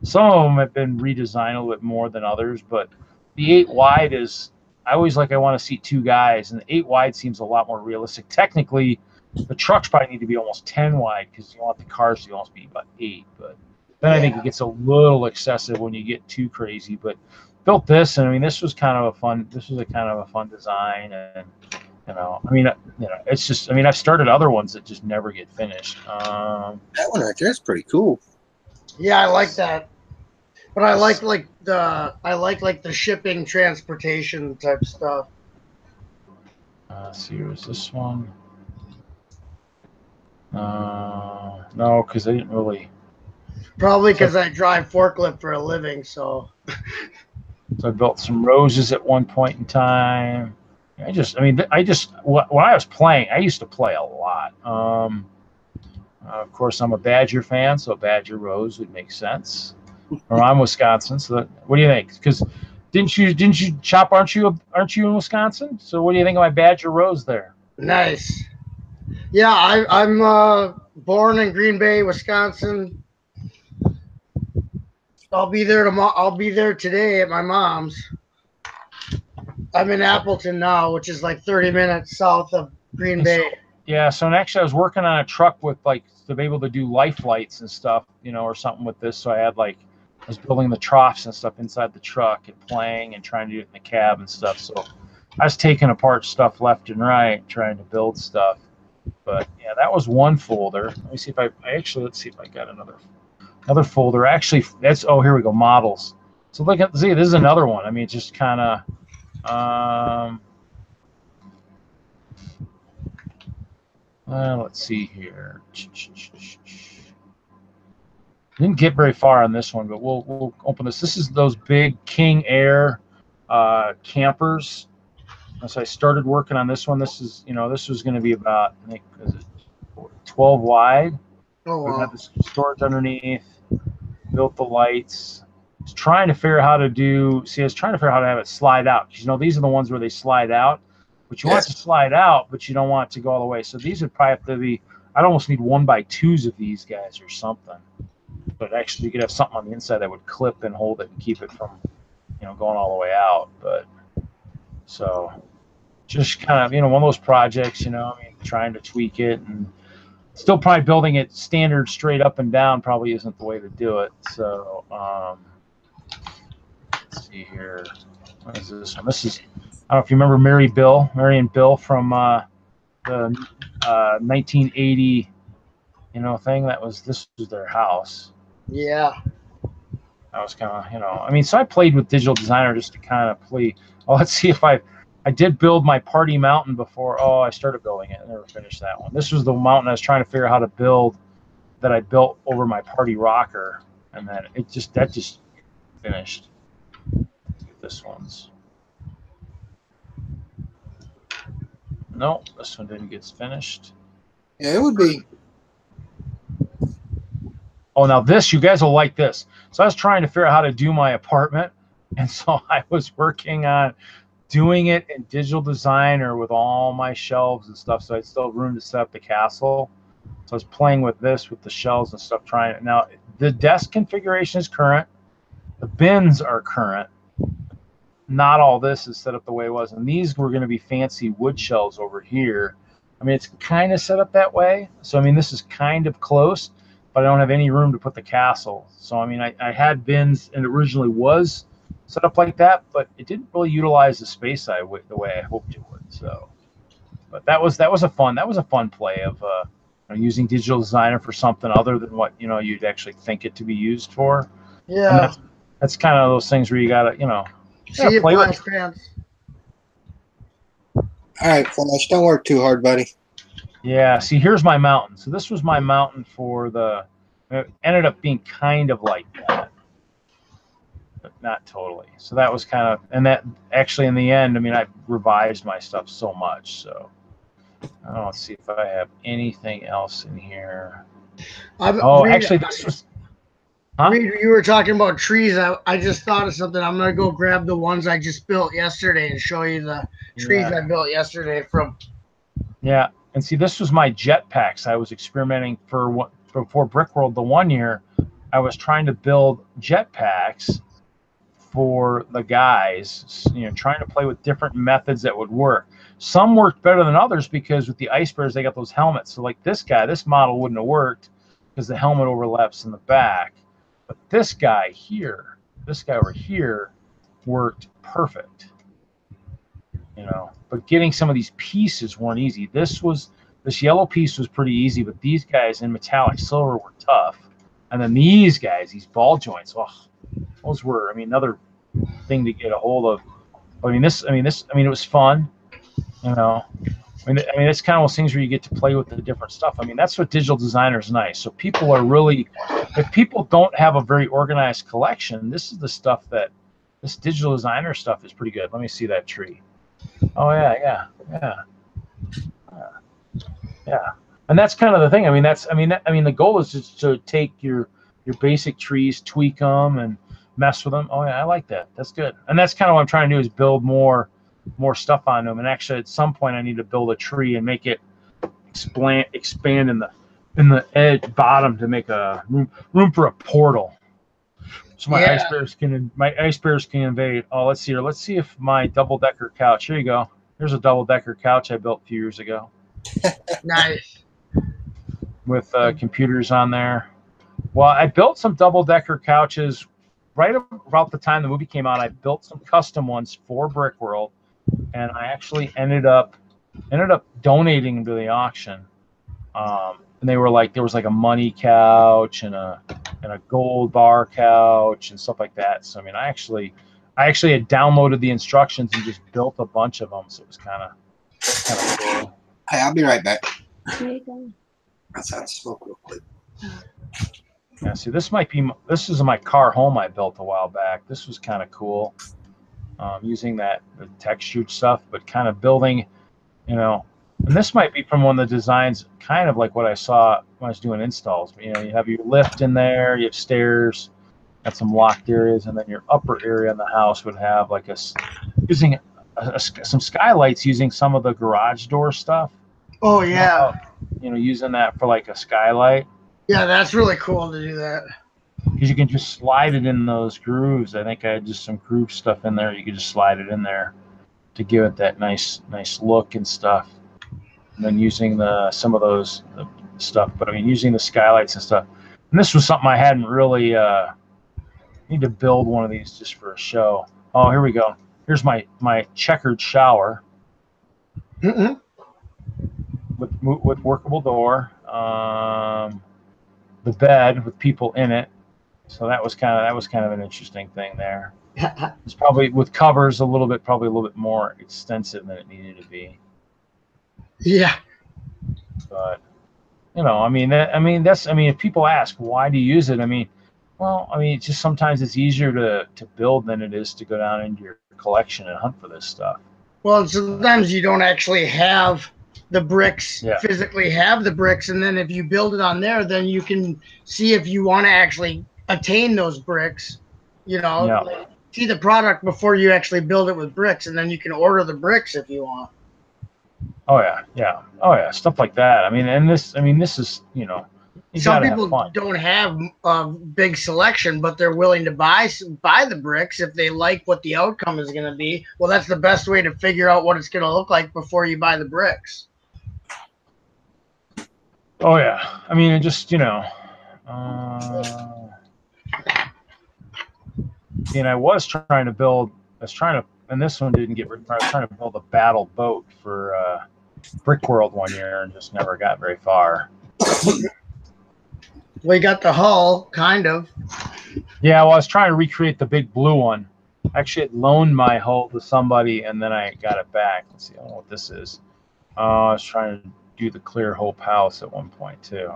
Some of them have been redesigned a little bit more than others, but the 8-wide is. I always I want to seat 2 guys, and the 8-wide seems a lot more realistic. Technically, the trucks probably need to be almost 10-wide because you want the cars to almost be about 8. But then I think it gets a little excessive when you get too crazy. But built this, and I mean, this was kind of a fun design, and it's just, I mean, I've started other ones that just never get finished. That one right there is pretty cool. Yeah, I like that. But I like the shipping transportation type stuff. Let's see, here's this one. No, because I didn't really. Probably because I drive forklift for a living, so. So I built some roses at one point in time. When I was playing, I used to play a lot. Of course, I'm a Badger fan, so Badger Rose would make sense. Or I'm Wisconsin, so what do you think? Because didn't you Chop? Aren't you in Wisconsin? So what do you think of my Badger Rose there? Nice. Yeah, I'm born in Green Bay, Wisconsin. I'll be there tomorrow. I'll be there today at my mom's. I'm in Appleton now, which is like 30 minutes south of Green Bay. So actually I was working on a truck with to be able to do life lights and stuff, or something with this. So I was building the troughs and stuff inside the truck and playing and trying to do it in the cab and stuff. So I was taking apart stuff left and right, trying to build stuff. But yeah, that was one folder. Let me see if let's see if I got another folder. Actually, here we go, models. So this is another one. I mean, it's just kind of, let's see here. Didn't get very far on this one, but we'll open this. This is those big King Air campers. So I started working on this one. This is, this was going to be about, I think, 12 wide. Oh, wow. We had this storage underneath. Built the lights. I was trying to figure out how to have it slide out. Because, these are the ones where they slide out. But you want it to slide out, but you don't want it to go all the way. So these would probably have to be, I'd almost need 1x2s of these guys or something. But actually, you could have something on the inside that would clip and hold it and keep it from, going all the way out. But so just kind of, one of those projects, trying to tweak it and still probably building it standard straight up and down probably isn't the way to do it. So let's see here. What is this one? This is, I don't know if you remember Mary and Bill from the 1980, thing. This was their house. Yeah. That was kind of, so I played with Digital Designer just to kind of play. Well, let's see if I did build my party mountain before. Oh, I started building it. I never finished that one. This was the mountain I was trying to figure out how to build that I built over my party rocker. And then that just finished. This one's. No, this one didn't get finished. Yeah, it would be. Oh, now you guys will like this. So I was trying to figure out how to do my apartment. And so I was working on doing it in Digital Designer with all my shelves and stuff. So I still have room to set up the castle. So I was playing with this, with the shelves and stuff, trying it. Now, the desk configuration is current. The bins are current. Not all this is set up the way it was. And these were going to be fancy wood shelves over here. I mean, it's kind of set up that way. So, I mean, this is kind of close, but I don't have any room to put the castle. So, I mean, I had bins, and it originally was set up like that, but it didn't really utilize the space the way I hoped it would. So, but that was a fun play of using Digital Designer for something other than what you'd actually think it to be used for. Yeah, and that's kind of those things where you gotta see it, play with fans. All right, Flash, don't work too hard, buddy. Yeah, see, here's my mountain. So this was my mountain for it ended up being kind of like that, but not totally. So that was kind of, and that actually in the end, I mean, I revised my stuff so much. So let's see if I have anything else in here. Actually, this was. Huh? Reed, you were talking about trees. I just thought of something. I'm gonna go grab the ones I just built yesterday and show you the trees I built yesterday from. Yeah, and see, this was my jetpacks. I was experimenting before Brickworld the one year. I was trying to build jetpacks for the guys. Trying to play with different methods that would work. Some worked better than others because with the Ice Bears they got those helmets. So like this model wouldn't have worked because the helmet overlaps in the back. But this guy over here worked perfect. But getting some of these pieces weren't easy. This yellow piece was pretty easy, but these guys in metallic silver were tough. And then these guys, these ball joints, those were, I mean, another thing to get a hold of. I mean, it was fun, you know. I mean, it's kind of those things where you get to play with the different stuff. I mean, that's what digital designer is nice. So people are really, if people don't have a very organized collection, this is the stuff that, this digital designer stuff is pretty good. Let me see that tree. Oh yeah. And that's kind of the thing. I mean, the goal is just to take your basic trees, tweak them, and mess with them. Oh yeah, I like that. That's good. And that's kind of what I'm trying to do, is build more stuff on them. And actually, at some point, I need to build a tree and make it expand in the edge bottom to make a room for a portal. So my ice bears can invade. Oh, let's see here. Let's see if my double-decker couch. Here you go. Here's a double-decker couch I built a few years ago. Nice. With computers on there. Well, I built some double-decker couches right about the time the movie came out. I built some custom ones for Brick World, and I actually ended up donating them to the auction. And they were like, there was like a money couch and a gold bar couch and stuff like that. So I mean, I actually had downloaded the instructions and just built a bunch of them. So it was kind of cool. Hey, I'll be right back. There you go. Let's have smoke real quick. Yeah, see, this is my car home I built a while back. This was kind of cool, using the textured stuff, but kind of building, you know. And this might be from one of the designs, kind of like what I saw when I was doing installs. You know, you have your lift in there, you have stairs, got some locked areas, and then your upper area in the house would have like using some skylights, using some of the garage door stuff. Oh yeah. You know, using that for like a skylight. Yeah, that's really cool to do that. Because you can just slide it in those grooves. I think I had just some groove stuff in there. You could just slide it in there to give it that nice look and stuff. And then using some of those stuff, but I mean, using the skylights and stuff. And this was something I hadn't really need to build one of these just for a show. Oh, here we go. Here's my checkered shower with workable door. The bed with people in it. So that was kind of an interesting thing there. It's probably with covers probably a little bit more extensive than it needed to be. Yeah. But you know, if people ask why do you use it, it's just sometimes it's easier to build than it is to go down into your collection and hunt for this stuff. Well, sometimes you don't actually have the bricks, physically have the bricks, and then if you build it on there, then you can see if you want to actually attain those bricks, like, see the product before you actually build it with bricks, and then you can order the bricks if you want. Oh yeah, stuff like that. This is, some people don't have a big selection, but they're willing to buy the bricks if they like what the outcome is going to be. Well, that's the best way to figure out what it's going to look like before you buy the bricks. Oh yeah, it just I was trying to build. And this one didn't get. I was trying to build a battle boat for Brick World one year and just never got very far. We got the hull, kind of. Yeah, well, I was trying to recreate the big blue one. I actually had loaned my hull to somebody, and then I got it back. Let's see, I don't know what this is. I was trying to do the Clear Hope house at one point too.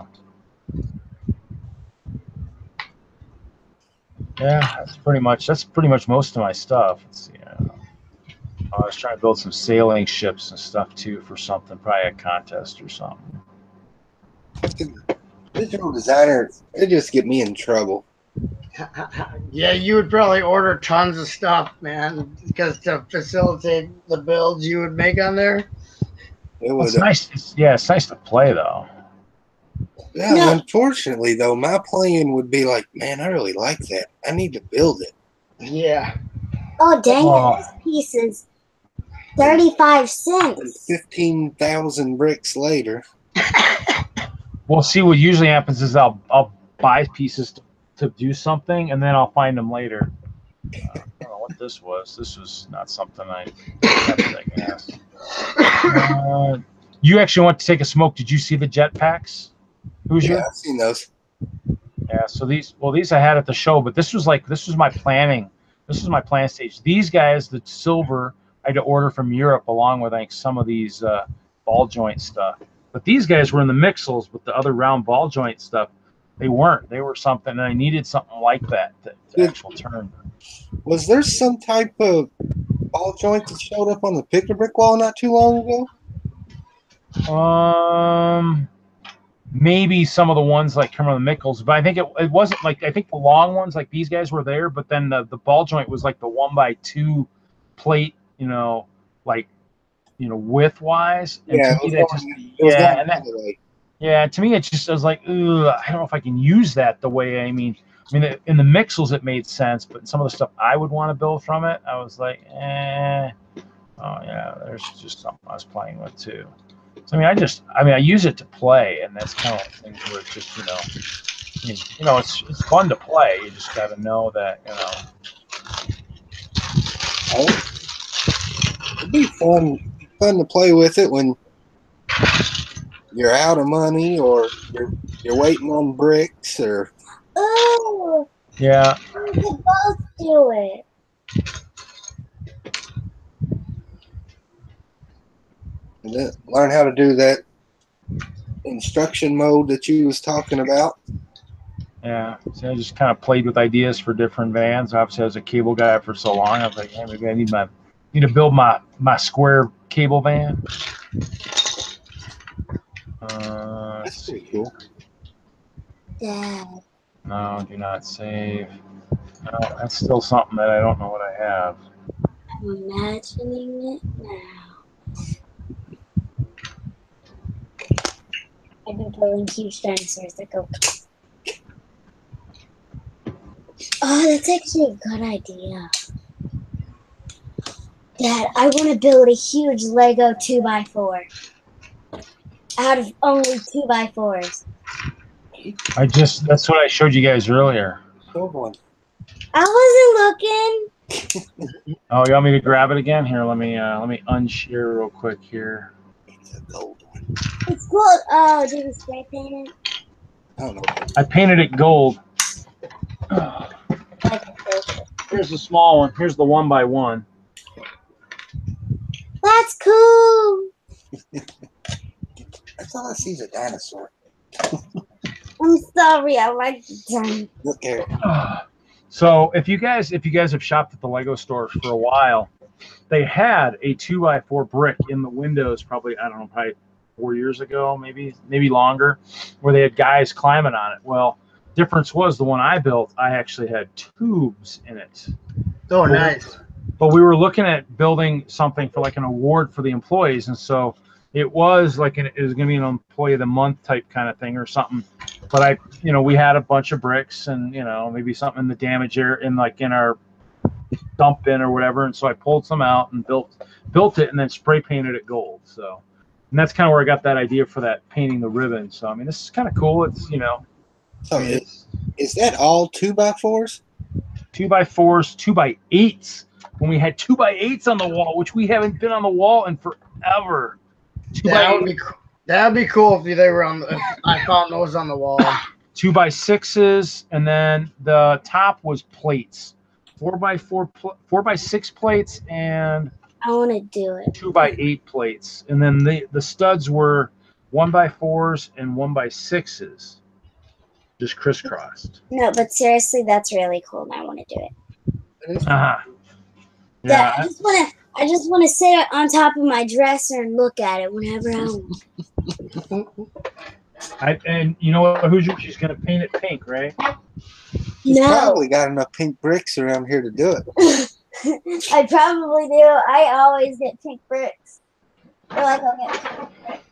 Yeah, that's pretty much most of my stuff. Let's see. I was trying to build some sailing ships and stuff too for something, probably a contest or something. Digital designer, it just get me in trouble. Yeah, you would probably order tons of stuff, man, because to facilitate the builds you would make on there. It's nice. It's nice to play though. Yeah, no. Unfortunately though, my plan would be like, man, I really like that. I need to build it. Yeah. Oh dang it! This piece is 35 cents. 15,000 bricks later. Well, see, what usually happens is I'll buy pieces to do something, and then I'll find them later. I don't know what this was. This was not something I guess. You actually went to take a smoke. Did you see the jetpacks? Hoosier? Yeah, I've seen those. Yeah, so these I had at the show, but this was my planning. This was my plan stage. These guys, the silver, I had to order from Europe along with, I think, some of these ball joint stuff. But these guys were in the mixels with the other round ball joint stuff. They weren't. They were something, and I needed something like that to actual turn. Was there some type of ball joint that showed up on the picture brick wall not too long ago? Maybe some of the ones like Kermit the Mickles, but I think it wasn't like, I think the long ones like these guys were there, but then the ball joint was like the 1x2 plate, width wise. And Yeah, to me that just to me it just was like, ugh, I don't know if I can use that the way I mean in the Mixels it made sense, but some of the stuff I would want to build from it, I was like, oh yeah, there's just something I was playing with too. So I use it to play, and that's kind of like things where it's just it's fun to play. You just got to know that It'd be fun to play with it when you're out of money or you're waiting on bricks or. Oh. Yeah. We could both do it. Learn how to do that instruction mode that you was talking about. Yeah, so I just kind of played with ideas for different vans. Obviously, I was a cable guy for so long. I was like, hey, maybe I need to build my square cable van. That's pretty cool. Yeah. No, do not save. No, that's still something that I don't know what I have. I'm imagining it now. I've been building huge dinosaurs that go. Oh, that's actually a good idea. Dad, I want to build a huge Lego 2x4 out of only 2x4s. That's what I showed you guys earlier. I wasn't looking. Oh, you want me to grab it again? Here, let me unshare real quick here. It's a gold one. It's gold. Oh, did you spray paint it? I don't know. I painted it gold. Here's the small one. Here's the 1x1. That's cool. That's all I see is a dinosaur. I'm sorry, I like the dinosaur. Look here. So if you guys have shopped at the Lego stores for a while, they had a 2x4 brick in the windows probably 4 years ago, maybe longer, where they had guys climbing on it. Well, difference was the one I built, I actually had tubes in it. Oh, nice. But we were looking at building something for like an award for the employees, and so it was like it was going to be an employee of the month type kind of thing or something. But we had a bunch of bricks and maybe something in the damage area in our dump bin or whatever, and so I pulled some out and built it and then spray painted it gold. So, and that's kind of where I got that idea for that painting the ribbon. So this is kind of cool. It's So is that all 2x4s? 2x4s, 2x8s. When we had 2x8s on the wall, which we haven't been on the wall in forever. That would be cool if they were if I found those on the wall. 2x6s, and then the top was plates. 4x6 plates, and I want to do it. 2x8 plates, and then the studs were 1x4s and 1x6s, just crisscrossed. No, but seriously, that's really cool, and I want to do it. Yeah, I just want to sit on top of my dresser and look at it whenever I want. And you know what, Hoosier? She's gonna paint it pink, right? She's No. probably got enough pink bricks around here to do it. I probably do. I always get pink bricks. Or like I'll get pink bricks.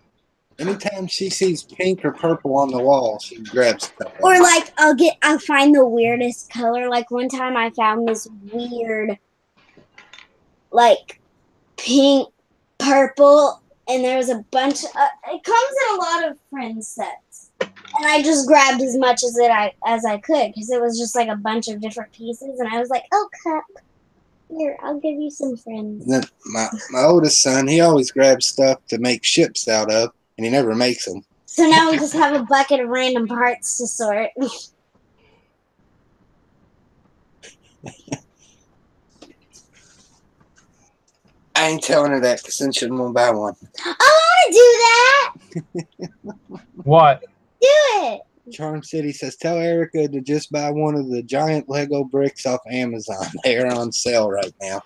Anytime she sees pink or purple on the wall, she grabs stuff. Or like I'll find the weirdest color. Like one time I found this weird like pink, purple, and there was a bunch of, it comes in a lot of friend sets. And I just grabbed as much as I could because it was just like a bunch of different pieces, and I was like, "Oh crap! Here, I'll give you some friends." And then my oldest son, he always grabs stuff to make ships out of, and he never makes them. So now we just have a bucket of random parts to sort. I ain't telling her that because then she won't buy one. I want to do that. What? Do it. Charm City says, tell Erica to just buy one of the giant Lego bricks off Amazon. They are on sale right now.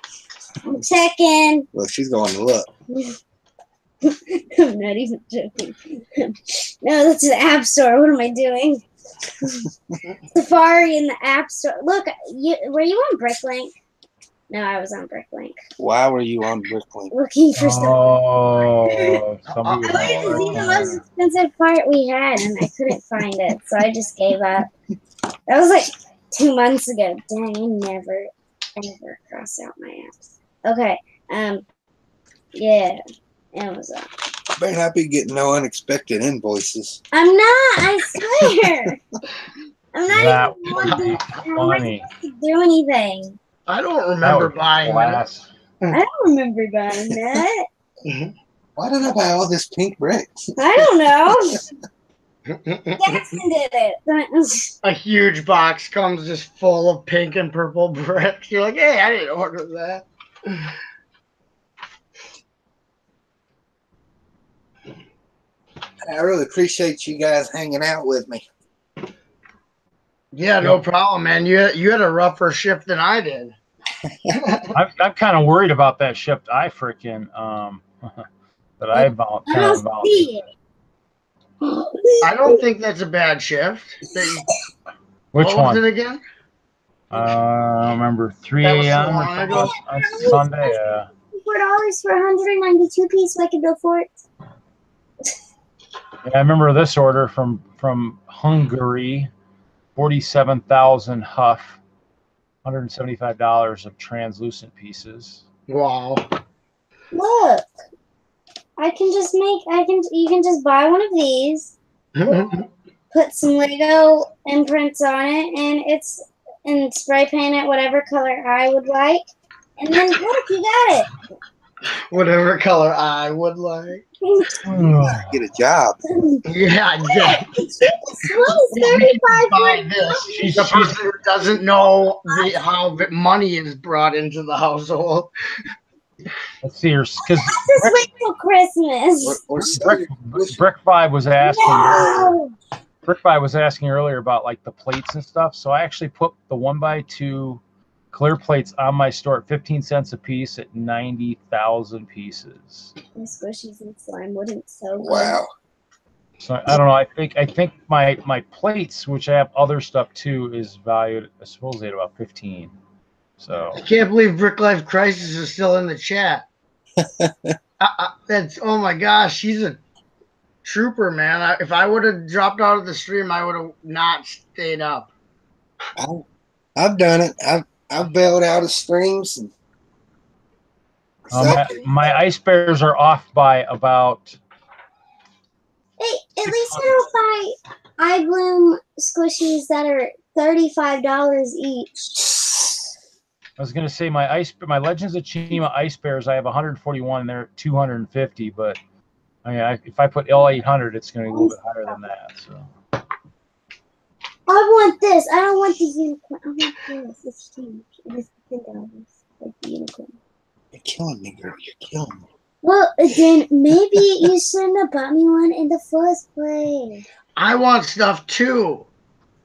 I'm checking. Look, she's going to look. I'm not even joking. No, that's the App Store. What am I doing? Safari in the App Store. Look, were you on Bricklink? No, I was on Bricklink. Why were you on Bricklink? Looking for stuff. Oh, somebody I wanted to see the most expensive part we had, and I couldn't find it, so I just gave up. That was like 2 months ago. Dang, I never, ever cross out my apps. Okay, yeah, Amazon. Better not be getting no unexpected invoices. I'm not, I swear. I'm not That even would be funny. to do anything. I don't remember buying that. I don't remember buying that. Why did I buy all this pink bricks? I don't know. Jackson did it. A huge box comes just full of pink and purple bricks. You're like, hey, I didn't order that. I really appreciate you guys hanging out with me. Yeah, no problem, man. You had a rougher shift than I did. I'm kind of worried about that shift. I freaking that I about. I don't think that's a bad shift. Which what one? was it again? I don't remember 3 That was so a.m. or long something ago. on Sunday. $4 for 192 piece so I could go for it. Yeah, I remember this order from Hungary, 47,000 Huff, $175 of translucent pieces. Wow. Look, you can just buy one of these, put some Lego imprints on it, and spray paint it whatever color I would like, and then look, you got it. Whatever color I would like. Get a job. Yeah, exactly. $35. The person who doesn't know how money is brought into the household. Let's see here, because Just wait till Christmas. Brick Vibe was asking. No. Brick Vibe was asking earlier about like the plates and stuff. So I actually put the 1x2 clear plates on my store at 15 cents a piece at 90,000 pieces. My squishies and slime wouldn't so good. Wow. So I don't know. I think my plates, which I have other stuff too, is valued supposedly at about 15. So I can't believe Brick Life Crisis is still in the chat. That's, oh my gosh, she's a trooper, man. If I would have dropped out of the stream, I would have not stayed up. I've done it. I've bailed out of streams. And my ice bears are off by about. Hey, at least I don't buy iBloom squishies that are $35 each. I was gonna say my Legends of Chima ice bears. I have 141, and they're at 250. But I mean, if I put L800, it's gonna be a little bit higher than that. So. I want this. I don't want the unicorn. I want this. It's huge. It is $10. Like the unicorn. You're killing me, girl. You're killing me. Well, then maybe you shouldn't have bought me one in the first place. I want stuff too.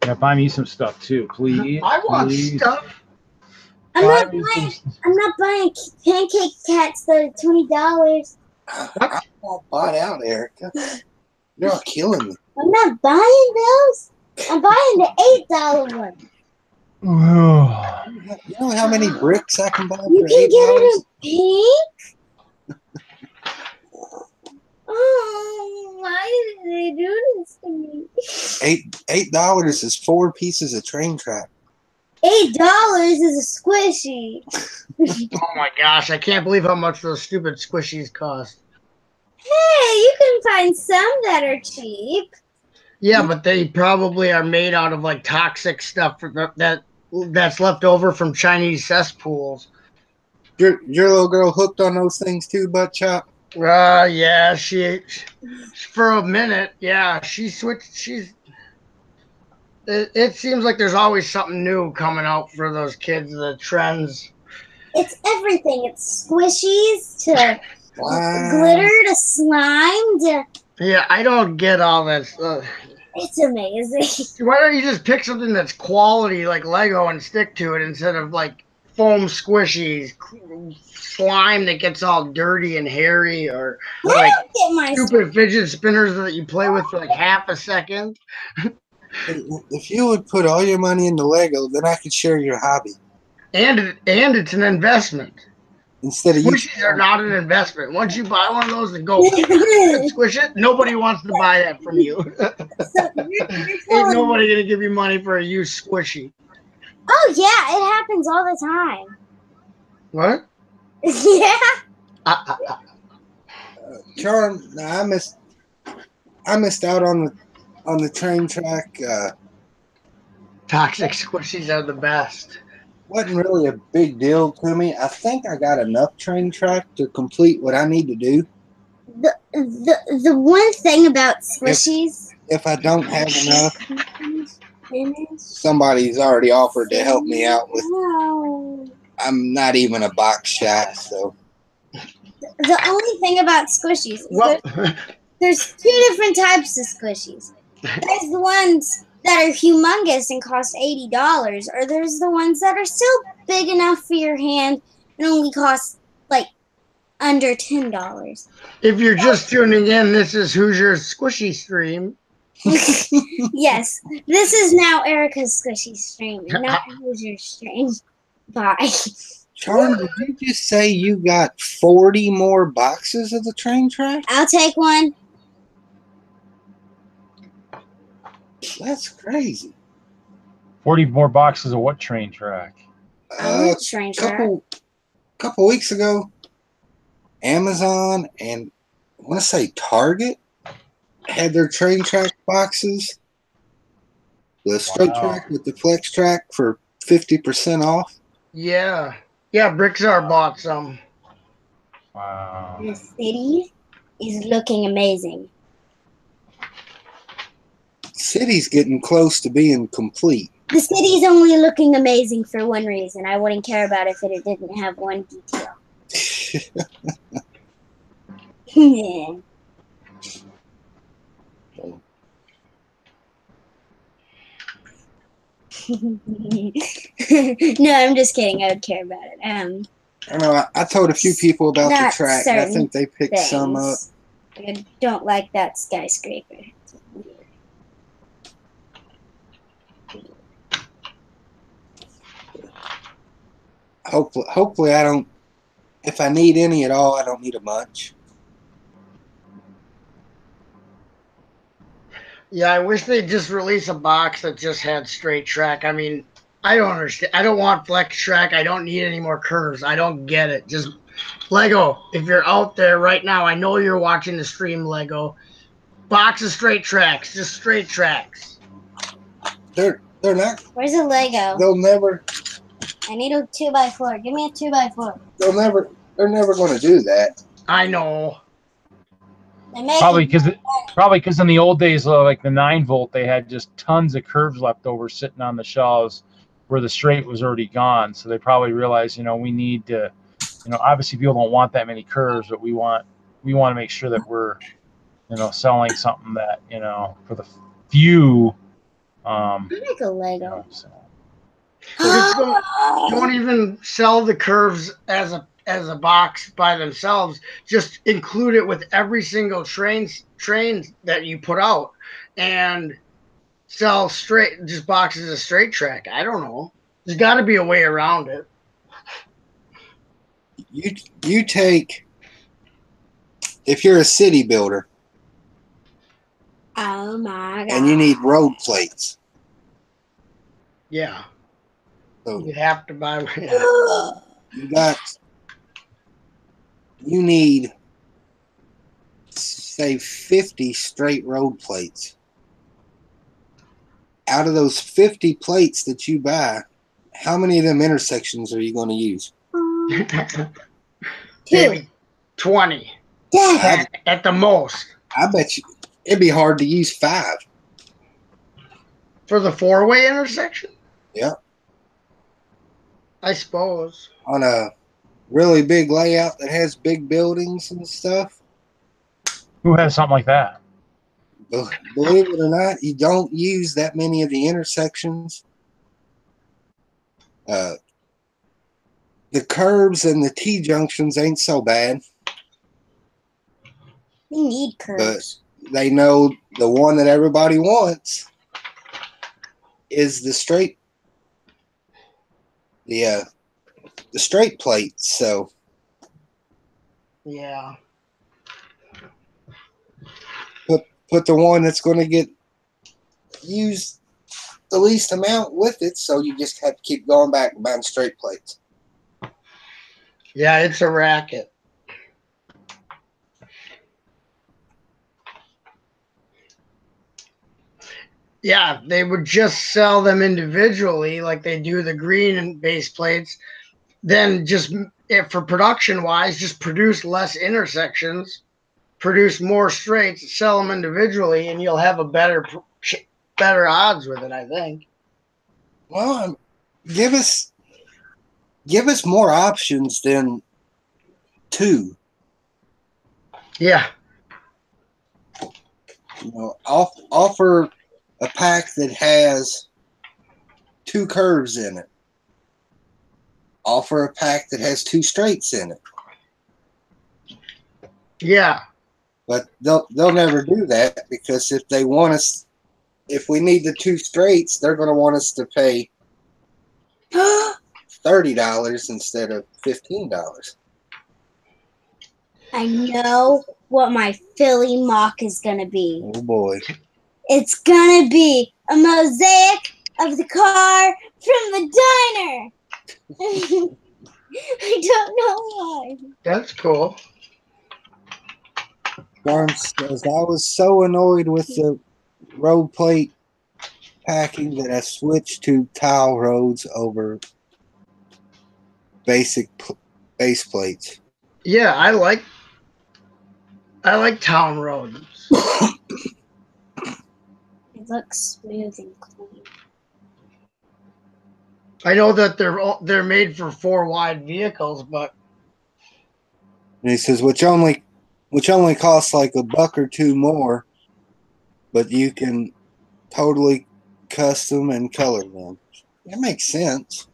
Yeah, buy me some stuff too, please. I want stuff. I'm not buying pancake cats that are $20. I'm all bought out, Erica. You're all killing me. I'm not buying those. I'm buying the $8 one. You know how many bricks I can buy for $8? You can get it in pink? Oh, why did they do this to me? $8 is 4 pieces of train track. $8 is a squishy. Oh my gosh, I can't believe how much those stupid squishies cost. Hey, you can find some that are cheap. Yeah, but they probably are made out of like toxic stuff that's left over from Chinese cesspools. Your little girl hooked on those things too, Butt Chop? Yeah, she for a minute, yeah, she switched. It seems like there's always something new coming out for those kids. The trends It's everything. It's squishies to Wow. glitter to slime to. Yeah, I don't get all that stuff. It's amazing. Why don't you just pick something that's quality like Lego and stick to it instead of like foam squishies, slime that gets all dirty and hairy, or I like don't get my stupid fidget spinners that you play with for like half a second? If you would put all your money into Lego, then I could share your hobby And it's an investment. instead of you. Squishies are not an investment. Once you buy one of those and go and squish it, nobody wants to buy that from you. So you're Ain't telling me. nobody gonna give you money for a used squishy. Oh yeah, it happens all the time. What? Yeah. Charm, no, I missed out on the train track. Toxic squishies are the best. Wasn't really a big deal to me. I think I got enough train track to complete what I need to do. The one thing about squishies. If I don't have enough, somebody's already offered to help me out with. I'm not even a box shy, so. The only thing about squishies is Well, there's two different types of squishies. There's the ones that are humongous and cost $80, or there's the ones that are still big enough for your hand and only cost like under $10. if you're just tuning in, this is Hoosier's squishy stream. Yes, this is now Erica's squishy stream, and not Hoosier's stream. Bye. Charm, did you just say you got 40 more boxes of the train track? I'll take one. That's crazy. 40 more boxes of what train track? I want train track. Couple weeks ago, Amazon and I want to say Target had their train track boxes. The straight track with the flex track for 50% off. Yeah. Yeah, Brixar bought some. Wow. The city is looking amazing. City's getting close to being complete. The city's only looking amazing for one reason. I wouldn't care about if it didn't have one detail. Yeah. No, I'm just kidding. I would care about it. I know. I told a few people about the Not track. I certain think they picked some up. I don't like that skyscraper. It's weird. Hopefully, I don't. If I need any at all, I don't need a bunch. Yeah, I wish they'd just release a box that just had straight track. I mean, I don't understand. I don't want flex track. I don't need any more curves. I don't get it. Just Lego, if you're out there right now, I know you're watching the stream, Lego. Box of straight tracks, just straight tracks. They're not. Where's a Lego? They'll never. I need a 2x4. Give me a 2x4. They're never going to do that. I know. Probably because in the old days, like the 9-volt, they had just tons of curves left over sitting on the shelves where the straight was already gone. So they probably realized, we need to, obviously people don't want that many curves, but we want to make sure that we're, selling something that, for the few. Make a Lego. Just don't even sell the curves as a box by themselves. Just include it with every single train that you put out, and sell just boxes of straight track. I don't know. There's got to be a way around it. You take, if you're a city builder. Oh my God. And you need road plates. Yeah. So you have to buy. You need, say, 50 straight road plates. Out of those 50 plates that you buy, how many of them intersections are you going to use? Maybe 20. At the most. I bet you it'd be hard to use 5. For the 4-way intersection? Yeah. I suppose. On a really big layout that has big buildings and stuff. Who has something like that? Believe it or not, you don't use that many of the intersections. The curves and the T-junctions ain't so bad. We need But curves. they know the one that everybody wants is the straight, the straight plate. So Yeah. put the one that's going to get used the least amount with it. So you just have to keep going back and buying straight plates. Yeah, it's a racket. Yeah, they would just sell them individually like they do the green and base plates. Then just if for production wise, just produce less intersections, produce more straights, sell them individually, and you'll have a better odds with it, I think. Well, give us more options than two. Yeah. You know, offer a pack that has two curves in it. Offer a pack that has two straights in it. Yeah. But they'll never do that, because if they want us, if we need the two straights, they're going to want us to pay $30 instead of $15. I know what my Philly mock is gonna be. Oh boy! It's gonna be a mosaic of the car from the diner. I don't know why. That's cool. Barnes says, I was so annoyed with the road plate packing that I switched to tile roads over basic base plates. Yeah, I like town roads. It looks smooth and clean. I know that they're made for 4 wide vehicles, but And he says, which only costs like $1 or $2 more, but you can totally custom and color them. That makes sense.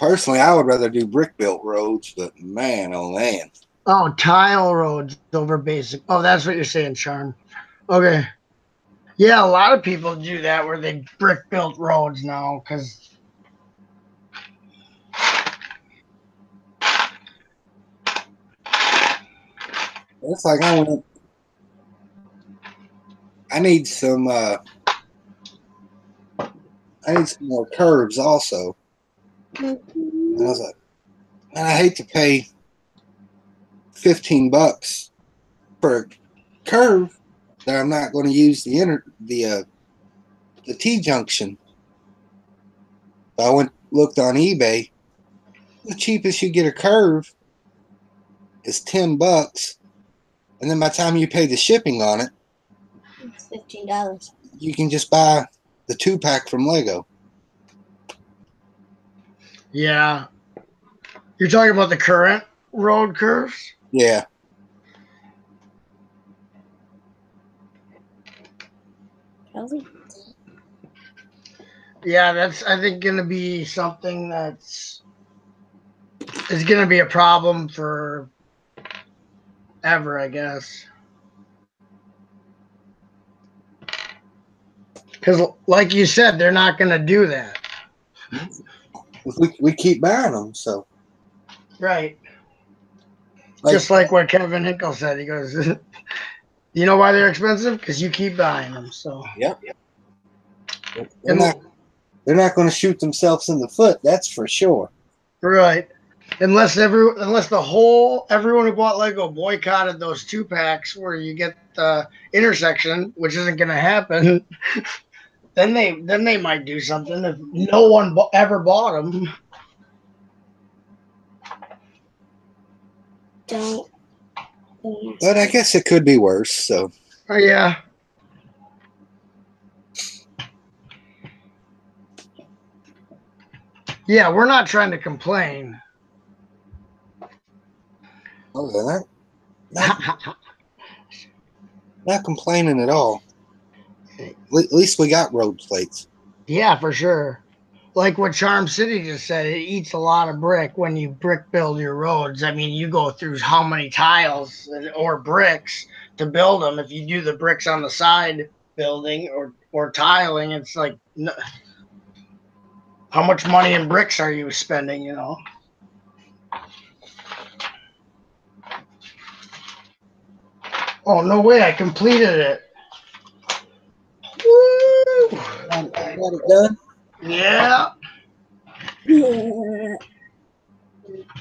Personally, I would rather do brick built roads, but man, oh man. oh, tile roads over basic. Oh, that's what you're saying, Charm. Okay. Yeah, a lot of people do that where they brick built roads now because It's like I need some more curves also. And I was like, man, I hate to pay $15 for a curve that I'm not going to use the T junction. I looked on eBay. The cheapest you get a curve is $10, and then by the time you pay the shipping on it, It's $15. you can just buy the 2-pack from Lego. yeah. You're talking about the current road curves? Yeah. Really? Yeah, that's I think gonna be something is gonna be a problem for ever, I guess. Because, like you said, they're not gonna do that. We keep buying them, so. Right. Just like what Kevin Hinkle said. He goes, you know why they're expensive? Because you keep buying them. So. Yep. They're not going to shoot themselves in the foot. That's for sure. Right. Unless everyone who bought Lego boycotted those 2-packs where you get the intersection, which isn't going to happen. then they might do something if no one ever bought them. Don't. But I guess it could be worse. So. Oh yeah. Yeah, we're not trying to complain. Oh, they're not complaining at all. At least we got road plates. Yeah, for sure. Like what Charm City just said, it eats a lot of brick when you brick build your roads. I mean, you go through how many tiles or bricks to build them. If you do the bricks on the side building or tiling, it's like, how much money in bricks are you spending, you know? Oh, no way, I completed it. Woo! Got it done? Yeah.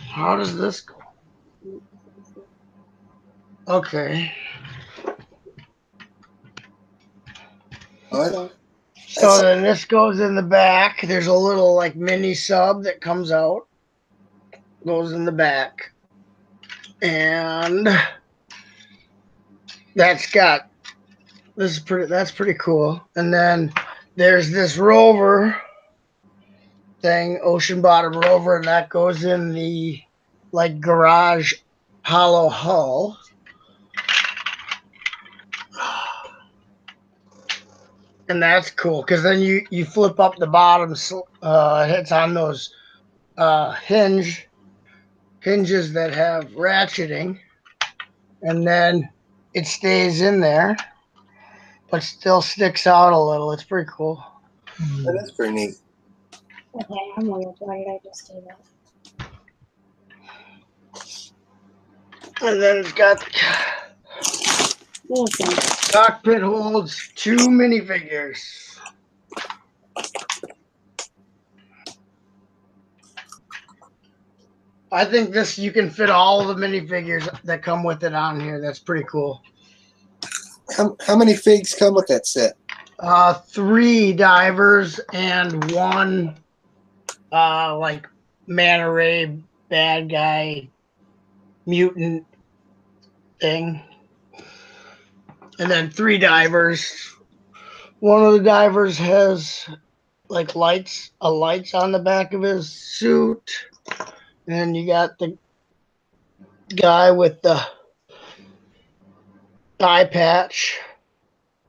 How does this go? Okay. What? So then this goes in the back. There's a little like mini sub that comes out. Goes in the back. And that's pretty cool. And then there's this rover thing, ocean bottom rover, and that goes in the like garage hollow hull. And that's cool because then you flip up the bottom, it's on those hinges that have ratcheting, and then it stays in there but still sticks out a little. It's pretty cool. That is pretty neat. Okay, I'm weird. Why did I just do that? And then it's got cockpit holds 2 minifigures. I think this, you can fit all the minifigures that come with it on here. That's pretty cool. How many figs come with that set? 3 divers and 1 like manta ray bad guy mutant thing. And then 3 divers. One of the divers has like lights on the back of his suit. And you got the guy with the eye patch,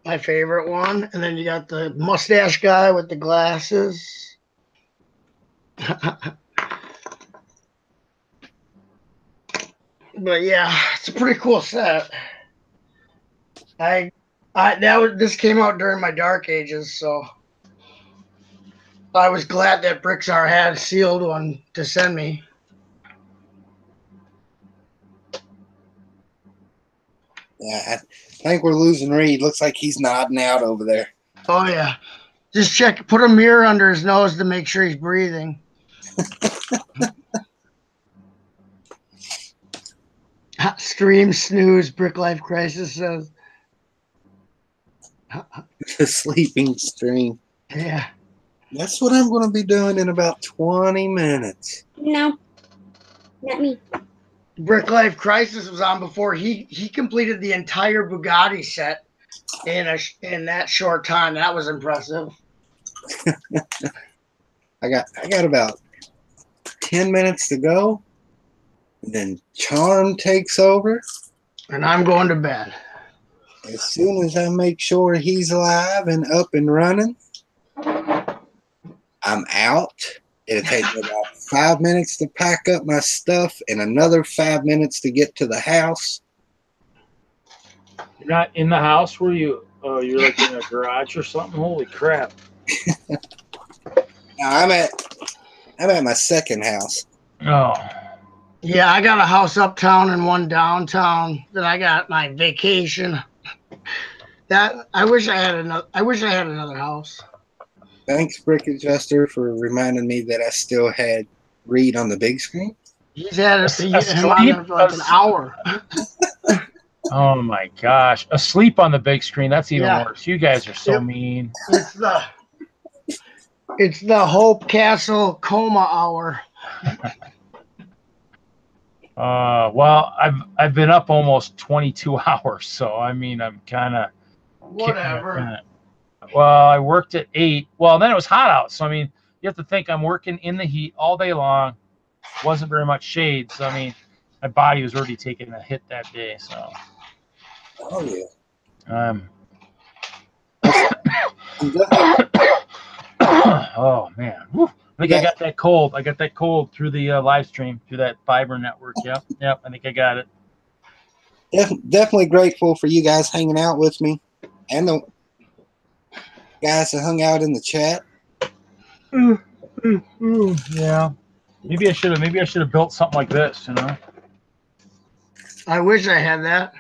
my favorite one. And then you got the mustache guy with the glasses. But yeah, it's a pretty cool set. This came out during my dark ages, so I was glad that Brixar had a sealed one to send me. Yeah, I think we're losing Reed. Looks like he's nodding out over there. Oh yeah, just put a mirror under his nose to make sure he's breathing. Stream snooze, Brick Life Crisis says. The sleeping stream. Yeah. That's what I'm going to be doing in about 20 minutes. No, not me. Brick Life Crisis was on before. He completed the entire Bugatti set in that short time. That was impressive. I got about 10 minutes to go. And then Charm takes over. And I'm going to bed. As soon as I make sure he's alive and up and running, I'm out. It'll take me about 5 minutes to pack up my stuff and another 5 minutes to get to the house. You're not in the house, were you? Oh, you're like in a garage or something? Holy crap. Now I'm at my second house. Oh. Yeah, I got a house uptown and one downtown. Then I got my vacation. I wish I had another house. Thanks, Brick Adjuster, for reminding me that I still had Reed on the big screen. He's had him on there for like an hour. Oh my gosh. Asleep on the big screen. That's even worse. You guys are so mean. It's the Hope Castle coma hour. Well, I've been up almost 22 hours, so I mean I'm kinda whatever. Well, I worked at 8. Well, then it was hot out, so I mean you have to think I'm working in the heat all day long. Wasn't very much shade, so I mean, my body was already taking a hit that day. So, Oh yeah. um, I'm definitely- oh man, Woo. I think I got that cold. I got that cold through the live stream through that fiber network. Yep. I think I got it. definitely grateful for you guys hanging out with me, and the guys that hung out in the chat. Yeah. Maybe I should have built something like this. You know. I wish I had that.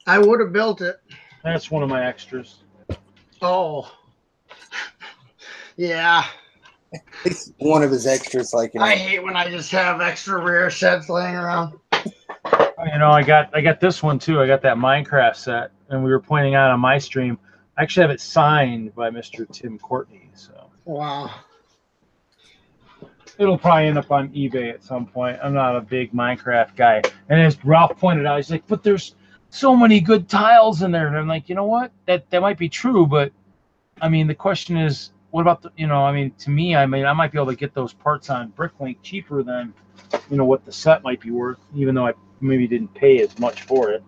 I would have built it. That's one of my extras. Oh. Yeah. It's one of his extras, like I hate when I just have extra rare sets laying around. You know, I got this one too. I got that Minecraft set, and we were pointing out on my stream. I actually have it signed by Mr. Tim Courtney. So Wow. it'll probably end up on eBay at some point. I'm not a big Minecraft guy, and as Ralph pointed out, he's like, "But there's so many good tiles in there," and I'm like, you know what? That might be true, but I mean, the question is, what about the? You know, I mean, to me, I might be able to get those parts on Bricklink cheaper than, you know, what the set might be worth, even though I maybe didn't pay as much for it.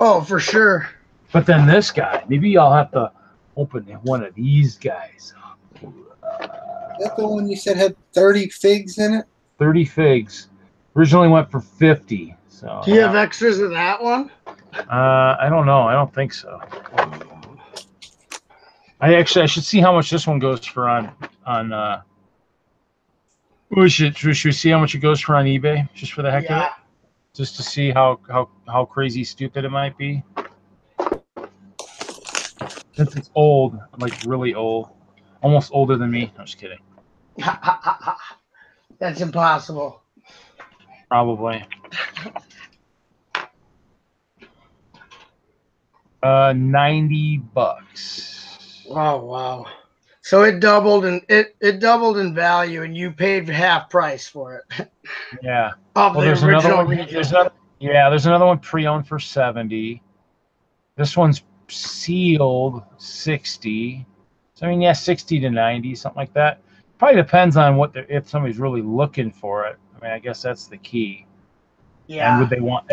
Oh, for sure. But then this guy, maybe I'll have to open one of these guys. Is that the one you said had 30 figs in it? 30 figs. Originally went for 50. So Do you have extras of that one? I don't know. I don't think so. I should see how much this one goes for on. Should we see how much it goes for on eBay just for the heck of it? Just to see how crazy stupid it might be. Since it's old, like really old, almost older than me. I'm just kidding. That's impossible. Probably. $90. Oh wow! So it doubled and it doubled in value, and you paid half price for it. Yeah. Of Well, the there's another original one. retail. There's another one pre-owned for 70. This one's sealed 60. So I mean, yeah, 60 to 90, something like that. Probably depends on if somebody's really looking for it. I mean, I guess that's the key. Yeah. And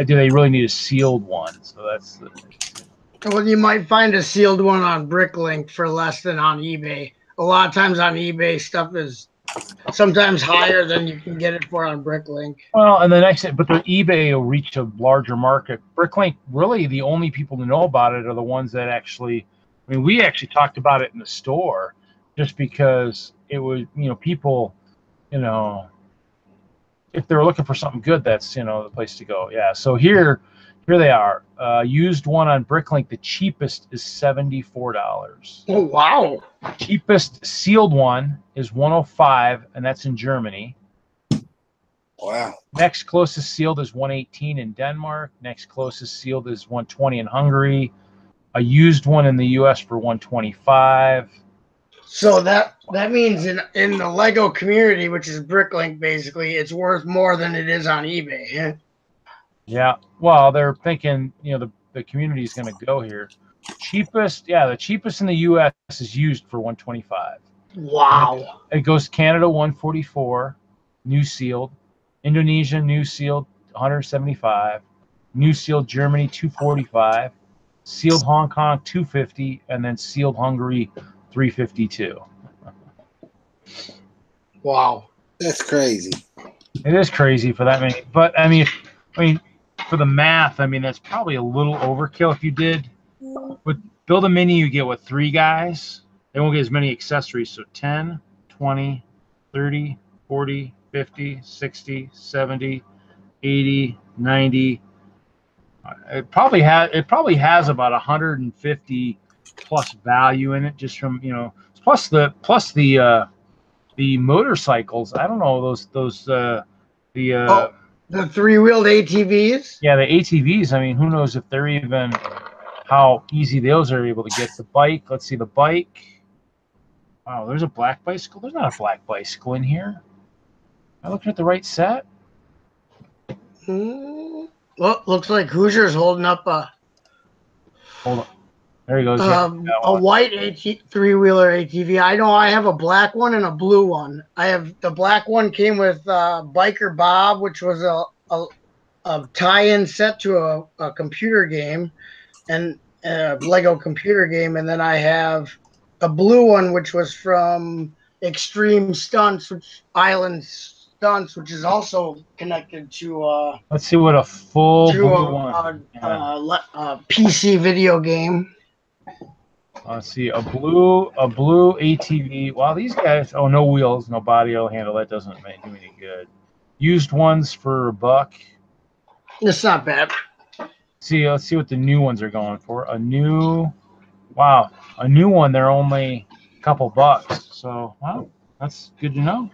do they really need a sealed one? So that's the. Well, you might find a sealed one on Bricklink for less than on eBay. A lot of times on eBay, stuff is sometimes higher than you can get it for on Bricklink. Well, and but the eBay will reach a larger market. Bricklink, really, the only people who know about it are the ones that actually. I mean, we actually talked about it in the store, just because it was, people, if they're looking for something good, that's the place to go. Yeah. So here they are. Used one on Bricklink. The cheapest is $74. Oh wow! Cheapest sealed one is $105, and that's in Germany. Wow. Next closest sealed is $118 in Denmark. Next closest sealed is $120 in Hungary. A used one in the U.S. for $125. So that means in the Lego community, which is Bricklink, basically, it's worth more than it is on eBay. Yeah. Yeah. Well, they're thinking, the community is going to go here. The cheapest in the U.S. is used for $125. Wow. It goes Canada $144, new sealed. Indonesia new sealed $175. New sealed Germany $245. Sealed Hong Kong $250, and then sealed Hungary $352. Wow. That's crazy. It is crazy for that many, but I mean, for the math, I mean, that's probably a little overkill. If you did, but build a mini, you get 3 guys. They won't get as many accessories. So 10, 20, 30, 40, 50, 60, 70, 80, 90. It probably has about 150 plus value in it, just from plus the motorcycles. I don't know those the 3-wheeled ATVs. Yeah, the ATVs. I mean, who knows if they're even how easy those are able to get. The bike. Let's see the bike. Wow, there's a black bicycle. There's not a black bicycle in here. Am I looking at the right set? Well, looks like Hoosier's holding up a. Hold on. There he goes. A white three-wheeler ATV. I know I have a black one and a blue one. I have the black one came with Biker Bob, which was a tie-in set to a computer game and a Lego computer game, and then I have a blue one which was from Extreme Stunts, which Island Stunts, which is also connected to Let's see what a full to blue one. a PC video game. Let's see a blue ATV. Wow, these guys. Oh, no wheels, no body handle. That doesn't do any good. Used ones for $1. It's not bad. Let's see what the new ones are going for. A new one. They're only a couple bucks. So, well, that's good to know.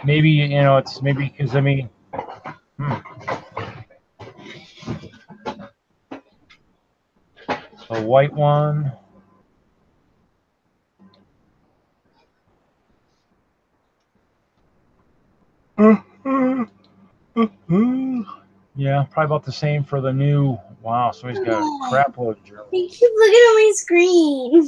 Maybe it's maybe because a white one. Yeah, probably about the same for the new. Wow, so he's got a crap load of German. I keep looking at my screen.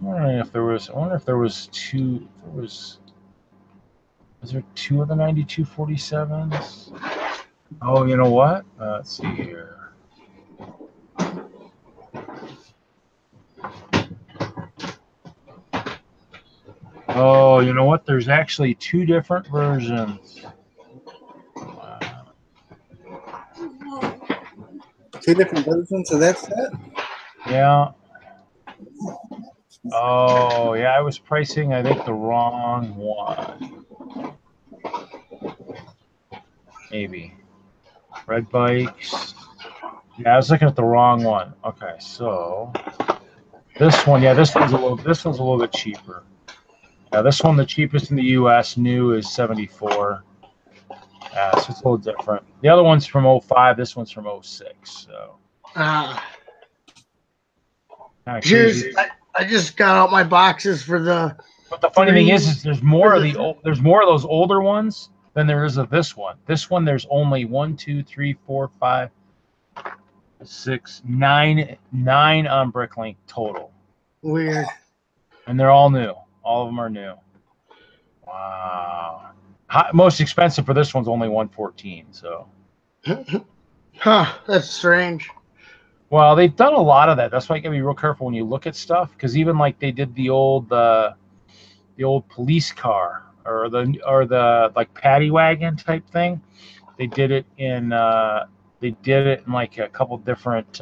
I wonder if there was two. Was there two of the 9247s? Oh, you know what? Let's see here. Oh, you know what? There's actually two different versions. Wow. Two different versions of that set? Yeah. Oh, yeah, I was pricing, I think, the wrong one. Maybe. Red bikes. Yeah, I was looking at the wrong one. Okay, so this one, yeah, this one's a little bit cheaper. Yeah, this one, the cheapest in the U.S. new is $74. So it's a little different. The other one's from 05. This one's from 06. So. Here's I just got out my boxes for the. But the funny thing is there's more of those older ones than there is of this one. This one there's only 1, 2, 3, 4, 5, 6, 9 on Bricklink total. Weird. And they're all new. All of them are new. Wow. Most expensive for this one's only $114. So. Huh? That's strange. Well, they've done a lot of that. That's why you gotta be real careful when you look at stuff, because even like they did the old police car or the like paddy wagon type thing. They did it in like a couple different.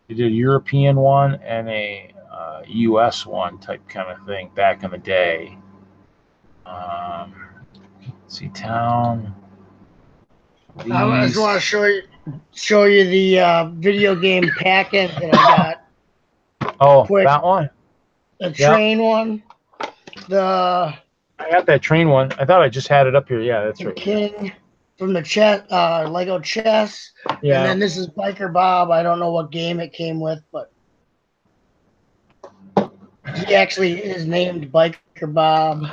They did a European one and a U.S. one type kind of thing back in the day. Let's see, town. I just want to show you the video game packet that I got. Oh, that one. The train one. I got that train one. I thought I just had it up here. Yeah, that's right. King from the Lego chess. Yeah. And then this is Biker Bob. I don't know what game it came with, but he actually is named Biker Bob.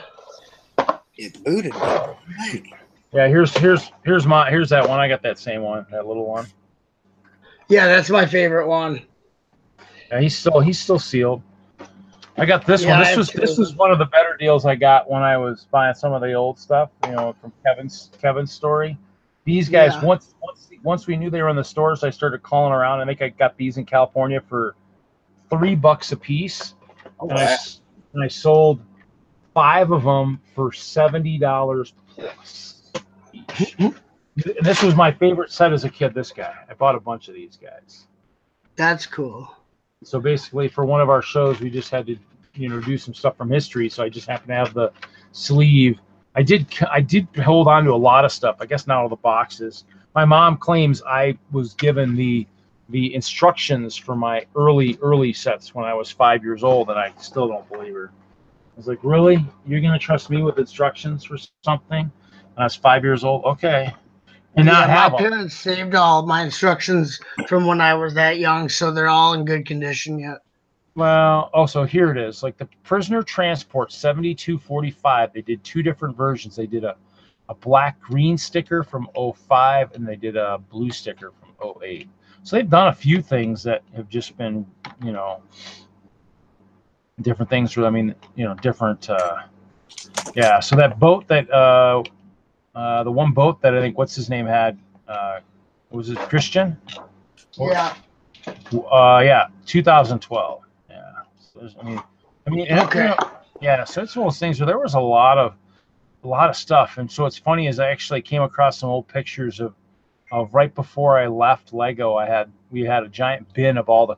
It booted me. Yeah, here's that one. I got that same one, that little one. Yeah, that's my favorite one. Yeah, he's still sealed. I got this one. This was one of the better deals I got when I was buying some of the old stuff, from Kevin's story. These guys, once we knew they were in the stores, I started calling around. I think I got these in California for $3 a piece, and I sold 5 of them for $70 plus. This was my favorite set as a kid. This guy, I bought a bunch of these guys. That's cool. So basically, for one of our shows, we just had to, do some stuff from history. So I just happened to have the sleeve. I did hold on to a lot of stuff. I guess not all the boxes. My mom claims I was given the instructions for my early sets when I was 5 years old, and I still don't believe her. I was like, really? You're gonna trust me with instructions for something? And I was 5 years old. Okay. And not have my parents saved all my instructions from when I was that young, so they're all in good condition yet. Well, so here it is. Like the prisoner transport 7245, they did 2 different versions. They did a a black-green sticker from 05, and they did a blue sticker from 08. So they've done a few things that have just been, you know, different things. I mean, you know, different. Yeah. So that boat that the one boat that I think what's his name had was it Christian? Yeah. Yeah, 2012. Yeah. So I mean, and, Okay. you know, yeah. So it's one of those things where there was a lot of stuff, and so it's funny is I actually came across some old pictures of right before I left Lego. We had a giant bin of all the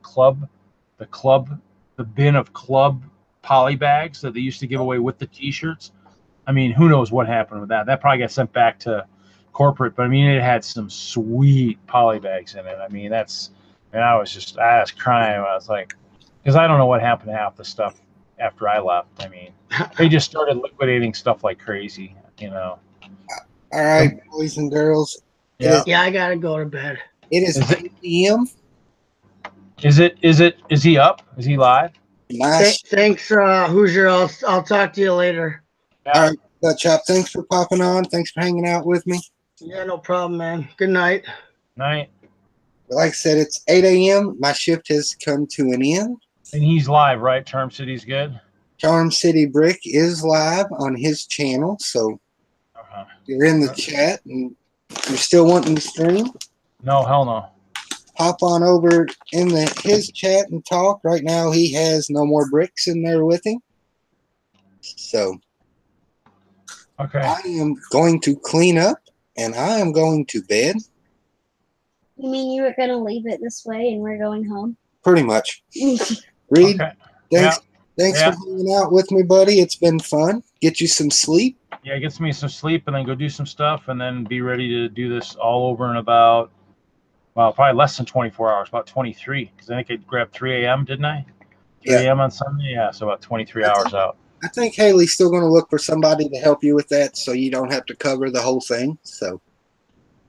bin of club poly bags that they used to give away with the T-shirts. I mean, who knows what happened with that? That probably got sent back to corporate, but I mean, it had some sweet poly bags in it. I mean, and I was crying. I was like, because I don't know what happened to half the stuff after I left. I mean, they just started liquidating stuff like crazy, you know. All right, boys and girls. Yeah. Yeah, I gotta go to bed. It is 8 p.m. Is he up? Is he live? Nice. Thanks, Hoosier. I'll talk to you later. Yeah. All right, Chop. Thanks for popping on. Thanks for hanging out with me. Yeah, no problem, man. Good night. Night. Like I said, it's 8 a.m. My shift has come to an end. And he's live, right? Charm City's good? Charm City Brick is live on his channel, so you're in the chat and you're still wanting to stream, No, hell no. hop on over in his chat and talk. Right now he has no more bricks in there with him. So Okay. I am going to clean up and I am going to bed. You mean you were going to leave it this way and we're going home? Pretty much. Reed, Okay. thanks for hanging out with me, buddy. It's been fun. Get you some sleep. Yeah, get me some sleep and then go do some stuff and then be ready to do this all over in about, well, probably less than 24 hours, about 23. Because I think I grabbed 3 a.m., didn't I? 3 a.m. on Sunday? Yeah, so about 23 hours out. I think Haley's still going to look for somebody to help you with that so you don't have to cover the whole thing. So,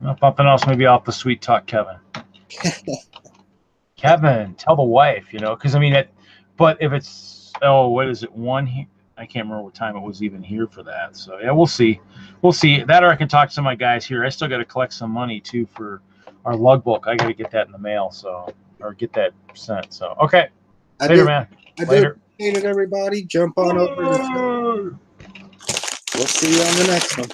Well, if nothing else, maybe I'll have to sweet talk Kevin. Kevin, tell the wife, you know, because I mean, but if it's, what is it, 1 here? I can't remember what time it was even here for that. So, yeah, we'll see. We'll see. That or I can talk to some of my guys here. I still got to collect some money, too, for our lug book. I got to get that in the mail, so, or get that sent. So, okay. Later, man. Later. Appreciate it, everybody. Jump on over. We'll see you on the next one.